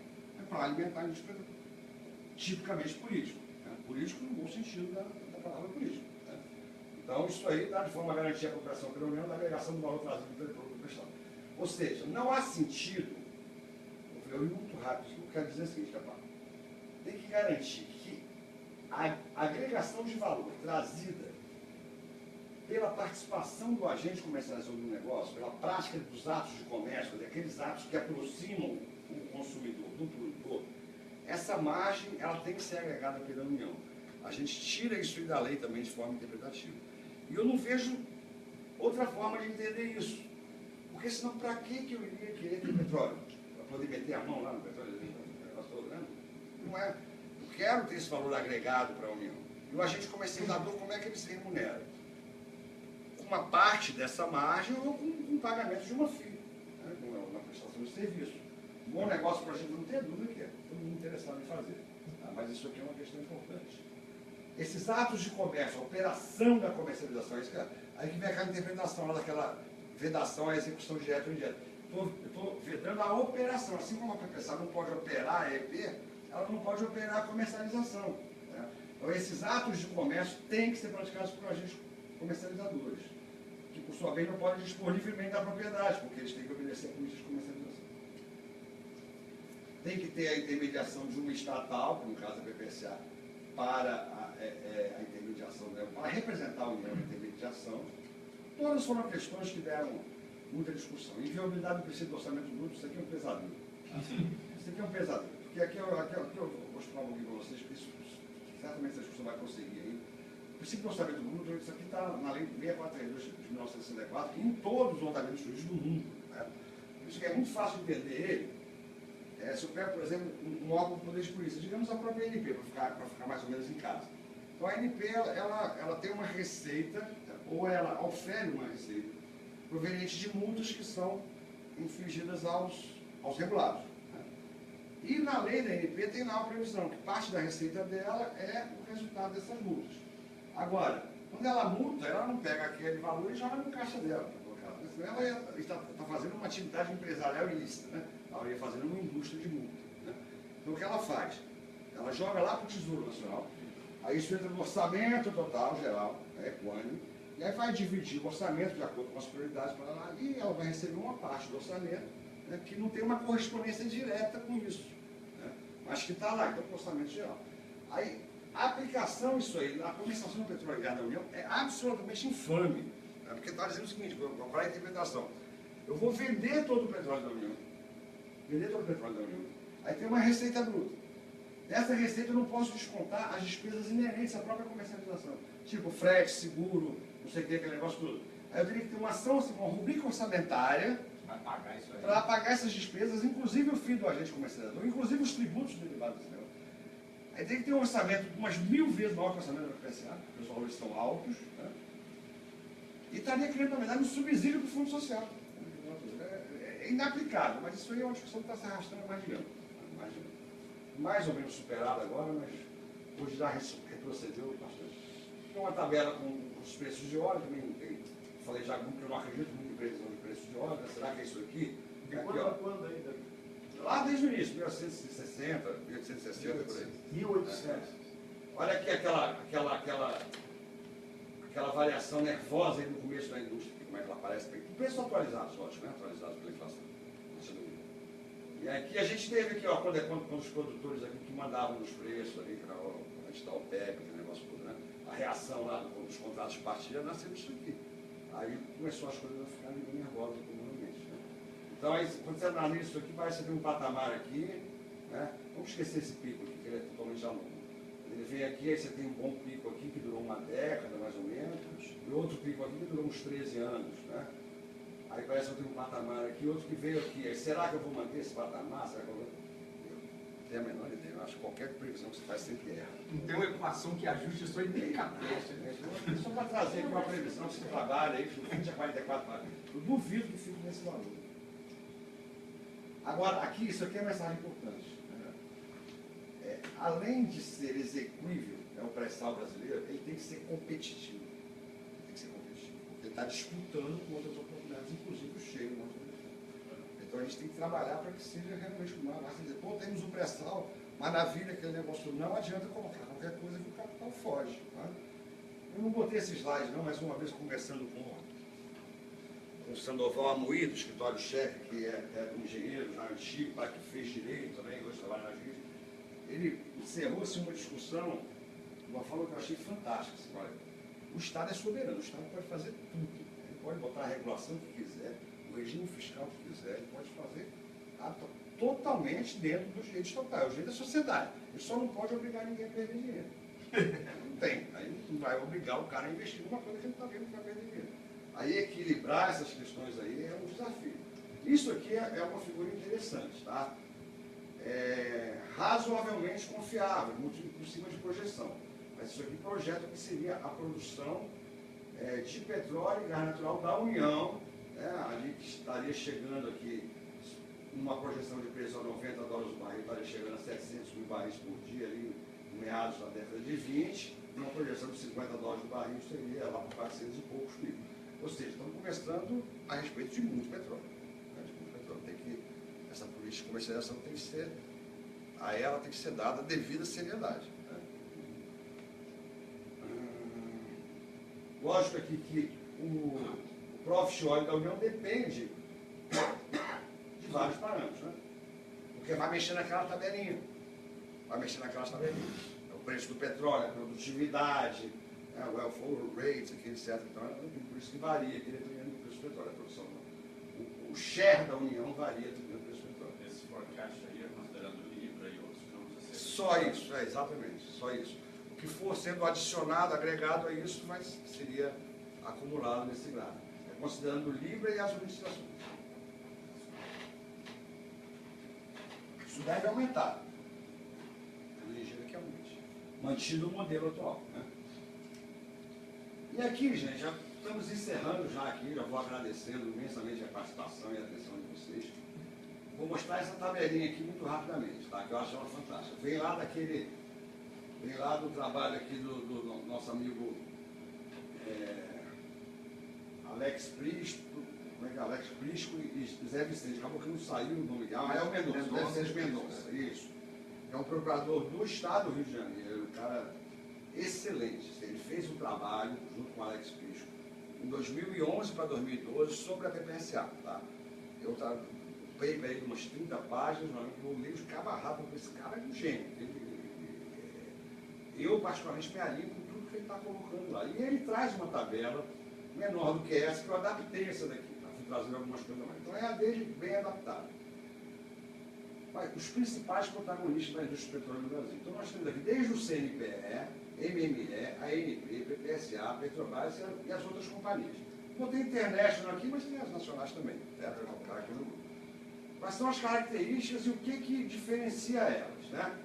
para alimentar a indústria petroquímica. Tipicamente político. Né? Político no bom sentido da palavra político. Né? Então, isso aí dá de forma a garantir a cooperação pela União da agregação do valor trazido pelo produto prestado. Ou seja, não há sentido, eu li muito rápido, eu quero dizer o seguinte, rapaz, tem que garantir que a agregação de valor trazida pela participação do agente comercializador do negócio, pela prática dos atos de comércio, daqueles atos que aproximam o consumidor do produtor, essa margem ela tem que ser agregada pela União. A gente tira isso da lei também de forma interpretativa. E eu não vejo outra forma de entender isso. Porque senão, para que eu iria querer ter petróleo? Para poder meter a mão lá no petróleo? Não é. Eu quero ter esse valor agregado para a União. E o agente comercializador, como é que ele se remunera? Uma parte dessa margem ou com um pagamento de uma FII, né, na prestação de serviço. Um bom negócio para a gente não ter dúvida que é. Todo mundo interessado em fazer. Tá? Mas isso aqui é uma questão importante. Esses atos de comércio, a operação da comercialização, isso que é, aí que vem aquela interpretação lá daquela vedação à execução direta ou indireta. Eu estou vedando a operação. Assim como a PPSA não pode operar a EP, ela não pode operar a comercialização. Né? Então, esses atos de comércio têm que ser praticados por agentes comercializadores, que, por sua vez, não podem dispor livremente da propriedade, porque eles têm que obedecer a política de comercialização. tem que ter a intermediação de uma estatal, que no caso é a PPSA, para a intermediação dela, para representar a União na intermediação. Todas foram questões que deram muita discussão. Inviabilidade do princípio do orçamento bruto, isso aqui é um pesadelo. Isso aqui é um pesadelo. Porque aqui eu vou explicar um pouquinho para vocês, que isso, certamente essa discussão vai prosseguir aí. O princípio do orçamento bruto, isso aqui está na lei 642 de 1964, e em todos os orçamentos jurídicos do mundo. Né? Por isso que é muito fácil de entender ele. Se eu pego, por exemplo, um órgão do poder de polícia, digamos a própria ANP, para ficar mais ou menos em casa. Então a ANP, ela tem uma receita, ou ela ofere uma receita, proveniente de multas que são infligidas aos regulados. Né? E na lei da ANP tem lá a previsão que parte da receita dela é o resultado dessas multas. Agora, quando ela multa, ela não pega aquele valor e joga no caixa dela. Senão ela está fazendo uma atividade empresarial ilícita, né? Ela ia fazendo uma indústria de multa. Né? Então o que ela faz? Ela joga lá para o Tesouro Nacional, aí isso entra no orçamento total, geral, equânime, e aí vai dividir o orçamento de acordo com as prioridades para lá, e ela vai receber uma parte do orçamento, né, que não tem uma correspondência direta com isso, né, mas que está lá, então o orçamento geral. Aí, a aplicação disso aí, na Comissão do Petróleo e Gás da União, é absolutamente infame, né, porque está dizendo o seguinte, para a interpretação, eu vou vender todo o petróleo da União, aí tem uma receita bruta. Dessa receita eu não posso descontar as despesas inerentes à própria comercialização, tipo frete, seguro, não sei o que, aquele negócio todo. Aí eu teria que ter uma ação, assim, uma rubrica orçamentária para pagar essas despesas, inclusive o fim do agente comercializador, inclusive os tributos derivados desse negócio. Aí tem que ter um orçamento umas 1000 vezes maior que o orçamento da PPSA, porque os valores são altos, né? E estaria criando, na verdade, um subsídio para o Fundo Social. É inaplicável, mas isso aí é uma discussão que está se arrastando há mais de ano. Mais ou menos superada agora, mas hoje já retrocedeu bastante. Tem uma tabela com os preços de óleo, também tem, falei já muito que eu não acredito muito em previsão de preços de óleo, será que é isso aqui? De quando ainda? Lá desde o início, 1860, 1860, por aí. 1800. Olha aqui aquela variação nervosa aí no começo da indústria, como é que ela aparece. Preços atualizados, lógico, né? Atualizados pela inflação. E aqui a gente teve aqui, ó, quando os produtores aqui que mandavam os preços ali, que era a gente dá o PEP, aquele negócio todo, né? A reação lá dos contratos de partilha nasceu disso aqui. Aí começou as coisas a ficar meio nervosas comumente, né? Então, aí, quando você analisa isso aqui, parece que tem um patamar aqui, né? Vamos esquecer esse pico aqui, que ele é totalmente aluno. Ele vem aqui, aí você tem um bom pico aqui, que durou uma década, mais ou menos, e outro pico aqui que durou uns 13 anos, né? Aí parece que eu tenho um patamar aqui, outro que veio aqui. Aí, será que eu vou manter esse patamar? Será que eu vou... Eu tenho a menor ideia. Eu acho que qualquer previsão que você faz sempre erra. Não tem uma equação que ajuste isso aí nem cabeça. Só para trazer aqui uma previsão que você trabalha aí, de 20 a 44 páginas. Eu duvido que fique nesse valor. Agora, aqui, isso aqui é uma mensagem importante. Né? Além de ser execuível, o pré-sal brasileiro, ele tem que ser competitivo. Ele está disputando com outras oportunidades, inclusive o cheio. Então a gente tem que trabalhar para que seja realmente uma massa. Dizer, pô, temos um pré-sal, maravilha, aquele negócio. Não adianta colocar qualquer coisa que o capital foge. Tá? Eu não botei esse slide, não, mas uma vez conversando com o Sandoval Amoí, do escritório-chefe, que é um engenheiro já antigo, que fez direito também, hoje trabalha na justiça, ele encerrou-se uma discussão de uma forma que eu achei fantástica. Assim, olha, o Estado é soberano, o Estado pode fazer tudo. Ele pode botar a regulação que quiser, o regime fiscal que quiser, ele pode fazer totalmente dentro do direito estatal, é o direito da sociedade. Ele só não pode obrigar ninguém a perder dinheiro. Não tem. Aí não vai obrigar o cara a investir numa coisa que ele está vendo que vai perder dinheiro. Aí equilibrar essas questões aí é um desafio. Isso aqui é uma figura interessante, tá? Razoavelmente confiável, por cima de projeção. Mas isso aqui projeta o que seria a produção de petróleo e gás natural da União, né? Ali que estaria chegando aqui, numa projeção de preço a $90 o barril, estaria chegando a 700 mil barris por dia, ali, em meados da década de 20, uma projeção de $50 o barril seria lá por 400 e poucos mil. Ou seja, estamos conversando a respeito de muito petróleo. Né? De muito petróleo. Essa política de comercialização tem que ser, a ela tem que ser dada a devida seriedade. Né? Lógico aqui que o profit oil da União depende de vários parâmetros. Né? Porque vai mexer naquela tabelinha. Vai mexer naquelas tabelinhas. É o preço do petróleo, a produtividade, o welfare rates, aqui, etc. Então, por isso que varia aqui, dependendo do preço do petróleo, a produção. O share da União varia dependendo do preço do petróleo. Esse forecast aí é considerando Libra e outros campos assim. Só isso, exatamente, só isso. O que for sendo adicionado, agregado a isso, seria acumulado nesse gráfico. É considerando o Libra e as administrações. Isso deve aumentar. É ligeiro que aumente. Mantido o modelo atual. Né? E aqui, gente, já estamos encerrando já aqui, já vou agradecendo imensamente a participação e a atenção de vocês. Vou mostrar essa tabelinha aqui muito rapidamente, tá? Que eu acho ela fantástica. Vem lá do trabalho aqui do nosso amigo Alex Prisco, como é que é? Alex Prisco e Zé Vicente. Acabou que não saiu o nome. É o Mendonça, deve ser Mendonça, isso. É um procurador do Estado do Rio de Janeiro, um cara excelente. Ele fez um trabalho junto com o Alex Prisco em 2011 para 2012 sobre a PPSA, tá? Eu paper aí de umas 30 páginas, eu li de cabo a rabo, esse cara é um gênio. Eu, particularmente, me alinho com tudo que ele está colocando lá. E ele traz uma tabela menor do que essa, que eu adaptei essa daqui, tá? Fui trazendo algumas coisas mais. Então é a dele bem adaptada. Mas, os principais protagonistas da indústria do petróleo no Brasil. Então nós temos aqui desde o CNPE, MME, ANP, PPSA, Petrobras e as outras companhias. Botei International aqui, mas tem as nacionais também. Quais são as características e o que diferencia elas, né?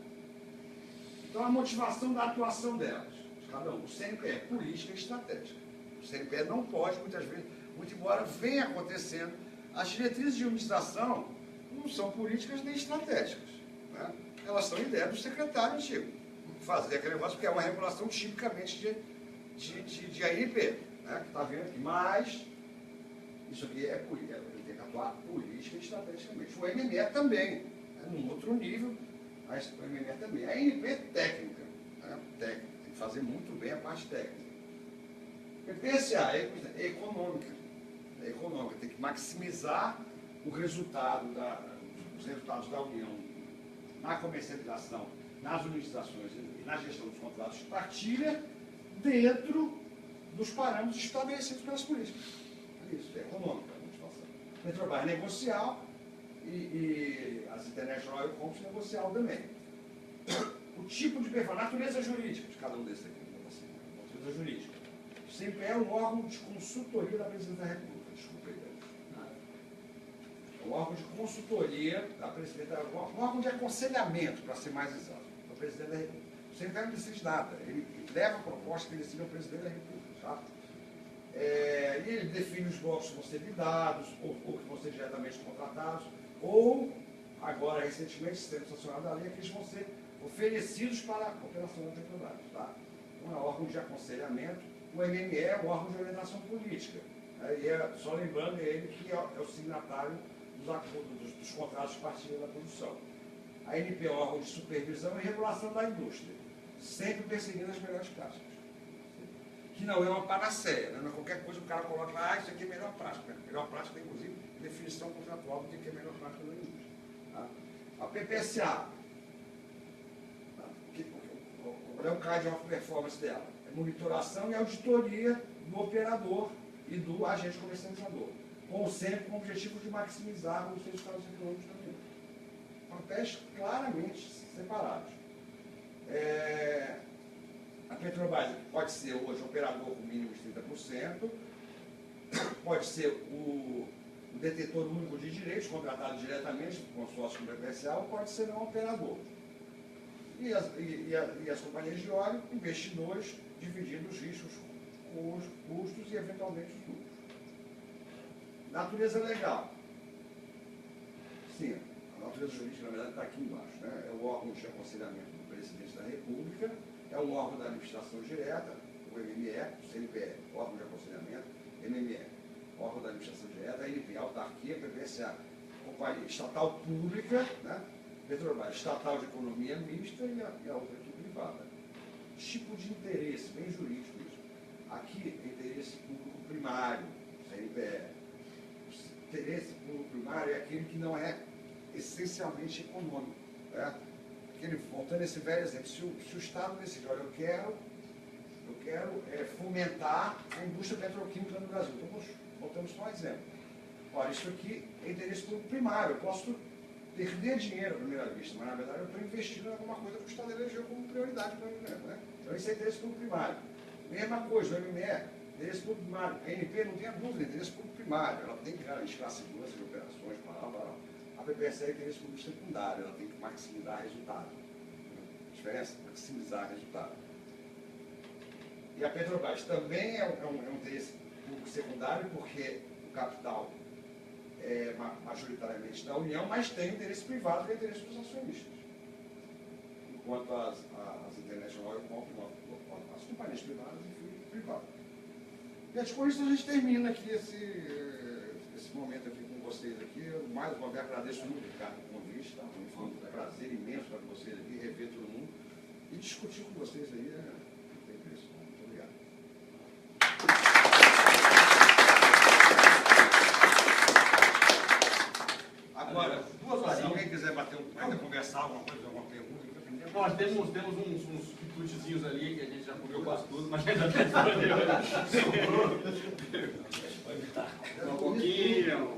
Então, a motivação da atuação delas, de cada um. O CNPE é política e estratégica. O CNPE não pode, muitas vezes, muito embora venha acontecendo, as diretrizes de administração não são políticas nem estratégicas. Né? Elas são ideias do secretário antigo. Fazer aquele negócio, porque é uma regulação tipicamente de ANP, né? Que está vendo aqui. Mas, isso aqui é política. Ele tem que atuar política e estrategicamente. O MME também, num outro nível. Mas o MME também. A ANP é técnica, né? Técnica. Tem que fazer muito bem a parte técnica. PPSA é econômica. É econômica. Tem que maximizar o resultado os resultados da União na comercialização, nas administrações e na gestão dos contratos de partilha dentro dos parâmetros estabelecidos pelas políticas. É isso, é econômica a motivação. Petrobras é negocial, e as International Oil Companies negocial também. O tipo de perfil, a natureza jurídica de cada um desses aqui, natureza jurídica. Sempre é um órgão de consultoria da Presidência da República, desculpa aí. É um órgão de consultoria da Presidência da República, um órgão de aconselhamento, para ser mais exato, da Presidência da República. Sempre não decide nada, ele leva a proposta que decide o Presidente da República, tá? E ele define os blocos que vão ser lidados, ou que vão ser diretamente contratados, ou, agora, recentemente, o sistema sancionado da lei, que eles vão ser oferecidos para a operação da Petrobras. Tá? Então, é um órgão de aconselhamento, o MME é um órgão de orientação política. E só lembrando ele que é o signatário dos contratos de partilha da produção. A ANP é um órgão de supervisão e regulação da indústria, sempre perseguindo as melhores práticas. Que não é uma panaceia, né? Não é qualquer coisa que o cara coloca lá, isso aqui é melhor prática. A melhor prática, inclusive, definição contratual do que é a melhor prática da indústria. Tá? A PPSA, qual é o CAD of performance dela? É monitoração e auditoria do operador e do agente comercializador, sempre com o objetivo de maximizar os resultados econômicos também. Papéis claramente separados. A Petrobras pode ser hoje operador com mínimo de 30%, pode ser o detetor único de direitos, contratado diretamente com o consórcio com o PPSA, ou pode ser não operador. E as companhias de óleo, investidores, dividindo os riscos com os custos e, eventualmente, os lucros. Natureza legal. Sim, a natureza jurídica, na verdade, está aqui embaixo. Né? É o órgão de aconselhamento do Presidente da República, é um órgão da administração direta, o MME, o CNPE, órgão de aconselhamento, MME, órgão da administração direta, a ANP, autarquia, PPSA, companhia estatal pública, né? Petrobras, estatal de economia mista e a outra aqui privada. Tipo de interesse, bem jurídico isso. Aqui é interesse público primário, CNPE. Interesse público primário é aquele que não é essencialmente econômico. Né? Voltando a esse velho exemplo, se o Estado decidir, olha, eu quero fomentar a indústria petroquímica no Brasil. Então, voltamos só um exemplo. Olha, isso aqui é interesse público primário. Eu posso perder dinheiro à primeira vista, mas na verdade eu estou investindo em alguma coisa que o Estado elegeu como prioridade para o movimento. Né? Então, isso é interesse público primário. Mesma coisa, o MME, interesse público primário. A ANP, não tenha dúvida, interesse público primário. Ela tem que garantir a segurança de operações, A PPSE é interesse público secundário, ela tem que maximizar resultado. A diferença? Maximizar resultado. E a Petrobras também é um interesse público secundário, porque o capital é majoritariamente da União, mas tem interesse privado, que é o interesse dos acionistas. Enquanto as International Oil Company, as companhias privadas, enfim, privadas. E com isso a gente termina aqui esse momento aqui com vocês aqui. Eu, mais uma vez, agradeço muito, Ricardo, o convite. Tá? Foi um prazer imenso estar com vocês aqui, rever todo mundo e discutir com vocês aí. Não tem preço. Muito obrigado. Agora, 2 horas. Se alguém quiser conversar alguma coisa, alguma pergunta, nós temos uns quitutezinhos ali que a gente já comeu quase tudo, mas ainda tem que fazer. Um pouquinho.